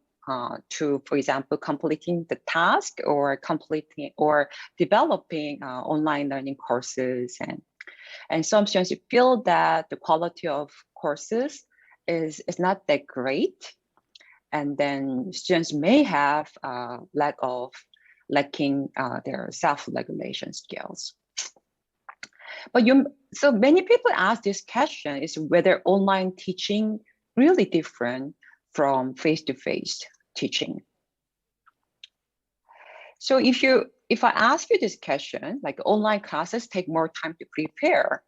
to, for example, completing the task or completing or developing online learning courses. And some students feel that the quality of courses is not that great. And then students may have lacking their self-regulation skills. But so many people ask this question is whether online teaching really different from face-to-face teaching. So if I ask you this question, like online classes take more time to prepare,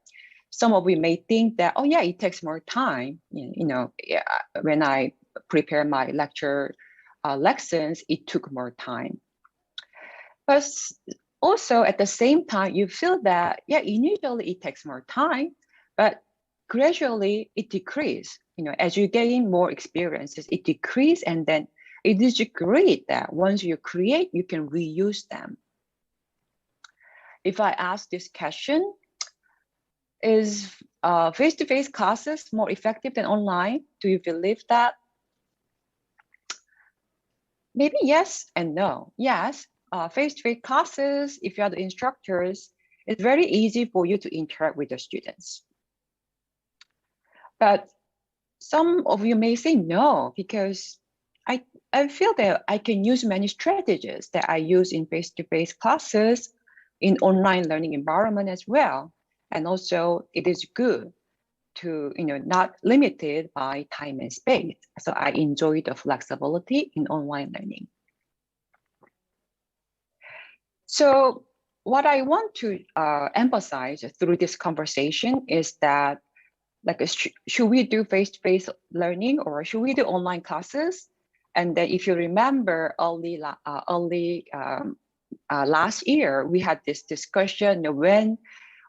some of you may think that, oh yeah, it takes more time. When I prepare my lecture lessons, it took more time. But also at the same time, you feel that, yeah, initially it takes more time, but gradually it decreases. As you gain more experiences, it decreases, and then it is great that once you create, you can reuse them. If I ask this question, is face-to-face classes more effective than online? Do you believe that? Maybe yes and no. Yes, face-to-face classes, if you are the instructors, it's very easy for you to interact with the students. But some of you may say no, because I feel that I can use many strategies that I use in face-to-face classes in online learning environment as well. And also it is good to, not limited by time and space. So I enjoy the flexibility in online learning. So what I want to emphasize through this conversation is that, should we do face-to-face learning or should we do online classes? And then if you remember last year, we had this discussion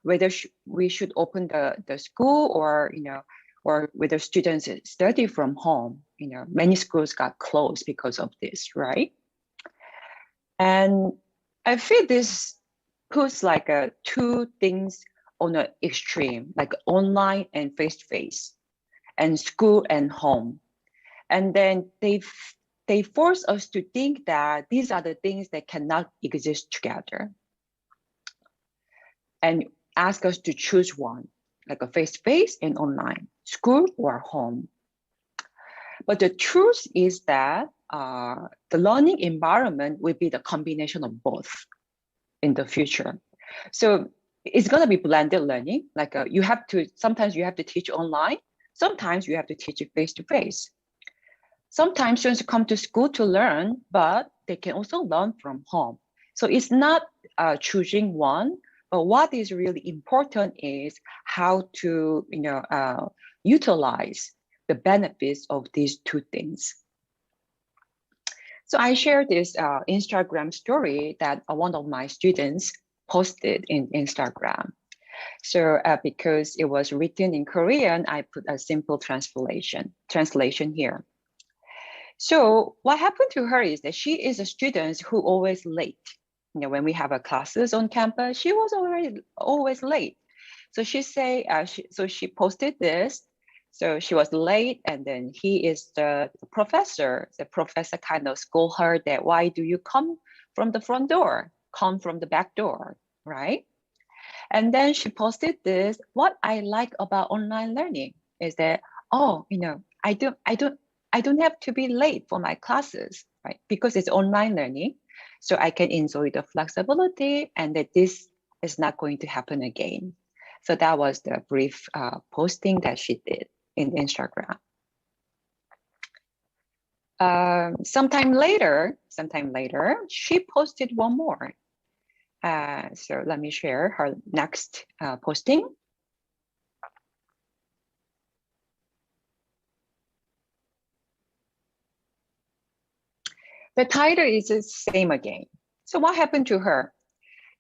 whether we should open the school or whether students study from home. Many schools got closed because of this, right? And I feel this puts two things on an extreme, like online and face-to-face, and school and home. And then they force us to think that these are the things that cannot exist together, and ask us to choose one, like a face-to-face and online, school or home. But the truth is that the learning environment will be the combination of both in the future. So it's going to be blended learning. Sometimes you have to teach online, sometimes you have to teach it face-to-face. Sometimes students come to school to learn, but they can also learn from home. So it's not choosing one, but what is really important is how to utilize the benefits of these two things. So I shared this Instagram story that one of my students posted in Instagram. So because it was written in Korean, I put a simple translation here. So what happened to her is that she is a student who always late. When we have our classes on campus, she was always late. So she posted this. So she was late, and then he is the professor. The professor kind of scold her that, why do you come from the front door? Come from the back door, right? And then she posted this. What I like about online learning is that, I don't have to be late for my classes, right? Because it's online learning, so I can enjoy the flexibility, and that this is not going to happen again. So that was the brief posting that she did in Instagram. Sometime later, she posted one more. So let me share her next posting. The title is the same again. So what happened to her?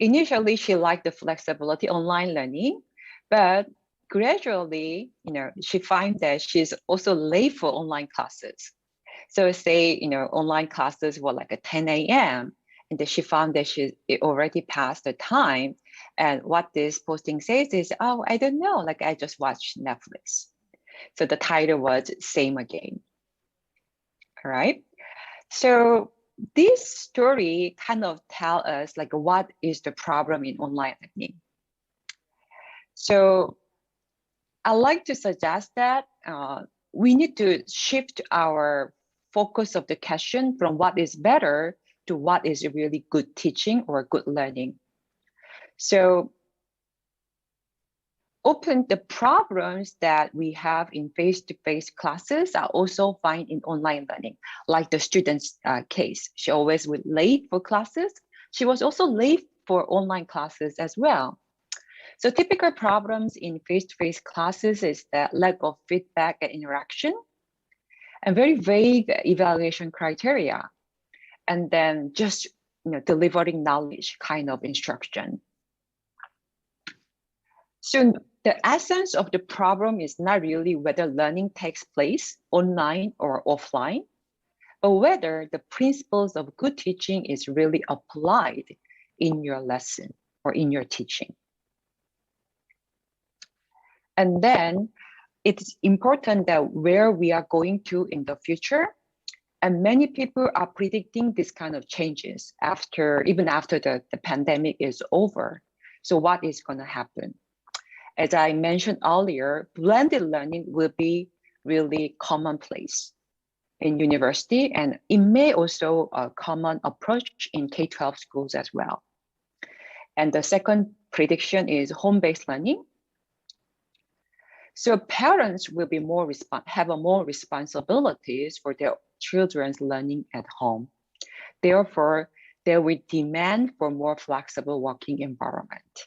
Initially, she liked the flexibility online learning, but gradually, she finds that she's also late for online classes. So say, online classes were like at 10 a.m. and then she found that it already passed the time. And what this posting says is, oh, I don't know, I just watched Netflix. So the title was Same Again. All right. So this story kind of tell us what is the problem in online learning. So I like to suggest that we need to shift our focus of the question from what is better to what is really good teaching or good learning. So often the problems that we have in face-to-face classes are also found in online learning, like the student's case. She always was late for classes. She was also late for online classes as well. So typical problems in face-to-face classes is the lack of feedback and interaction, and very vague evaluation criteria, and then just delivering knowledge kind of instruction. So the essence of the problem is not really whether learning takes place online or offline, but whether the principles of good teaching is really applied in your lesson or in your teaching. And then it's important that where we are going to in the future, and many people are predicting this kind of changes even after the pandemic is over. So what is going to happen? As I mentioned earlier, blended learning will be really commonplace in university, and it may also a common approach in K-12 schools as well. And the second prediction is home-based learning. So parents will be have more responsibilities for their children's learning at home. Therefore, there will demand for more flexible working environment.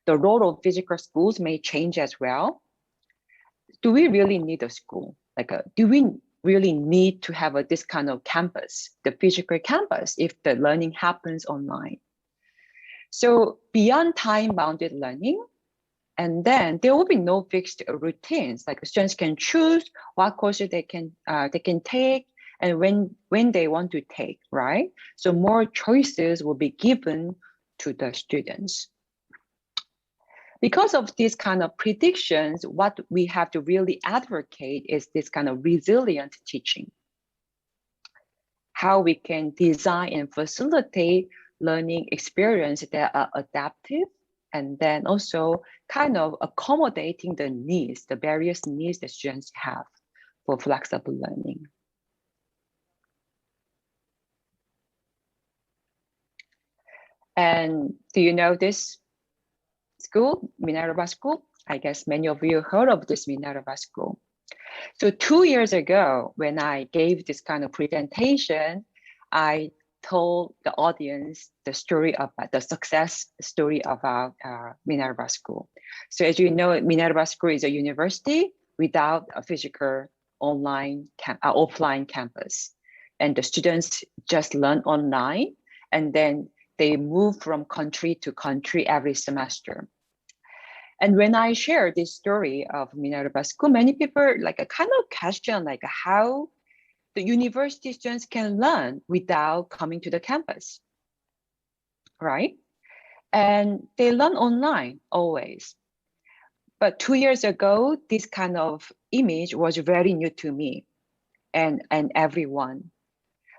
The role of physical schools may change as well. Do we really need a school? Do we really need to have this kind of campus, the physical campus, if the learning happens online? So beyond time-bounded learning, and then there will be no fixed routines. Like students can choose what courses they can take and when they want to take, right? So more choices will be given to the students. Because of these kind of predictions, what we have to really advocate is this kind of resilient teaching. How we can design and facilitate learning experience that are adaptive, and then also kind of accommodating the needs, the various needs that students have for flexible learning. And do you know this school, Minerva School? I guess many of you heard of this Minerva School. So 2 years ago, when I gave this kind of presentation, I told the audience the story about the success story about Minerva School. So as you know, Minerva School is a university without a physical offline campus. And the students just learn online, and then they move from country to country every semester. And when I share this story of Minerva School, many people a kind of question how the university students can learn without coming to the campus, right? And they learn online always. But 2 years ago, this kind of image was very new to me and everyone.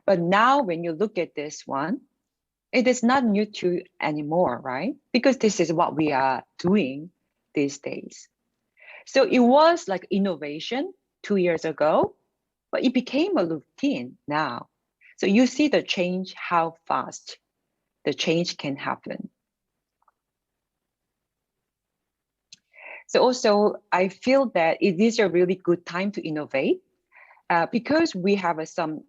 But now when you look at this one, it is not new to anymore, right? Because this is what we are doing these days. So it was like innovation 2 years ago, but it became a routine now. So you see the change, how fast the change can happen. So also, I feel that it is a really good time to innovate because we have some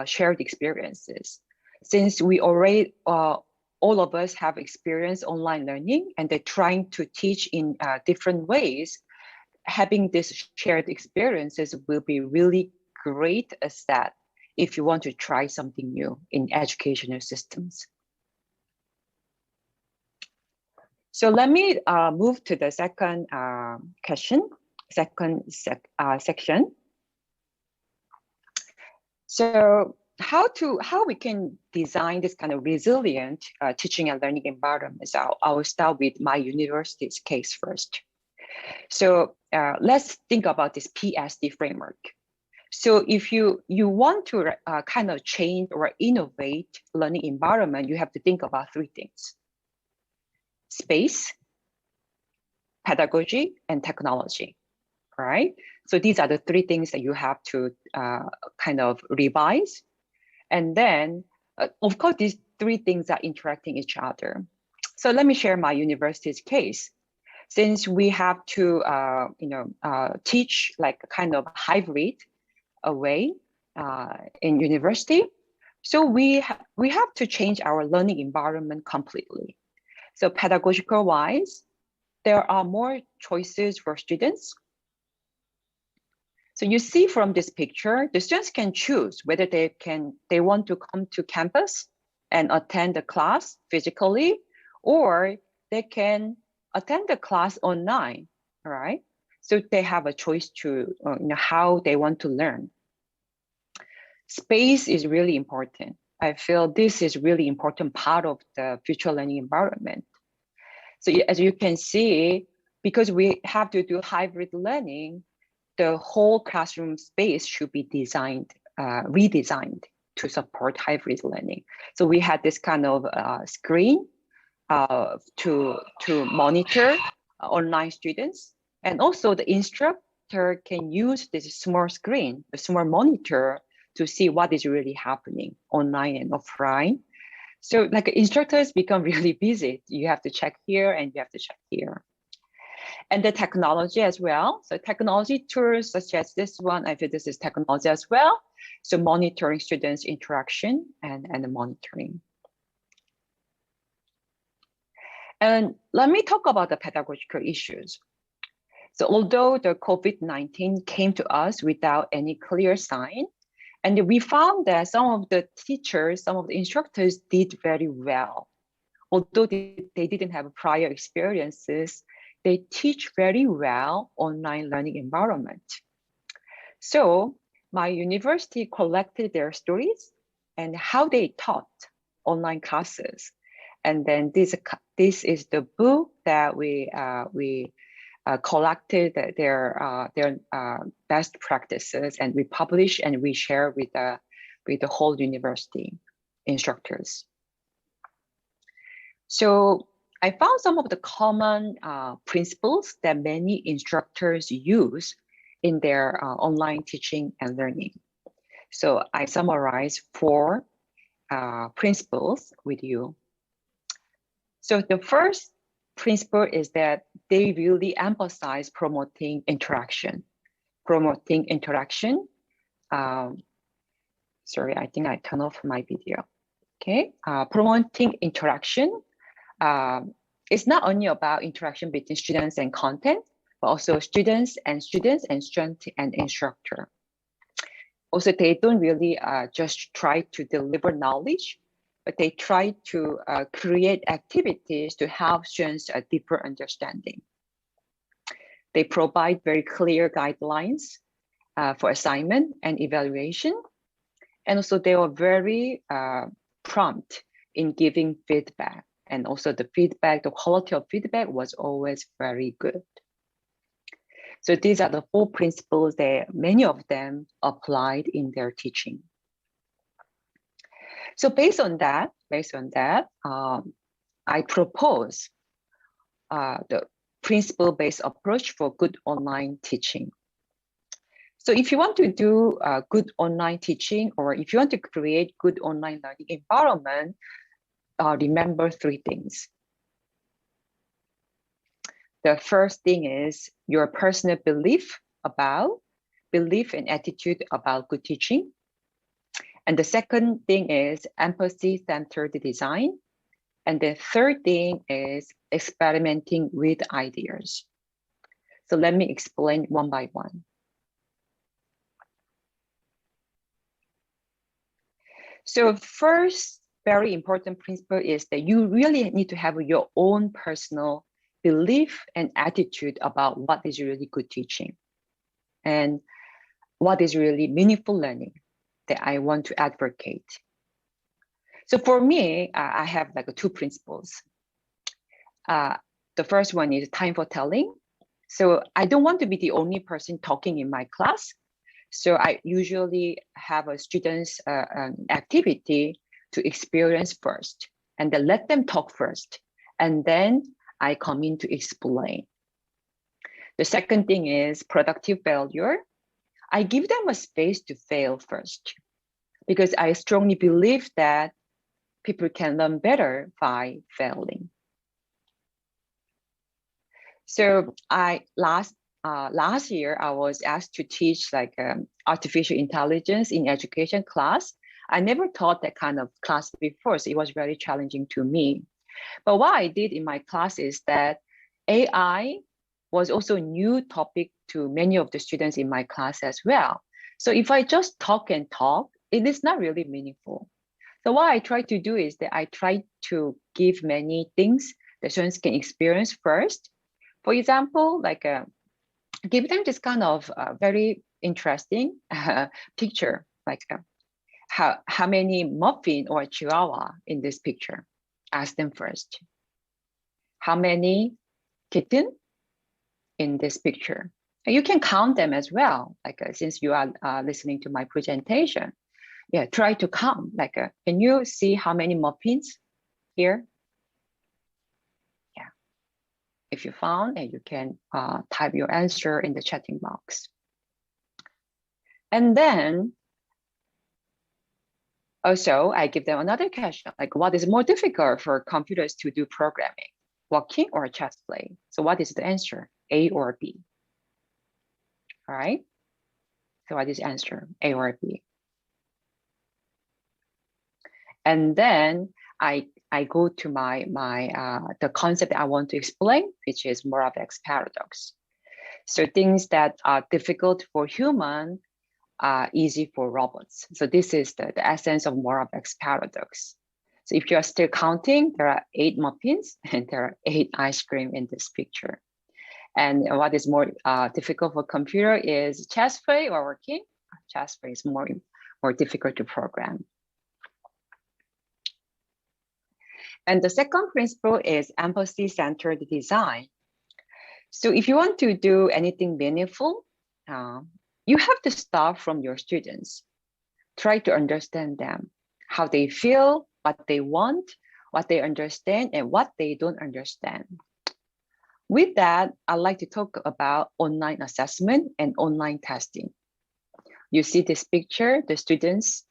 shared experiences. Since we already, all of us have experienced online learning and they're trying to teach in different ways, having these shared experiences will be really great asset if you want to try something new in educational systems. So let me move to the second section. So how we can design this kind of resilient teaching and learning environment. So I will start with my university's case first. So let's think about this PSD framework. So if you want to kind of change or innovate learning environment, you have to think about three things: space, pedagogy, and technology, right? So these are the three things that you have to kind of revise. And then, of course, these three things are interacting each other. So let me share my university's case. Since we have to, teach like a kind of hybrid way in university, so we have to change our learning environment completely. So pedagogical wise, there are more choices for students. So you see from this picture, the students can choose whether they want to come to campus and attend the class physically, or they can attend the class online, all right? So they have a choice to how they want to learn. Space is really important. I feel this is really important part of the future learning environment. So as you can see, because we have to do hybrid learning, the whole classroom space should be redesigned to support hybrid learning. So we had this kind of screen to monitor online students, and also the instructor can use this small screen, the small monitor, to see what is really happening online and offline. So like instructors become really busy. You have to check here and you have to check here. And the technology as well. So technology tools such as this one, I feel this is technology as well. So monitoring students' interaction and the monitoring. And let me talk about the pedagogical issues. So although the COVID-19 came to us without any clear sign, and we found that some of the teachers, some of the instructors did very well. Although they didn't have prior experiences, they teach very well online learning environment. So my university collected their stories and how they taught online classes. And then this is the book that we collected their best practices, and we publish and we share with the whole university instructors. So I found some of the common principles that many instructors use in their online teaching and learning. So I summarize 4 principles with you. So the first principle is that they really emphasize promoting interaction. Promoting interaction. Sorry, I think I turned off my video. Okay, promoting interaction. It's not only about interaction between students and content, but also students and student and instructor. Also, they don't really just try to deliver knowledge, but they try to create activities to help students a deeper understanding. They provide very clear guidelines for assignment and evaluation. And also they are very prompt in giving feedback. And also the feedback, the quality of feedback was always very good. So these are the 4 principles that many of them applied in their teaching. So based on that, I propose the principle-based approach for good online teaching. So if you want to do good online teaching, or if you want to create good online learning environment, remember 3 things. The first thing is your personal belief and attitude about good teaching. And the second thing is empathy-centered design. And the third thing is experimenting with ideas. So let me explain one by one. So first, very important principle is that you really need to have your own personal belief and attitude about what is really good teaching and what is really meaningful learning that I want to advocate. So for me, I have like 2 principles. The first one is time for telling. So I don't want to be the only person talking in my class. So I usually have a student's activity to experience first, and then let them talk first. And then I come in to explain. The second thing is productive failure. I give them a space to fail first, because I strongly believe that people can learn better by failing. So last year, I was asked to teach like artificial intelligence in education class. I never taught that kind of class before, so it was very challenging to me. But what I did in my class is that AI was also a new topic to many of the students in my class as well. So if I just talk and talk, it is not really meaningful. So what I try to do is that I try to give many things the students can experience first. For example, like give them this kind of very interesting picture, like how many muffin or chihuahua in this picture? Ask them first. How many kitten in this picture? And you can count them as well, like since you are listening to my presentation. Yeah, try to count, like can you see how many muffins here? Yeah, if you found, and you can type your answer in the chatting box. And then also I give them another question, like what is more difficult for computers to do programming, walking or chess play? So what is the answer, A or B? All right, so what is the answer, A or B? And then I go to the concept I want to explain, which is Moravec's paradox. So things that are difficult for human are easy for robots. So this is the essence of Moravec's paradox. So if you are still counting, there are 8 muffins and there are 8 ice cream in this picture. And what is more difficult for computer is chess play or working. Chess play is more difficult to program. And the second principle is empathy-centered design. So if you want to do anything meaningful, you have to start from your students. Try to understand them, how they feel, what they want, what they understand, and what they don't understand. With that, I'd like to talk about online assessment and online testing. You see this picture, the students'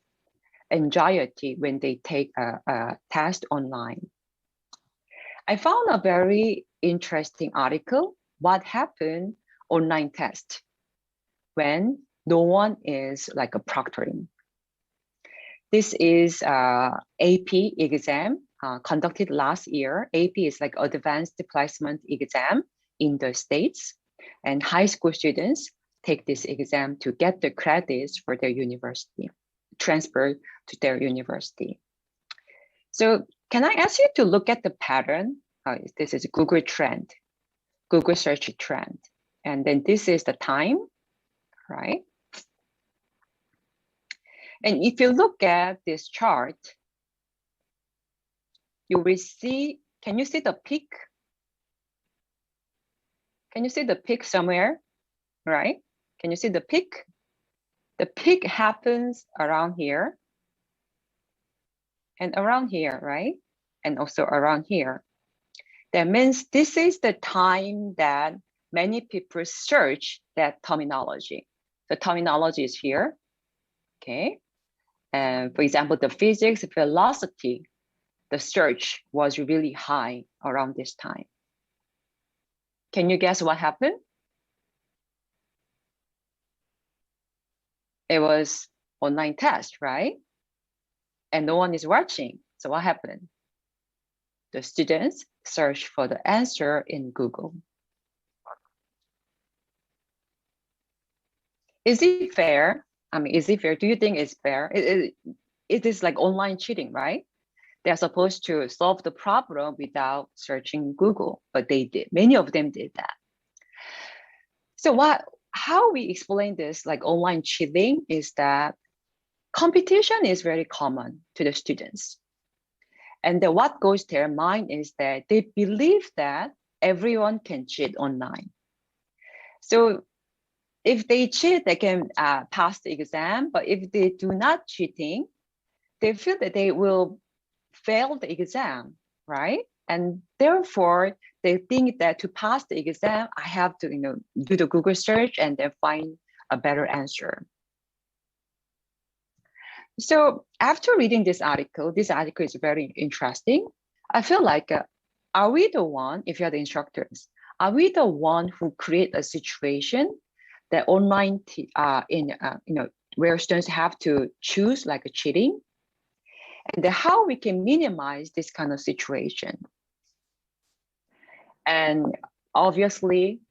anxiety when they take a test online. I found a very interesting article, what happened online test when no one is like a proctoring. This is AP exam conducted last year. AP is like advanced placement exam in the States, and high school students take this exam to get the credits for their university, transfer to their university. So can I ask you to look at the pattern? This is Google trend, Google search trend. And then this is the time, right? And if you look at this chart, you will see, can you see the peak? Can you see the peak somewhere, right? Can you see the peak? The peak happens around here and around here, right? And also around here. That means this is the time that many people search that terminology. The terminology is here, okay? And for example, the physics velocity, the search was really high around this time. Can you guess what happened? It was online test, right? And no one is watching. So what happened? The students search for the answer in Google. Is it fair? I mean, is it fair? Do you think it's fair? It is like online cheating, right? They're supposed to solve the problem without searching Google, but they did. Many of them did that. So how we explain this, like online cheating, is that competition is very common to the students. And then what goes to their mind is that they believe that everyone can cheat online. So if they cheat, they can pass the exam. But if they do not cheating, they feel that they will fail the exam, right? And therefore, they think that to pass the exam, I have to, do the Google search and then find a better answer. So after reading this article is very interesting. I feel like, are we the one, if you're the instructors, are we the one who create a situation that online, where students have to choose like a cheating? And then how we can minimize this kind of situation? And obviously,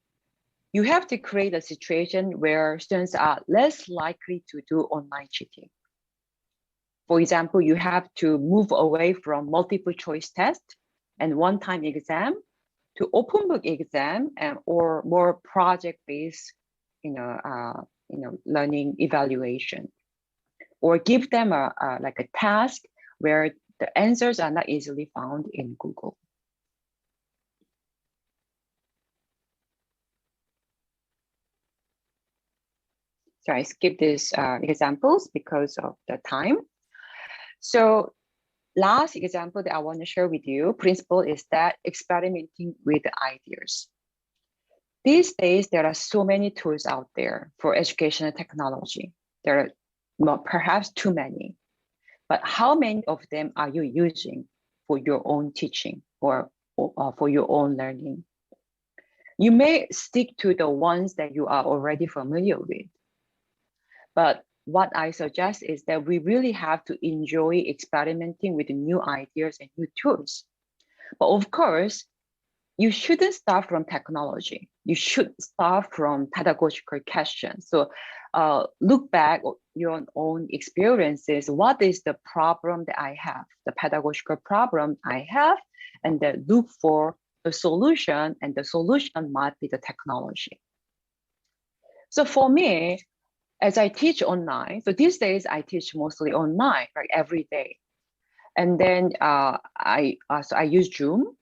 you have to create a situation where students are less likely to do online cheating. For example, you have to move away from multiple choice test and one-time exam to open book exam and or more project-based, learning evaluation, or give them like a task where the answers are not easily found in Google. So I skip these examples because of the time. So last example that I want to share with you, principle is that experimenting with ideas. These days, there are so many tools out there for educational technology. There are perhaps too many, but how many of them are you using for your own teaching or for your own learning? You may stick to the ones that you are already familiar with, but what I suggest is that we really have to enjoy experimenting with new ideas and new tools. But of course, you shouldn't start from technology. You should start from pedagogical questions. So look back at your own experiences. What is the problem that I have, the pedagogical problem I have, and then look for the solution, and the solution might be the technology. So for me, as I teach online, so these days I teach mostly online, like every day. And then I use Zoom,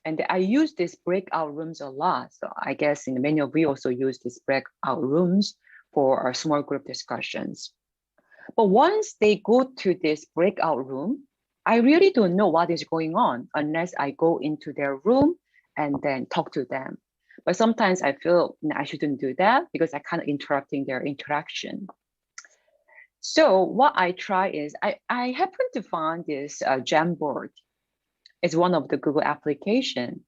and I use these breakout rooms a lot. So I guess many of you also use these breakout rooms for our small group discussions. But once they go to this breakout room, I really don't know what is going on unless I go into their room and then talk to them. But sometimes I feel I shouldn't do that because I kind of interrupting their interaction. So what I try is I happen to find this Jamboard. It's one of the Google application.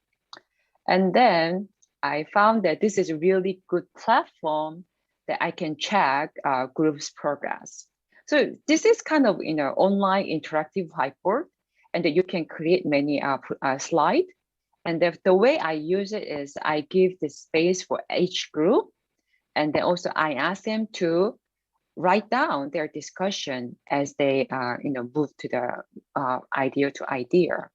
And then I found that this is a really good platform that I can check groups progress. So this is kind of online interactive whiteboard, and that you can create many slides. And the way I use it is I give the space for each group, and then also I ask them to write down their discussion as they move to the idea to idea.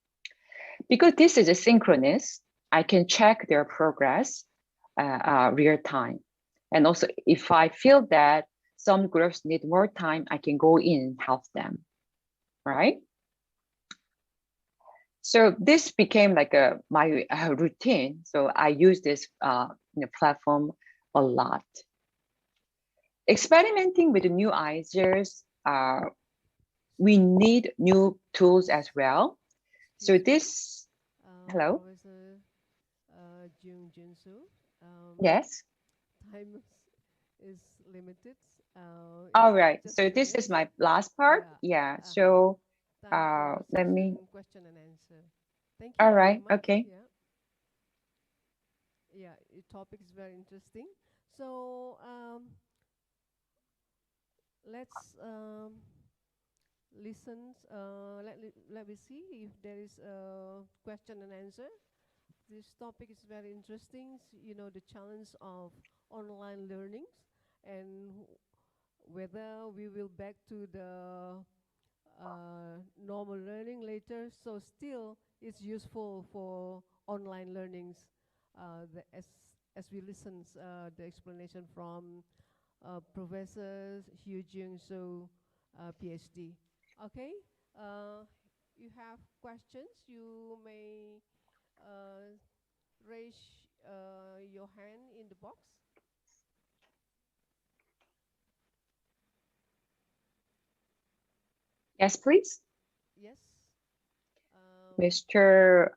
Because this is asynchronous, I can check their progress real time. And also if I feel that some groups need more time, I can go in and help them, right? So this became like my routine. So I use this platform a lot. Experimenting with new ideas, we need new tools as well. So this, hello? Yes? Time is limited. All right, so this is my last part. Yeah, so let me. Question and answer. Thank you. All right, very much. okay. Yeah, your topic is very interesting. So let's listen. Let me see if there is a question and answer. This topic is very interesting. The challenge of online learnings and whether we will back to the normal learning later. So still, it's useful for online learnings. As we listen the explanation from Professor Hugh Jung So, PhD. Okay, you have questions? You may raise your hand in the box. Yes, please. Yes. Mr.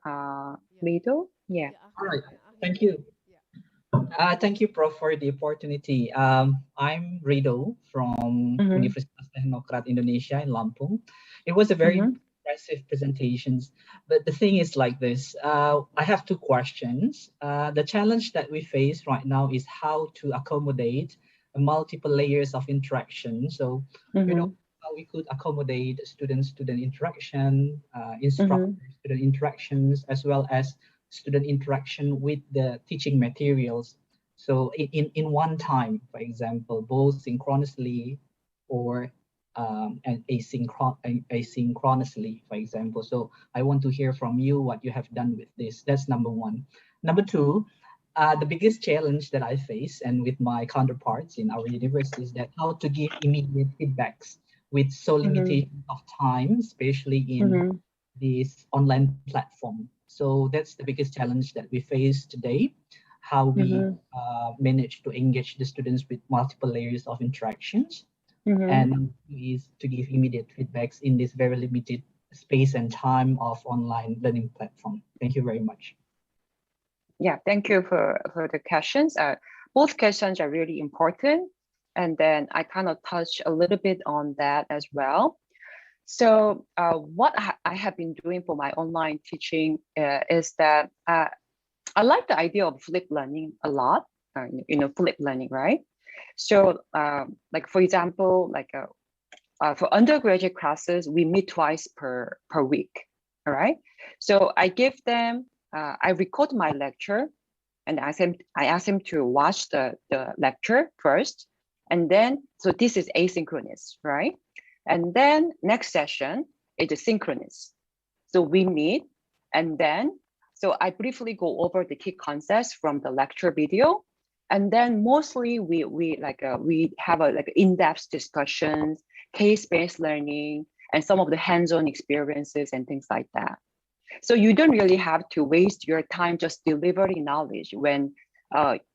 Lido? Yeah. All right. Thank you. Thank you, Prof, for the opportunity. I'm Rido from Universitas Teknokrat Indonesia in Lampung. It was a very impressive presentation, but the thing is like this. I have two questions. The challenge that we face right now is how to accommodate multiple layers of interaction. So, you know, how we could accommodate student-student interaction, instructor-student interactions, as well as student interaction with the teaching materials. So in one time, for example, both synchronously or and asynchronously, for example. So I want to hear from you what you have done with this. That's number one. Number two, the biggest challenge that I face and with my counterparts in our university is that how to give immediate feedbacks with so limitation of time, especially in this online platform. So that's the biggest challenge that we face today, how we manage to engage the students with multiple layers of interactions and is to give immediate feedbacks in this very limited space and time of online learning platform. Thank you very much. Yeah, thank you for the questions. Both questions are really important. And then I kind of touch a little bit on that as well. So what I have been doing for my online teaching is that I like the idea of flipped learning a lot, flipped learning, right? So like, for example, like for undergraduate classes, we meet twice per week, all right? So I give them, I record my lecture and I ask them to watch the lecture first. And then, so this is asynchronous, right? And then next session is synchronous. So we meet and then, so I briefly go over the key concepts from the lecture video. And then mostly we have like in-depth discussions, case-based learning, and some of the hands-on experiences and things like that. So you don't really have to waste your time just delivering knowledge when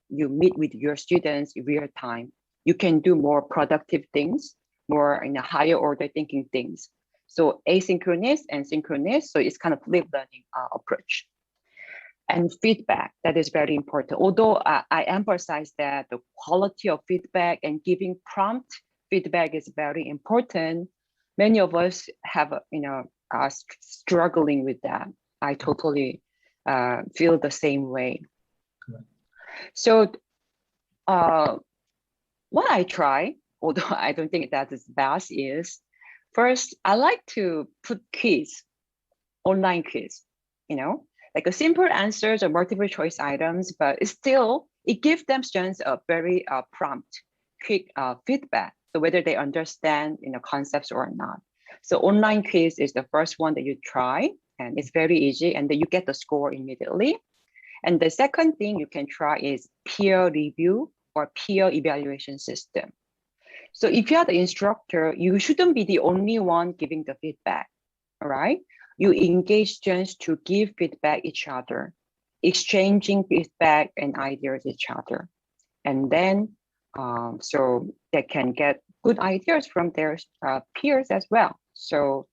you meet with your students in real time. You can do more productive things, more in a higher order thinking things. So asynchronous and synchronous, so it's kind of flipped learning approach. And feedback, that is very important. Although I emphasize that the quality of feedback and giving prompt feedback is very important, many of us have, are struggling with that. I totally feel the same way. So what I try, although I don't think that is best, is first, I like to put quiz, online quiz, like a simple answers or multiple choice items, but it gives them students a very prompt, quick feedback. So whether they understand concepts or not. So online quiz is the first one that you try, and it's very easy, and then you get the score immediately. And the second thing you can try is peer review or peer evaluation system. So if you are the instructor, you shouldn't be the only one giving the feedback, all right? You engage students to give feedback each other, exchanging feedback and ideas each other. And then, so they can get good ideas from their peers as well. So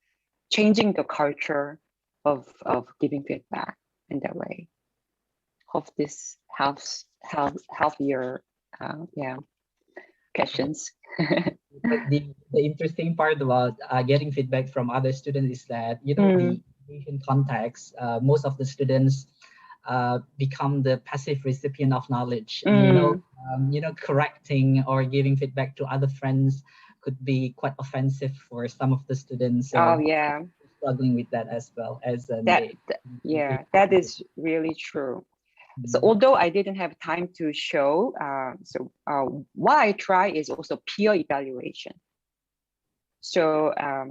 changing the culture of giving feedback in that way. Hope this helps your questions. The interesting part about getting feedback from other students is that, the Asian context, most of the students become the passive recipient of knowledge. Correcting or giving feedback to other friends could be quite offensive for some of the students. So struggling with that as well as that is really true. So although I didn't have time to show, what I try is also peer evaluation. So I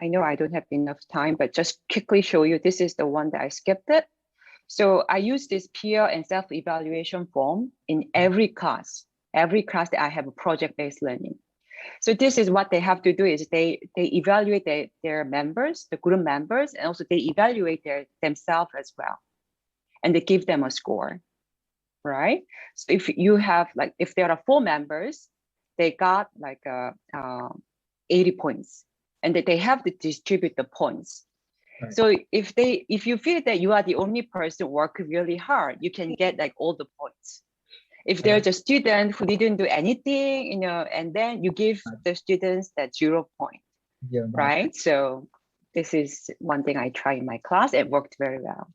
know I don't have enough time, but just quickly show you, this is the one that I skipped it. So I use this peer and self-evaluation form in every class that I have a project-based learning. So this is what they have to do is they evaluate their members, the group members, and also they evaluate themselves as well. And they give them a score, right? So if you have if there are 4 members, they got 80 points, and they have to distribute the points. So if you feel that you are the only person working really hard, you can get like all the points. If there's a student who didn't do anything, you know, and then you give the students that 0 point, right? So this is one thing I try in my class. It worked very well.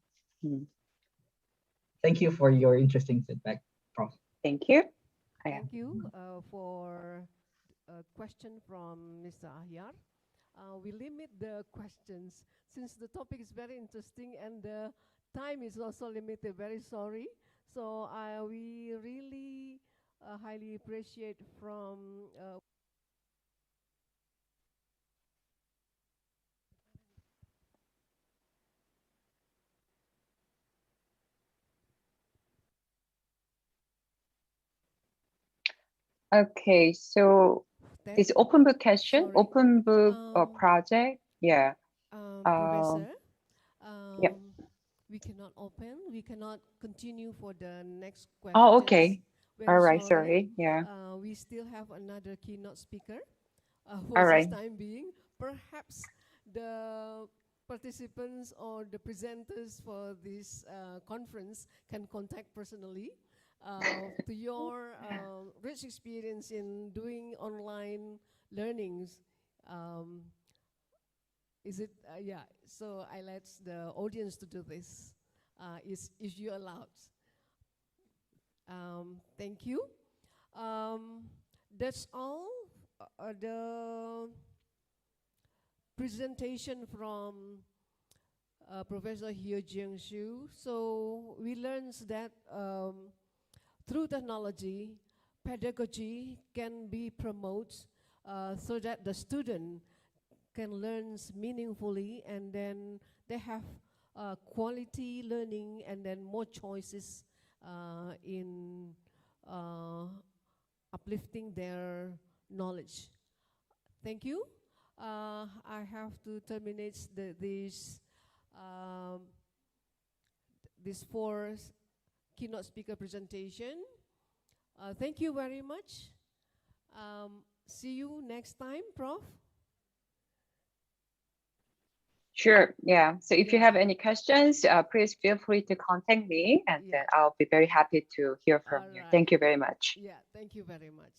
Thank you for your interesting feedback, Prof. Thank you. Thank you for a question from Mr. Ahyar. We limit the questions since the topic is very interesting and the time is also limited. Very sorry. So we really highly appreciate from Okay, so this open book question, open book or project, yeah. Professor. Yeah. We cannot open. We cannot continue for the next questions. Oh, okay. Very All right, sorry. Yeah. We still have another keynote speaker for All this right. time being. Perhaps the participants or the presenters for this conference can contact personally to your rich experience in doing online learnings. Is it, yeah, so I let the audience to do this, if you allowed. Thank you. That's all the presentation from Professor Hyo Jiang-shu. So we learned that through technology, pedagogy can be promoted so that the student can learn meaningfully, and then they have quality learning and then more choices in uplifting their knowledge. Thank you. I have to terminate this 4 keynote speaker presentation. Thank you very much. See you next time, Prof. Sure, yeah. So if you have any questions, please feel free to contact me, and then I'll be very happy to hear from you. Thank you very much. Yeah, thank you very much.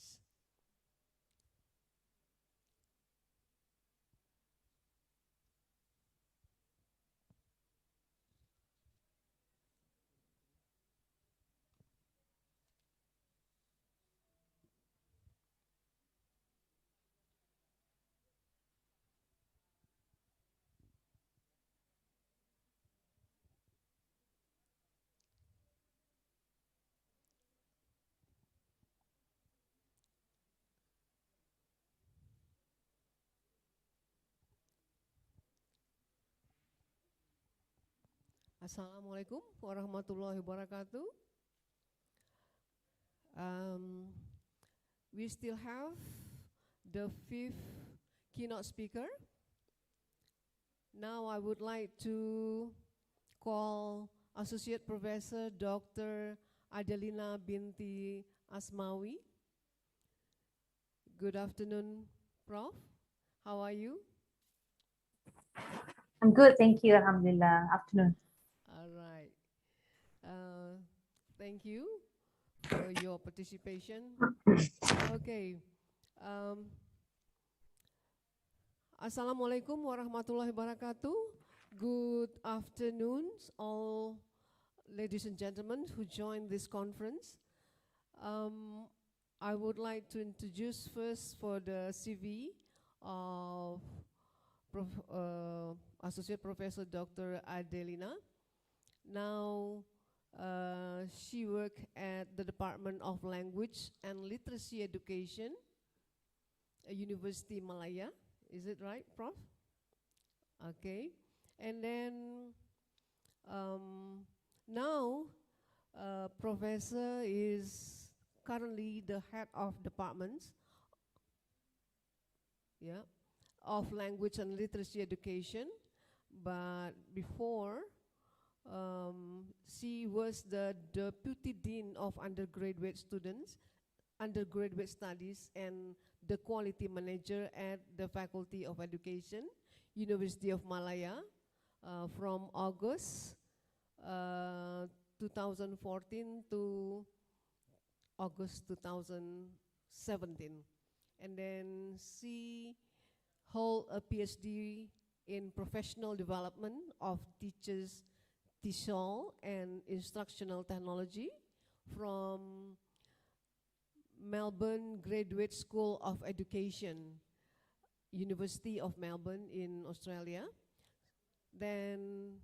Assalamualaikum warahmatullahi wabarakatuh. We still have the 5th keynote speaker. Now I would like to call Associate Professor Dr. Adelina binti Asmawi. Good afternoon, Prof. How are you? I'm good, thank you. Alhamdulillah. Afternoon. All right. Thank you for your participation. Okay. Assalamualaikum warahmatullahi wabarakatuh. Good afternoon, all ladies and gentlemen who joined this conference. I would like to introduce first for the CV of Associate Professor Dr. Adelina. Now, she worked at the Department of Language and Literacy Education at University Malaya. Is it right, Prof? Okay. And then now, Professor is currently the head of departments, yeah, of language and literacy education. But before, she was the deputy dean of undergraduate studies, and the quality manager at the Faculty of Education, University of Malaya, from August 2014 to August 2017. And then she hold a PhD in professional development of teachers, TESOL, and instructional technology from Melbourne Graduate School of Education, University of Melbourne in Australia. Then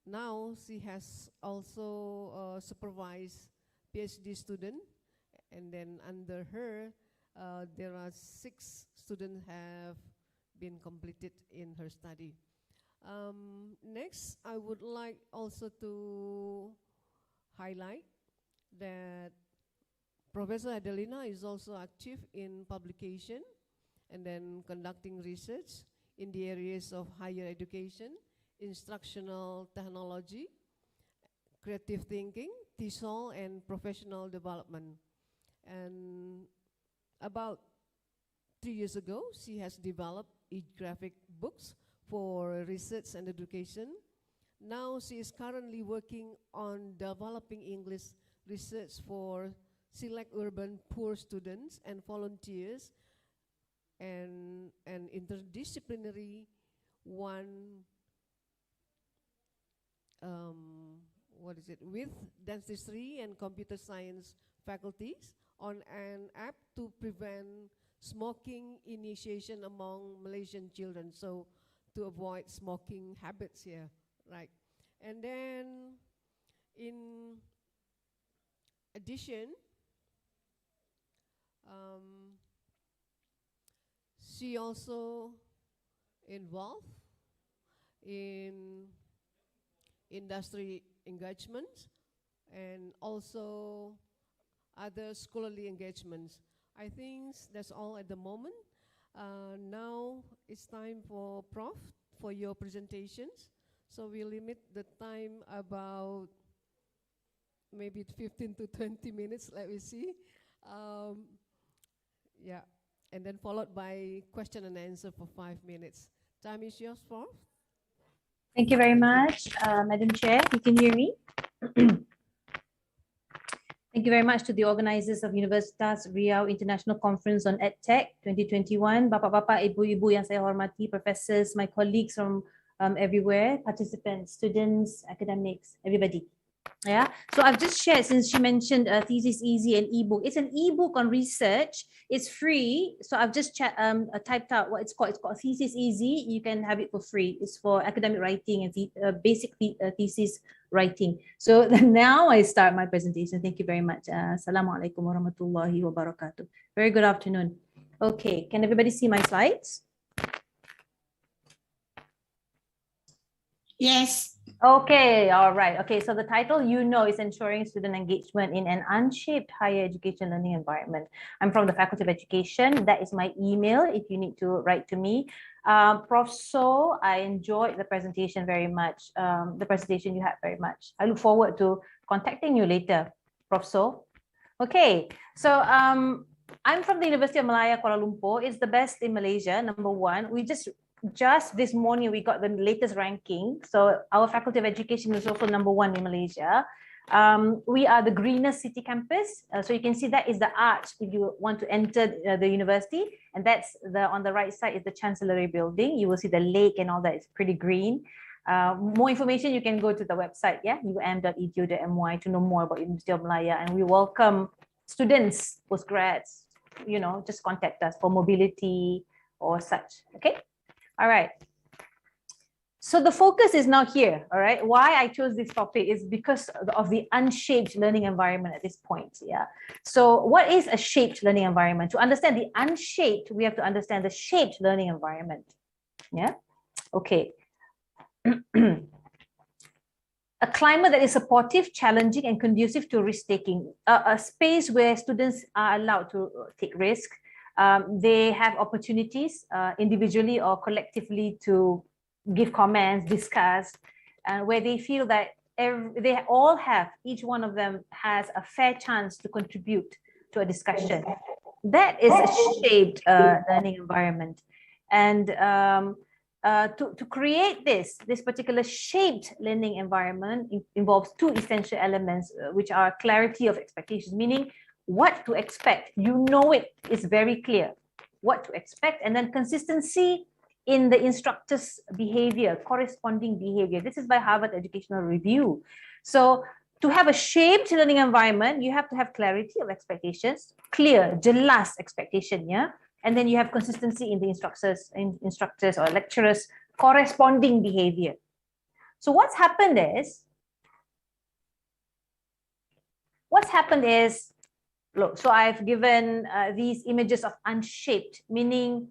now she has also supervised PhD student, and then under her there are 6 students have been completed in her study. Next, I would like also to highlight that Professor Adelina is also active in publication and then conducting research in the areas of higher education, instructional technology, creative thinking, TESOL, and professional development. And about 3 years ago, she has developed e-graphic books for research and education. Now she is currently working on developing English research for select urban poor students and volunteers, and an interdisciplinary one, with dentistry and computer science faculties on an app to prevent smoking initiation among Malaysian children, so to avoid smoking habits here, right? And then in addition, she also involved in industry engagements and also other scholarly engagements. I think that's all at the moment. Now it's time for Prof for your presentations. So we limit the time about maybe 15 to 20 minutes, let me see. Yeah, and then followed by question and answer for 5 minutes. Time is yours, Prof. Thank you very much, Madam Chair. You can hear me? Thank you very much to the organizers of Universitas Riau International Conference on EdTech 2021. Bapak-bapak, ibu-ibu yang saya hormati, professors, my colleagues from everywhere, participants, students, academics, everybody. Yeah, so I've just shared, since she mentioned Thesis Easy and ebook. It's an ebook on research. It's free. So I've just typed out what it's called. It's called Thesis Easy. You can have it for free. It's for academic writing and basic thesis writing. So now I start my presentation. Thank you very much. Assalamualaikum warahmatullahi wabarakatuh. Very good afternoon. Okay, can everybody see my slides? Yes. Okay, all right. Okay, so the title, is Ensuring Student Engagement in an Unshaped Higher Education Learning Environment. I'm from the Faculty of Education. That is my email if you need to write to me. Prof. So, I enjoyed the presentation very much. The presentation you had very much. I look forward to contacting you later, Prof. So. Okay, so I'm from the University of Malaya, Kuala Lumpur. It's the best in Malaysia, #1. We just this morning we got the latest ranking, so our Faculty of Education is also #1 in Malaysia. We are the greenest city campus, so you can see that is the arch if you want to enter the university, and that's on the right side is the Chancellery building. You will see the lake and all that. It's pretty green. More information you can go to the website, um.edu.my, to know more about University of Malaya, and we welcome students, postgrads, just contact us for mobility or such. Okay. All right. So the focus is now here. All right. Why I chose this topic is because of the unshaped learning environment at this point. Yeah. So what is a shaped learning environment? To understand the unshaped, we have to understand the shaped learning environment. Yeah. Okay. A climate that is supportive, challenging, and conducive to risk-taking. A space where students are allowed to take risk. They have opportunities individually or collectively to give comments, discuss, where they feel that each one of them has a fair chance to contribute to a discussion. That is a shaped learning environment. And to create this particular shaped learning environment involves two essential elements, which are clarity of expectations, meaning what to expect. You know, it is very clear what to expect, and then consistency in the instructor's behavior, corresponding behavior. This is by Harvard Educational Review. So to have a shaped learning environment, you have to have clarity of expectations, clear, jelas expectation, yeah? And then you have consistency in the instructors or lecturers' corresponding behavior. So what's happened is, look, so I've given these images of unshaped, meaning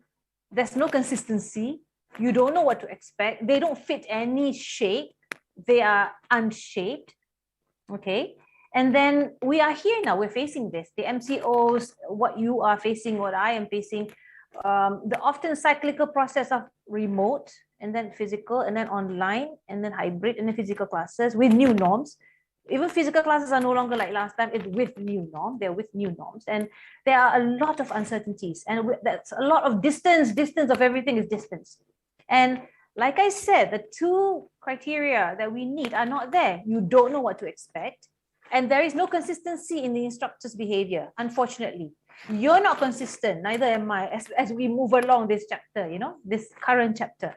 there's no consistency. You don't know what to expect. They don't fit any shape. They are unshaped. Okay. And then we are here now. We're facing this. The MCOs, what you are facing, what I am facing, the often cyclical process of remote and then physical and then online and then hybrid and then physical classes with new norms. Even physical classes are no longer like last time. It's with new norm. They're with new norms. And there are a lot of uncertainties. And that's a lot of distance of everything is distance. And like I said, the two criteria that we need are not there. You don't know what to expect. And there is no consistency in the instructor's behavior, unfortunately. You're not consistent, neither am I, as we move along this chapter, you know, this current chapter.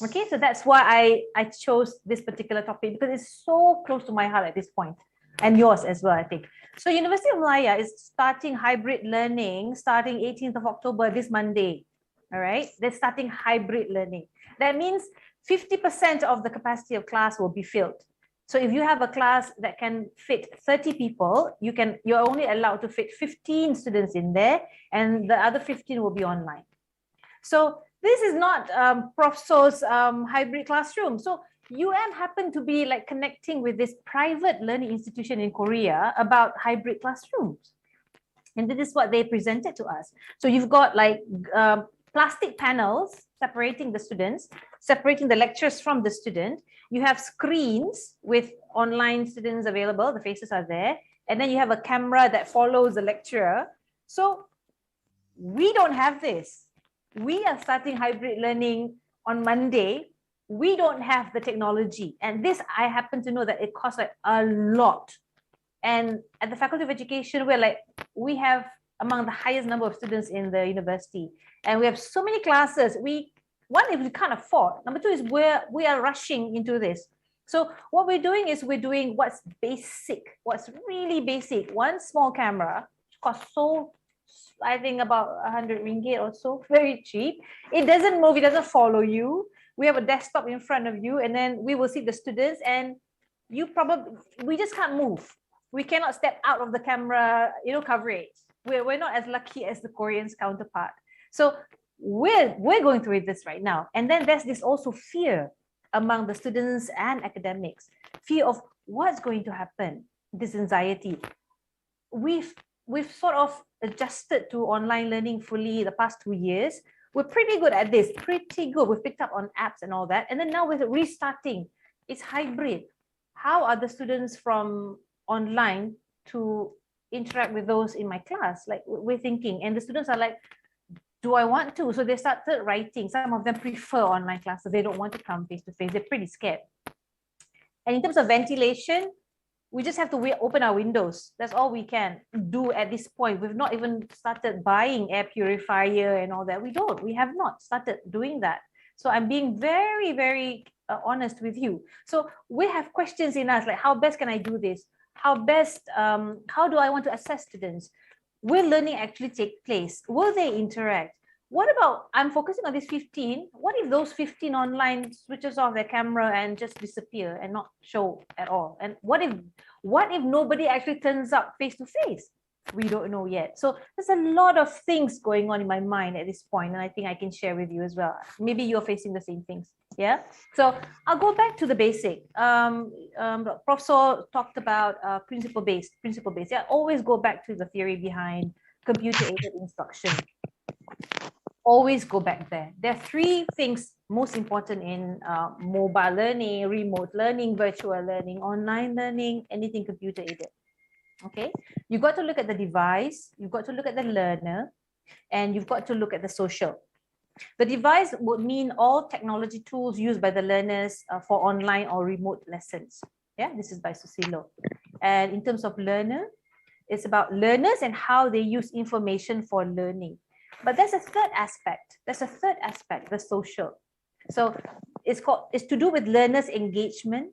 Okay, so that's why I chose this particular topic, because it's so close to my heart at this point, and yours as well, I think. So University of Malaya is starting hybrid learning starting 18th of October, this Monday. All right, they're starting hybrid learning. That means 50% of the capacity of class will be filled. So if you have a class that can fit 30 people, you're only allowed to fit 15 students in there, and the other 15 will be online. So this is not Prof. So's hybrid classroom. So UM happened to be like connecting with this private learning institution in Korea about hybrid classrooms. And this is what they presented to us. So you've got like plastic panels separating the students, separating the lectures from the student. You have screens with online students available, the faces are there. And then you have a camera that follows the lecturer. So we don't have this. We are starting hybrid learning on Monday. We don't have the technology. And this, I happen to know that it costs like a lot. And at the Faculty of Education, we have among the highest number of students in the university. And we have so many classes. One, if we can't afford. Number two is we are rushing into this. So what we're doing is we're doing what's basic, what's really basic. One small camera costs I think about 100 ringgit or so, very cheap. It doesn't move, it doesn't follow you. We have a desktop in front of you, and then we will see the students, and we just can't move. We cannot step out of the camera, coverage. We're not as lucky as the Koreans counterpart. So we're going through this right now. And then there's this also fear among the students and academics, fear of what's going to happen, this anxiety. We've sort of adjusted to online learning fully the past 2 years. We're pretty good at this, pretty good. We've picked up on apps and all that. And then now we're restarting. It's hybrid. How are the students from online to interact with those in my class? Like, we're thinking, and the students are like, do I want to? So they started writing. Some of them prefer online classes. They don't want to come face to face. They're pretty scared. And in terms of ventilation, we just have to open our windows. That's all we can do at this point. We've not even started buying air purifier and all that. We have not started doing that. So I'm being very, very honest with you. So we have questions in us, like how best can I do this? How do I want to assess students? Will learning actually take place? Will they interact? What about, I'm focusing on this 15. What if those 15 online switches off their camera and just disappear and not show at all? And what if nobody actually turns up face to face? We don't know yet. So there's a lot of things going on in my mind at this point, and I think I can share with you as well. Maybe you're facing the same things. Yeah. So I'll go back to the basic. Professor talked about principle-based. Yeah, always go back to the theory behind computer-aided instruction. Always go back there. There are three things most important in mobile learning, remote learning, virtual learning, online learning, anything computer-aided. Okay, you've got to look at the device, you've got to look at the learner, and you've got to look at the social. The device would mean all technology tools used by the learners for online or remote lessons. Yeah, this is by Susilo. And in terms of learner, it's about learners and how they use information for learning. But there's a third aspect. There's a third aspect, the social. So it's to do with learners' engagement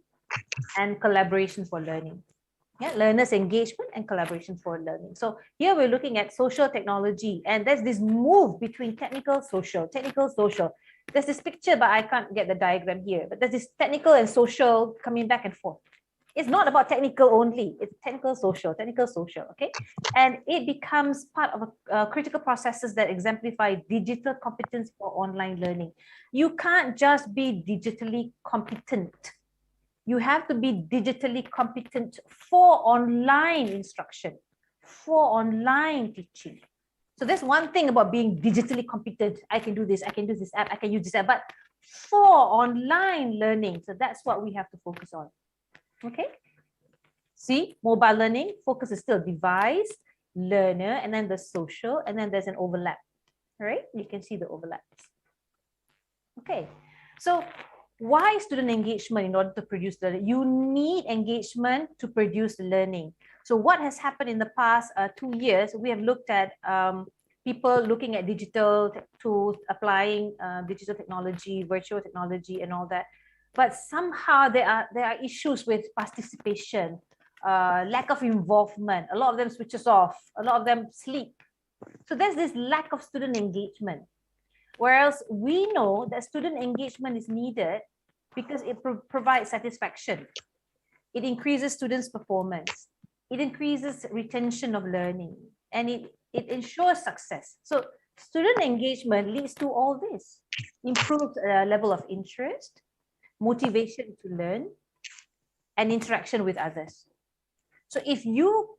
and collaboration for learning. Yeah, learners' engagement and collaboration for learning. So here we're looking at social technology, and there's this move between technical, social. There's this picture, but I can't get the diagram here. But there's this technical and social coming back and forth. It's not about technical only. It's technical, social, okay? And it becomes part of critical processes that exemplify digital competence for online learning. You can't just be digitally competent. You have to be digitally competent for online instruction, for online teaching. So there's one thing about being digitally competent. I can do this, I can do this app, I can use this app, but for online learning. So that's what we have to focus on. Okay. See, mobile learning focus is still device, learner, and then the social, and then there's an overlap. All right, you can see the overlaps. Okay, so why student engagement in order to produce learning? You need engagement to produce learning. So what has happened in the past 2 years, we have looked at people looking at digital tools, applying digital technology, virtual technology, and all that. But somehow there are issues with participation, lack of involvement. A lot of them switches off. A lot of them sleep. So there's this lack of student engagement. Whereas we know that student engagement is needed because it provides satisfaction. It increases students' performance. It increases retention of learning, and it ensures success. So student engagement leads to all this. Improves level of interest, motivation to learn, and interaction with others. So if you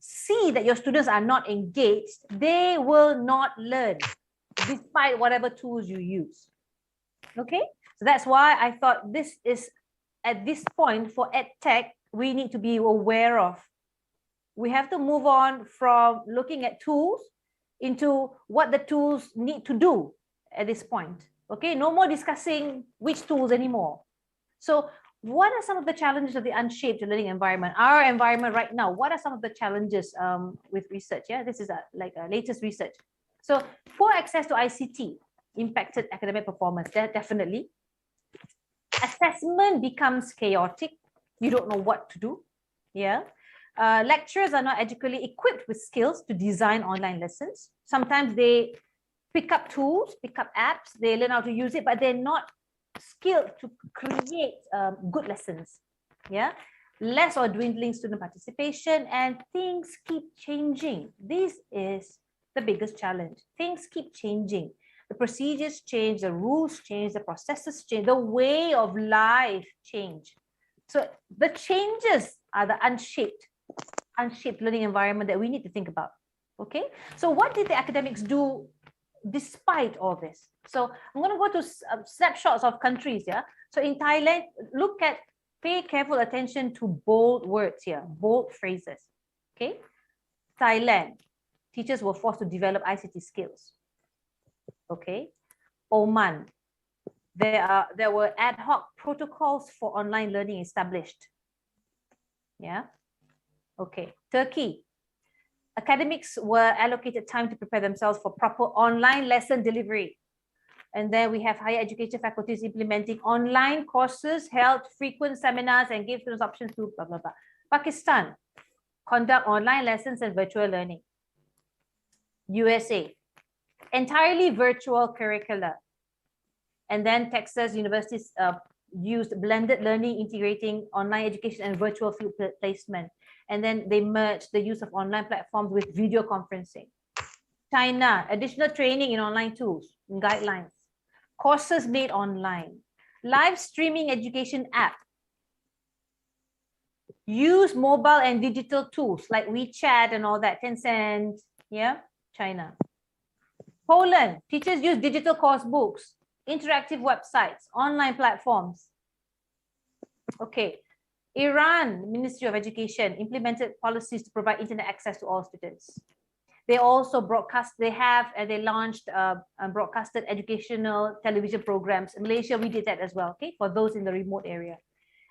see that your students are not engaged, they will not learn despite whatever tools you use. Okay, so that's why I thought this is, at this point for EdTech, we need to be aware of. We have to move on from looking at tools into what the tools need to do at this point. Okay, no more discussing which tools anymore. So what are some of the challenges of the unshaped learning environment? Our environment right now, what are some of the challenges with research? Yeah, this is like a latest research. So poor access to ICT impacted academic performance, definitely. Assessment becomes chaotic. You don't know what to do. Yeah. Lecturers are not adequately equipped with skills to design online lessons. Sometimes they pick up tools, pick up apps, they learn how to use it, but they're not skilled to create good lessons. Yeah. Less or dwindling student participation, and things keep changing. This is the biggest challenge. Things keep changing. The procedures change, the rules change, the processes change, the way of life change. So the changes are the unshaped learning environment that we need to think about. Okay, so what did the academics do despite all this? So I'm going to go to snapshots of countries. Yeah, so in Thailand, pay careful attention to bold words here, bold phrases. Okay, Thailand, teachers were forced to develop ICT skills. Okay, Oman, there were ad hoc protocols for online learning established. Yeah. Okay, Turkey, academics were allocated time to prepare themselves for proper online lesson delivery. And then we have higher education faculties implementing online courses, held frequent seminars, and gave students options to blah, blah, blah. Pakistan, conduct online lessons and virtual learning. USA, entirely virtual curricula. And then Texas universities used blended learning, integrating online education and virtual field placement. And then they merged the use of online platforms with video conferencing. China, additional training in online tools and guidelines. Courses made online. Live streaming education app. Use mobile and digital tools like WeChat and all that, Tencent. Yeah, China. Poland, teachers use digital course books, interactive websites, online platforms. Okay. Iran, Ministry of Education, implemented policies to provide internet access to all students. They also they launched broadcasted educational television programs. In Malaysia, we did that as well, okay, for those in the remote area.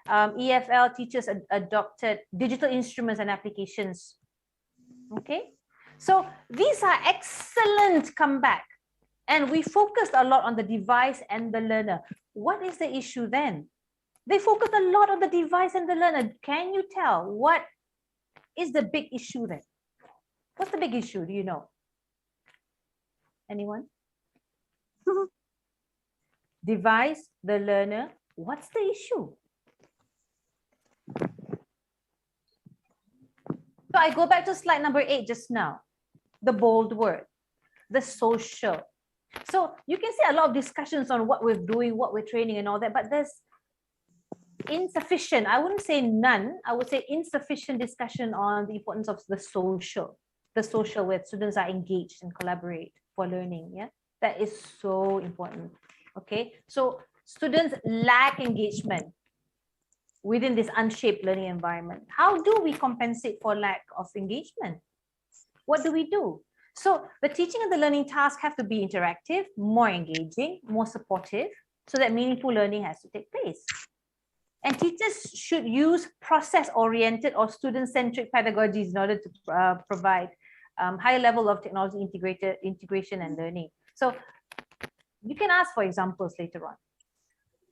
EFL teachers adopted digital instruments and applications. Okay, so these are excellent comeback. And we focused a lot on the device and the learner. What is the issue then? They focused a lot on the device and the learner. Can you tell what is the big issue then? What's the big issue? Do you know? Anyone? Device, the learner. What's the issue? So I go back to slide number 8 just now. The bold word, the social. So you can see a lot of discussions on what we're doing, what we're training and all that, but there's insufficient, I wouldn't say none, I would say insufficient discussion on the importance of the social where students are engaged and collaborate for learning. Yeah, that is so important. Okay, so students lack engagement within this unshaped learning environment. How do we compensate for lack of engagement? What do we do? So the teaching and the learning tasks have to be interactive, more engaging, more supportive, so that meaningful learning has to take place. And teachers should use process-oriented or student-centric pedagogies in order to provide higher level of technology integration and learning. So you can ask for examples later on.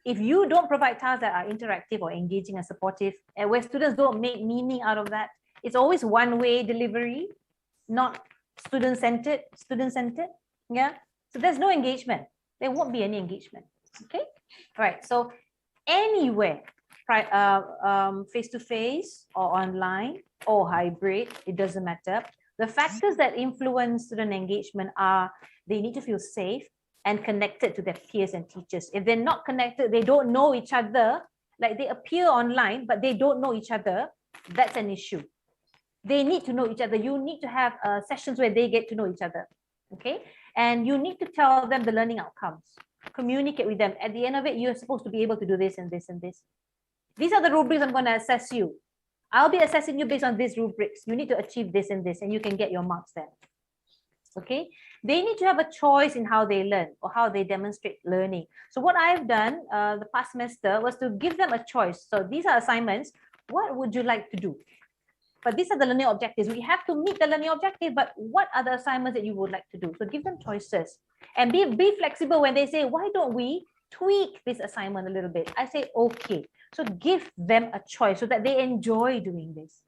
If you don't provide tasks that are interactive or engaging and supportive, and where students don't make meaning out of that, it's always one-way delivery, not student-centered, yeah? So there's no engagement. There won't be any engagement, okay? All right, so anywhere, face-to-face or online or hybrid, it doesn't matter. The factors that influence student engagement are they need to feel safe and connected to their peers and teachers. If they're not connected, they don't know each other, like they appear online, but they don't know each other, that's an issue. They need to know each other. You need to have sessions where they get to know each other, okay? And you need to tell them the learning outcomes. Communicate with them. At the end of it, you're supposed to be able to do this and this and this. These are the rubrics I'm going to assess you. I'll be assessing you based on these rubrics. You need to achieve this and this, and you can get your marks then. Okay? They need to have a choice in how they learn or how they demonstrate learning. So what I've done the past semester was to give them a choice. So these are assignments. What would you like to do? But these are the learning objectives. We have to meet the learning objective, but what are the assignments that you would like to do? So give them choices and be flexible when they say, why don't we tweak this assignment a little bit? I say, okay. So give them a choice so that they enjoy doing this.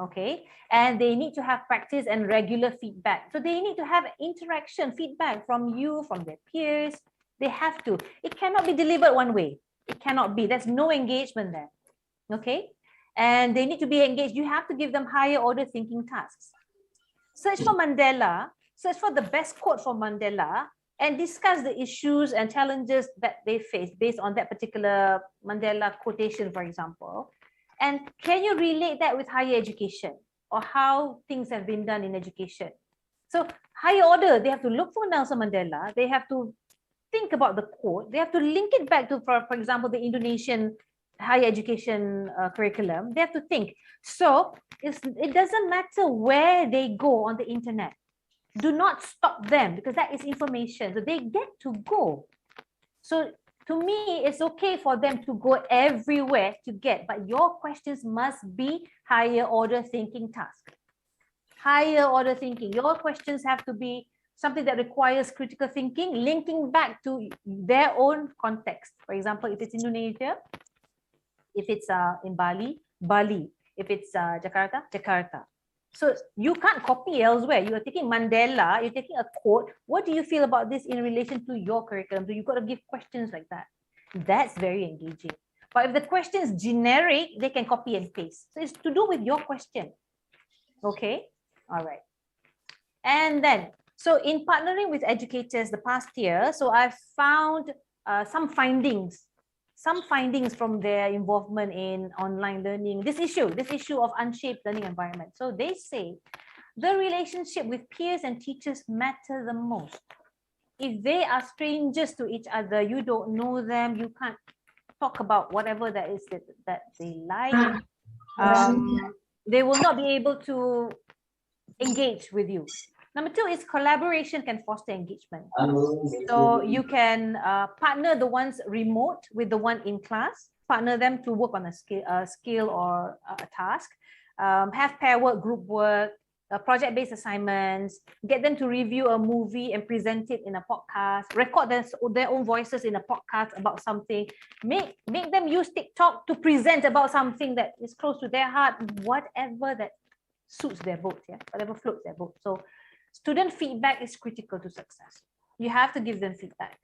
Okay. And they need to have practice and regular feedback. So they need to have interaction, feedback from you, from their peers. They have to. It cannot be delivered one way. It cannot be. There's no engagement there. Okay. And they need to be engaged. You have to give them higher order thinking tasks. Search for Mandela, search for the best quote for Mandela, and discuss the issues and challenges that they face based on that particular Mandela quotation, for example. And can you relate that with higher education or how things have been done in education? So higher order, they have to look for Nelson Mandela. They have to think about the quote. They have to link it back to, for example, the Indonesian higher education curriculum. They have to think. So it doesn't matter where they go on the internet. Do not stop them because that is information. So they get to go. So to me, it's okay for them to go everywhere to get, but your questions must be higher order thinking task. Higher order thinking. Your questions have to be something that requires critical thinking, linking back to their own context. For example, if it's Indonesia, if it's in Bali, Bali. If it's Jakarta, Jakarta. So you can't copy elsewhere. You are taking Mandela, you're taking a quote. What do you feel about this in relation to your curriculum? So you've got to give questions like that. That's very engaging. But if the question is generic, they can copy and paste. So it's to do with your question. Okay, all right. And then, so in partnering with educators the past year, so I've found some findings from their involvement in online learning, this issue of unshaped learning environment. So they say the relationship with peers and teachers matter the most. If they are strangers to each other, you don't know them, you can't talk about whatever that is that they like. They will not be able to engage with you. Number two is collaboration can foster engagement. So you can partner the ones remote with the one in class, partner them to work on a skill or a task, have pair work, group work, project-based assignments, get them to review a movie and present it in a podcast, record their own voices in a podcast about something, make them use TikTok to present about something that is close to their heart, whatever that suits their boat, yeah, whatever floats their boat. So student feedback is critical to success. You have to give them feedback.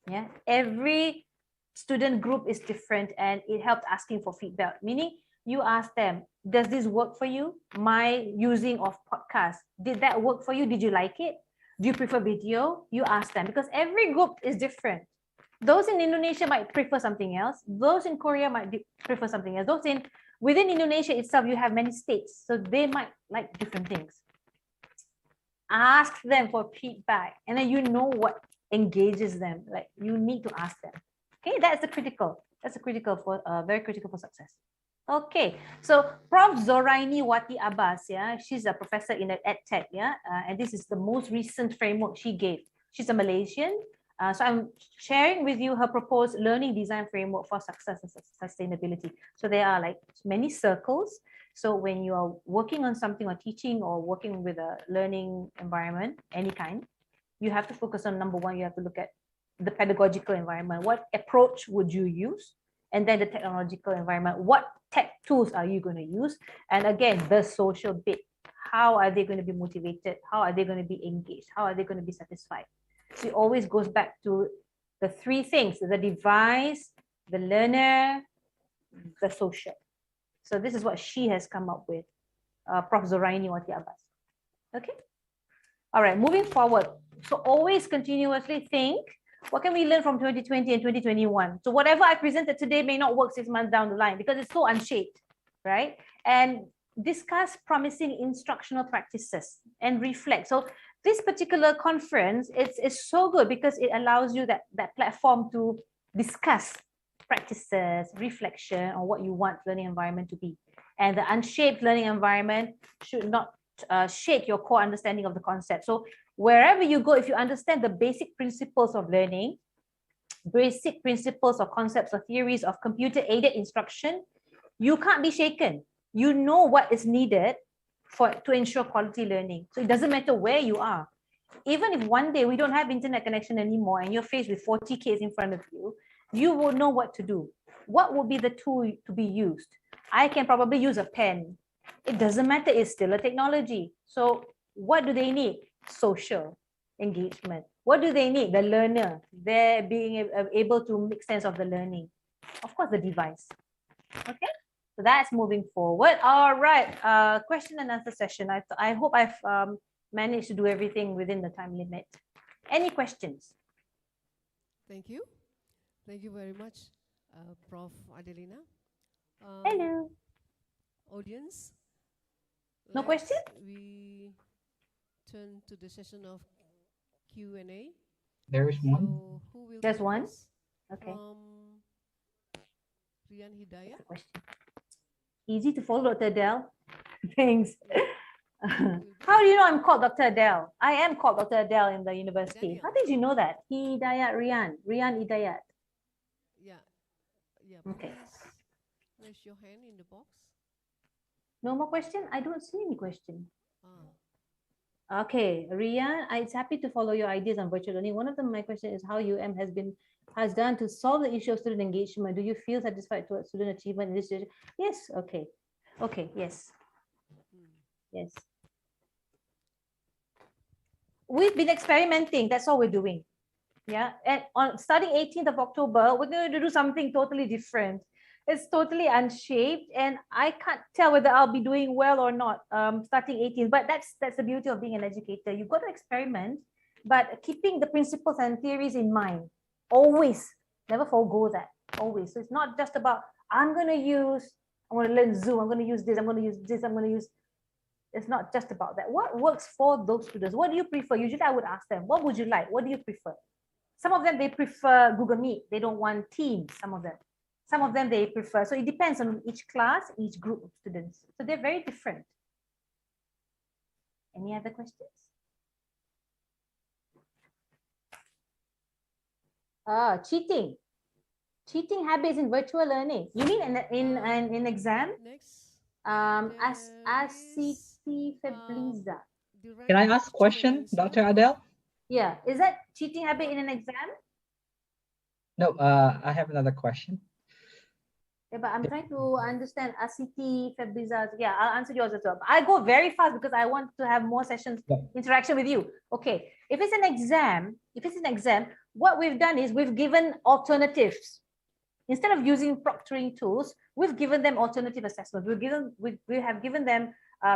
Yeah, every student group is different and it helps asking for feedback, meaning you ask them, does this work for you? My using of podcast, did that work for you? Did you like it? Do you prefer video? You ask them, because every group is different. Those in Indonesia might prefer something else. Those in Korea might prefer something else. Those within Indonesia itself, you have many states, so they might like different things. Ask them for feedback, and then you know what engages them. Like, you need to ask them. Okay, that's critical. That's very critical for success. Okay, so Prof. Zoraini Wati Abbas, yeah, she's a professor in EdTech, yeah, and this is the most recent framework she gave. She's a Malaysian, so I'm sharing with you her proposed learning design framework for success and sustainability. So there are like many circles. So when you are working on something or teaching or working with a learning environment, any kind, you have to focus on number one, you have to look at the pedagogical environment. What approach would you use? And then the technological environment. What tech tools are you going to use? And again, the social bit. How are they going to be motivated? How are they going to be engaged? How are they going to be satisfied? So it always goes back to the three things: the device, the learner, the social. So this is what she has come up with, Prof. Zoraini Wati Abbas. Okay. All right, moving forward. So always continuously think, what can we learn from 2020 and 2021? So whatever I presented today may not work 6 months down the line because it's so unshaped, right? And discuss promising instructional practices and reflect. So this particular conference is so good because it allows you that platform to discuss practices, reflection on what you want learning environment to be. And the unshaped learning environment should not shake your core understanding of the concept. So wherever you go, if you understand the basic principles of learning, basic principles or concepts or theories of computer-aided instruction, you can't be shaken. You know what is needed to ensure quality learning. So it doesn't matter where you are. Even if one day we don't have internet connection anymore and you're faced with 40 kids in front of you, you will know what to do. What would be the tool to be used? I can probably use a pen. It doesn't matter, it's still a technology. So what do they need? Social engagement. What do they need? The learner. They're being able to make sense of the learning. Of course, the device. Okay, so that's moving forward. All right, question and answer session. I hope I've managed to do everything within the time limit. Any questions? Thank you. Thank you very much, Prof. Adelina. Hello. Audience. No question? We turn to the session of Q&A. There is one. So who will There's go one? first? Okay. Rian Hidayat. Easy to follow, Dr. Adele. Thanks. How do you know I'm called Dr. Adele? I am called Dr. Adele in the university. Daniel. How did you know that? Hidayat Rian. Rian Hidayat. Yeah. Okay. Please raise your hand in the box. No more question? I don't see any question. Okay, Rian, I'm happy to follow your ideas on virtual learning. One of them, my question is how UM has done to solve the issue of student engagement. Do you feel satisfied towards student achievement in this situation? Yes. Okay. Okay. Yes. Yes. We've been experimenting. That's all we're doing. Yeah. And on starting 18th of October, we're going to do something totally different. It's totally unshaped, and I can't tell whether I'll be doing well or not starting 18th. But that's the beauty of being an educator. You've got to experiment, but keeping the principles and theories in mind. Always, never forego that. Always. So it's not just about I'm going to learn Zoom. I'm going to use this. I'm going to use this. I'm going to use. It's not just about that. What works for those students? What do you prefer? Usually, I would ask them, what would you like? What do you prefer? Some of them, they prefer Google Meet. They don't want Teams. Some of them they prefer. So it depends on each class, each group of students. So they're very different. Any other questions? Cheating. Cheating habits in virtual learning. You mean in exam? Next, ACT Febliza. Can I ask a question, Dr. Adele? Yeah, is that cheating habit in an exam? No, I have another question. Yeah, but I'm trying to understand ACT Febliza. Yeah, I'll answer yours as well. I go very fast because I want to have more sessions interaction with you. Okay, if it's an exam, what we've done is we've given alternatives. Instead of using proctoring tools, we've given them alternative assessments. We have given them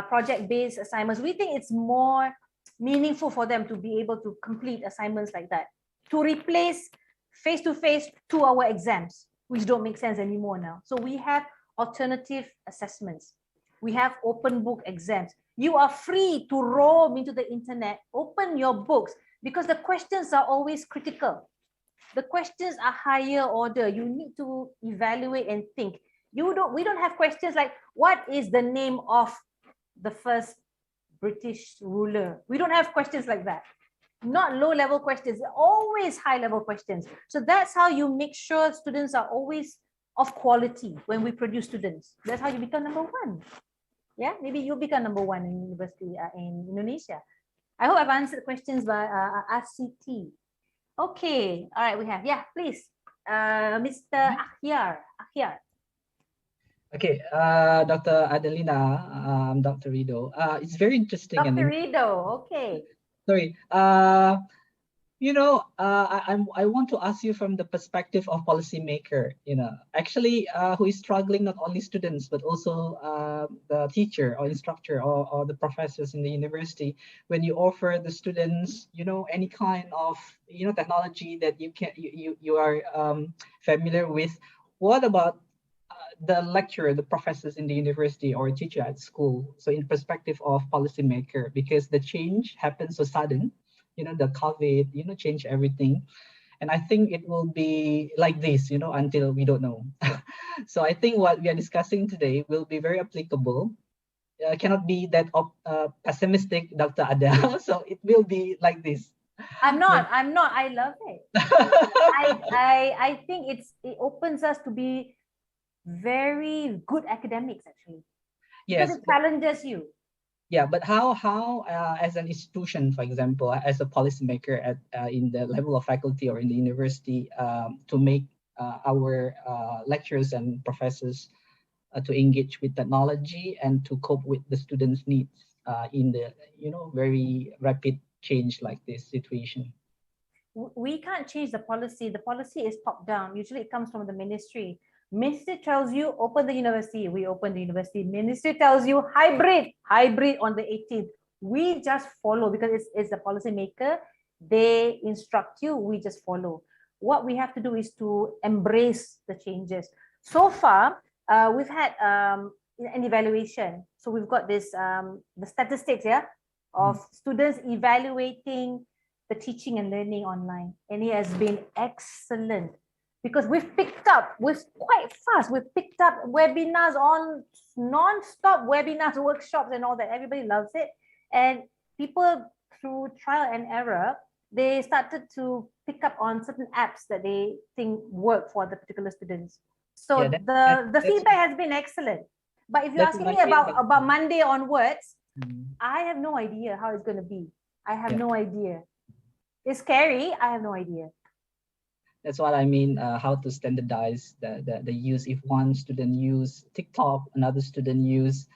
project-based assignments. We think it's more meaningful for them to be able to complete assignments like that, to replace face-to-face 2-hour exams, which don't make sense anymore now. So we have alternative assessments. We have open book exams. You are free to roam into the internet, open your books, because the questions are always critical. The questions are higher order. You need to evaluate and think. We don't have questions like, what is the name of the first British ruler? We don't have questions like that. Not low-level questions, always high-level questions. So that's how you make sure students are always of quality when we produce students. That's how you become number one. Yeah, maybe you'll become number one in university in Indonesia. I hope I've answered questions by ACT. Okay, all right, we have, yeah, please, Mr. Akhyar. Okay, Dr. Adelina, Dr. Rido. It's very interesting. Dr. Rido, okay. Sorry. I want to ask you from the perspective of policymaker, actually who is struggling, not only students, but also the teacher or instructor or the professors in the university, when you offer the students, any kind of, technology that you are familiar with. What about the lecturer, the professors in the university or teacher at school? So in perspective of policymaker, because the change happens so sudden, the COVID, change everything. And I think it will be like this, until we don't know. So I think what we are discussing today will be very applicable. Cannot be that pessimistic, Dr. Adele. So it will be like this. I'm not. I love it. I think it opens us to be very good academics, actually. Because it challenges you. Yeah, but how as an institution, for example, as a policymaker in the level of faculty or in the university, to make our lecturers and professors to engage with technology and to cope with the students' needs in the very rapid change like this situation? We can't change the policy. The policy is top down. Usually it comes from the ministry. Ministry tells you open the university, we open the university. Ministry tells you hybrid on the 18th. We just follow because it's the policy maker. They instruct you, we just follow. What we have to do is to embrace the changes. So far, we've had an evaluation. So we've got this the statistics, of students evaluating the teaching and learning online, and it has been excellent. Because we've picked up, quite fast, we've picked up webinars on non-stop webinars, workshops and all that. Everybody loves it. And people, through trial and error, they started to pick up on certain apps that they think work for the particular students. So the feedback has been excellent. But if you're asking me about Monday onwards, I have no idea how it's going to be. I have no idea. It's scary. I have no idea. That's what I mean, how to standardize the use. If one student use TikTok, another student use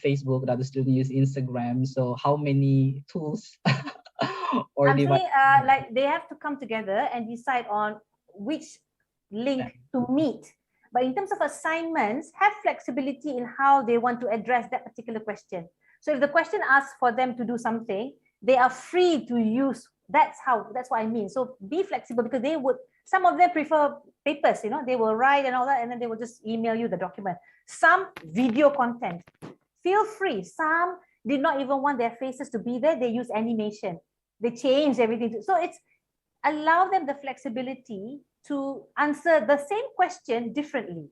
Facebook, another student use Instagram. So how many tools? Or I'm saying like they have to come together and decide on which link to meet. But in terms of assignments, have flexibility in how they want to address that particular question. So if the question asks for them to do something, they are free to use. That's what I mean. So be flexible, because some of them prefer papers, they will write and all that, and then they will just email you the document. Some video content, feel free. Some did not even want their faces to be there. They use animation. They changed everything. So it's allow them the flexibility to answer the same question differently.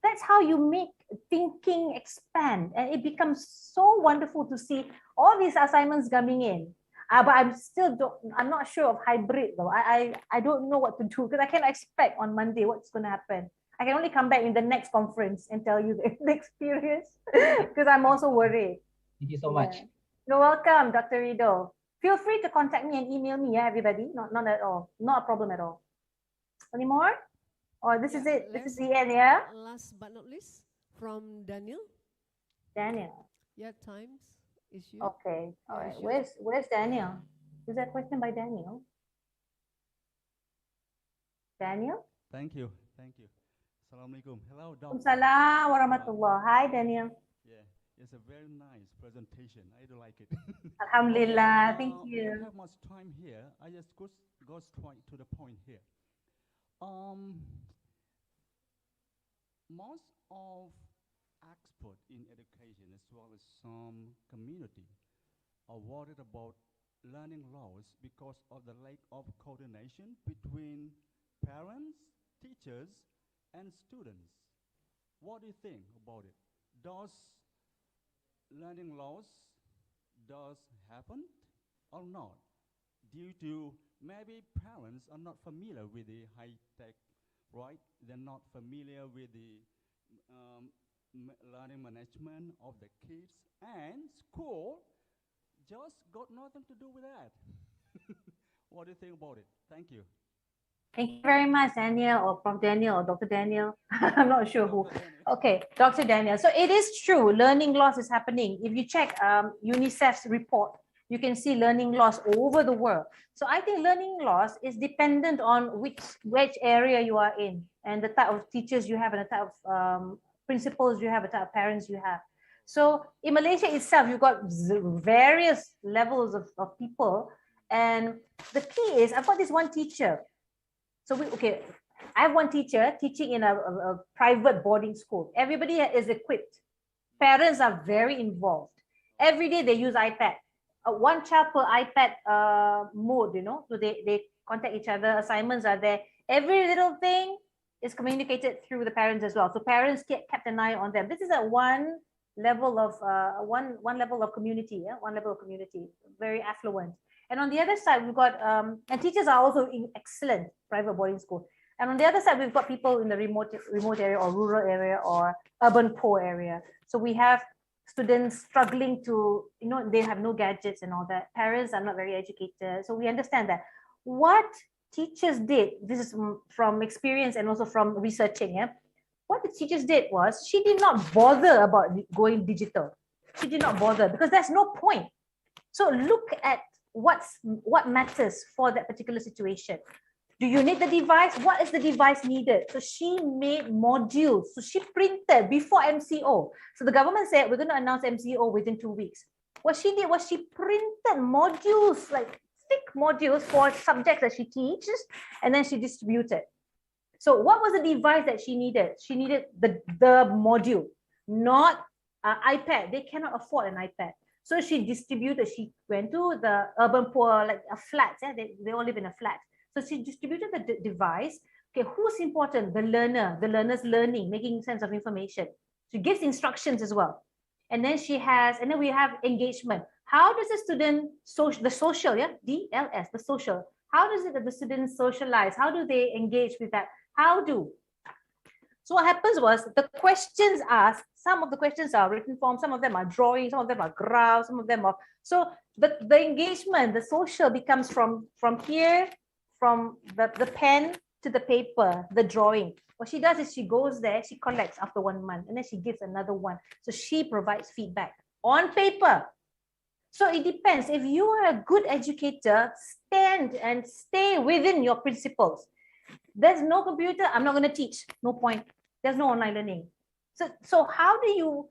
That's how you make thinking expand, and it becomes so wonderful to see all these assignments coming in. But I'm not sure of hybrid though. I don't know what to do because I cannot expect on Monday what's going to happen. I can only come back in the next conference and tell you the experience because I'm also worried. Thank you so much. You're welcome, Dr. Rido. Feel free to contact me and email me, everybody. Not at all. Not a problem at all. Any more? Or this is it. This is the end, yeah? Last but not least, from Daniel. Daniel. Yeah, times issue. Okay. All right. Where's Daniel? Is that a question by Daniel? Daniel? Thank you. Thank you. Assalamualaikum. Hello, Doctor. Waalaikumsalam warahmatullah. Hi, Daniel. Yeah, it's a very nice presentation. I do like it. Alhamdulillah. Okay, Thank you. I don't have much time here. I just go straight to the point here. Most of experts in education as well as some community are worried about learning loss because of the lack of coordination between parents, teachers, and students. What do you think about it? Does learning loss happen or not? Due to maybe parents are not familiar with the high tech, right? They're not familiar with the learning management of the kids, and school just got nothing to do with that. What do you think about it? Thank you. Thank you very much, Daniel, or Prof. Daniel, or Dr. Daniel. I'm not sure who. Okay, Dr. Daniel. So it is true, learning loss is happening. If you check UNICEF's report, you can see learning loss over the world. So I think learning loss is dependent on which area you are in and the type of teachers you have and the type of principals you have, the type of parents you have. So in Malaysia itself, you've got various levels of people. And the key is, I've got this one teacher. So I have one teacher teaching in a private boarding school. Everybody is equipped. Parents are very involved. Every day they use iPad. One child per iPad mode, so they contact each other, assignments are there. Every little thing is communicated through the parents as well. So parents kept an eye on them. This is at one level of community, one level of community, very affluent. And on the other side, we've got, and teachers are also in excellent private boarding school. And on the other side, we've got people in the remote area or rural area or urban poor area. So we have students struggling to, they have no gadgets and all that. Parents are not very educated. So we understand that. What teachers did, this is from experience and also from researching, what the teachers did was, she did not bother about going digital. She did not bother because there's no point. So look at what matters for that particular situation. Do you need the device? What is the device needed? So she made modules. So she printed before MCO. So the government said, we're going to announce MCO within 2 weeks. What she did was she printed modules, like thick modules for subjects that she teaches, and then she distributed. So what was the device that she needed? She needed the module, not iPad. They cannot afford an iPad. So she distributed, she went to the urban poor, like a flat, they all live in a flat. So she distributed the device. Okay, who's important? The learner, the learner's learning, making sense of information. She gives instructions as well. And then we have engagement. How does the student, the social, DLS, the social, how does it that the students socialize? How do they engage with that? So what happens was the questions asked, some of the questions are written form, some of them are drawing, some of them are graphs, some of them are, so the engagement, the social becomes from here, from the pen to the paper, the drawing. What she does is she goes there, she collects after 1 month, and then she gives another one. So she provides feedback on paper. So it depends. If you are a good educator, stand and stay within your principles. There's no computer, I'm not going to teach. No point. There's no online learning. So how do you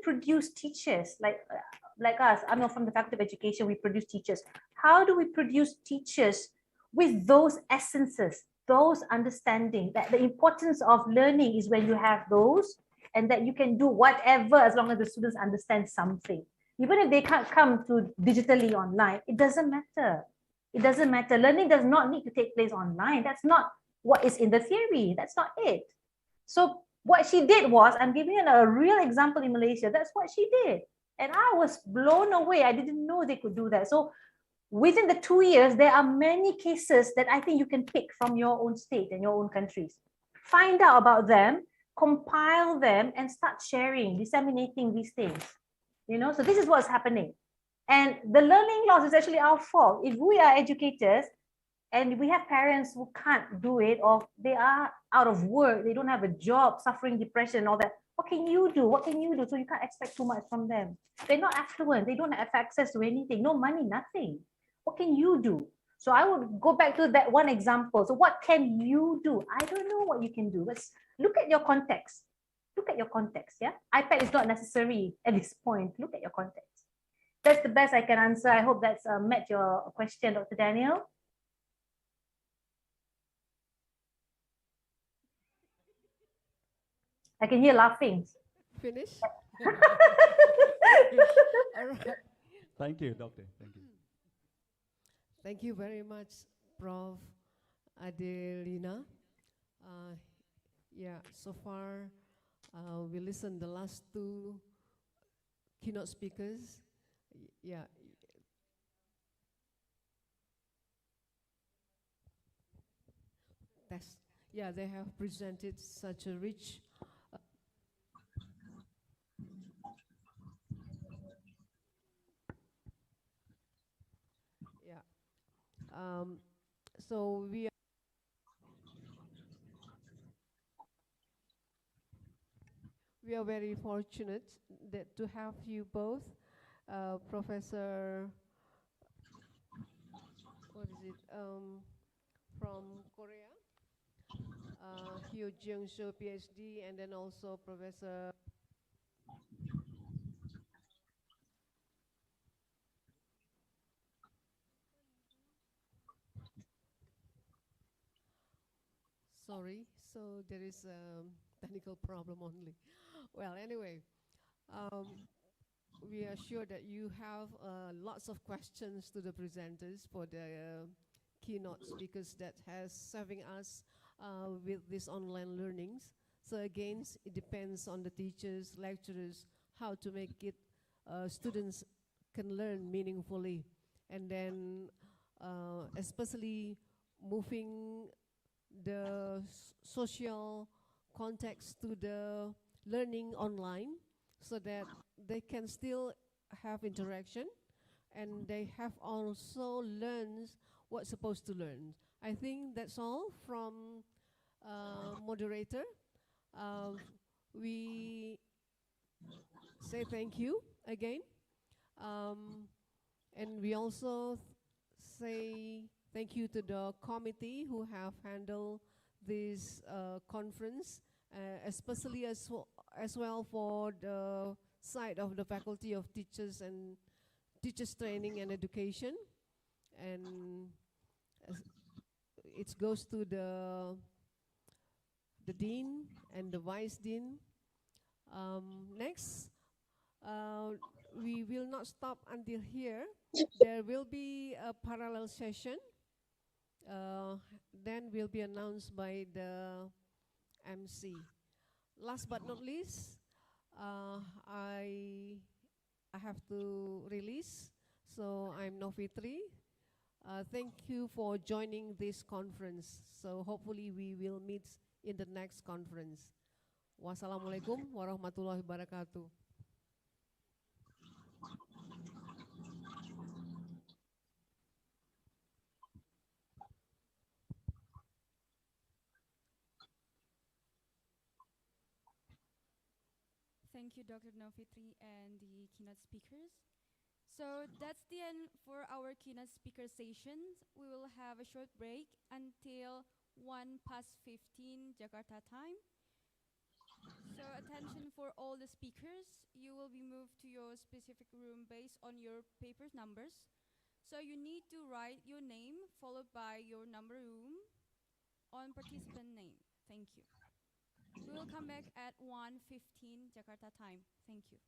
produce teachers like us? I'm not from the Faculty of Education, we produce teachers. How do we produce teachers with those essences, those understanding that the importance of learning is when you have those and that you can do whatever as long as the students understand something. Even if they can't come to digitally online, it doesn't matter. It doesn't matter. Learning does not need to take place online. That's not what is in the theory. That's not it. So what she did was, I'm giving you a real example in Malaysia. That's what she did. And I was blown away. I didn't know they could do that. So within the 2 years, there are many cases that I think you can pick from your own state and your own countries. Find out about them, compile them, and start sharing, disseminating these things. You know, so this is what's happening. And the learning loss is actually our fault. If we are educators and we have parents who can't do it, or they are out of work, they don't have a job, suffering depression, all that, what can you do? What can you do? So you can't expect too much from them. They're not affluent. They don't have access to anything, no money, nothing. What can you do? So I would go back to that one example. So what can you do? I don't know what you can do. Let's look at your context. Look at your context, yeah? iPad is not necessary at this point. Look at your context. That's the best I can answer. I hope that's met your question, Dr. Daniel. I can hear laughing. Finish? All right. Thank you, Doctor. Thank you. Thank you very much, Prof. Adelina. Yeah, so far we listened the last two keynote speakers. Yeah. Yeah, they have presented such a rich yeah. So we are very fortunate that to have you both, Professor, what is it, from Korea, Hyo Jung-soo, PhD, and then also Professor sorry, so there is a technical problem only. Well, anyway, we are sure that you have lots of questions to the presenters for the keynote speakers that has serving us with these online learnings. So again, it depends on the teachers, lecturers, how to make it students can learn meaningfully. And then especially moving the social context to the learning online so that they can still have interaction and they have also learned what's supposed to learn. I think that's all from moderator. We say thank you again. And we also say thank you to the committee who have handled this conference, especially as well for the side of the Faculty of Teachers and Teachers Training and Education. And it goes to the Dean and the Vice Dean. Next, we will not stop until here. There will be a parallel session. Then will be announced by the MC. Last but not least, I have to release. So I'm Novitri. Thank you for joining this conference. So hopefully we will meet in the next conference. Wassalamualaikum warahmatullahi wabarakatuh. Thank you, Dr. Novitri and the keynote speakers. So that's the end for our keynote speaker sessions. We will have a short break until 1:15 Jakarta time. So attention for all the speakers. You will be moved to your specific room based on your paper numbers. So you need to write your name followed by your number room on participant name. Thank you. We will come back at 1:15 Jakarta time. Thank you.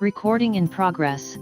Recording in progress.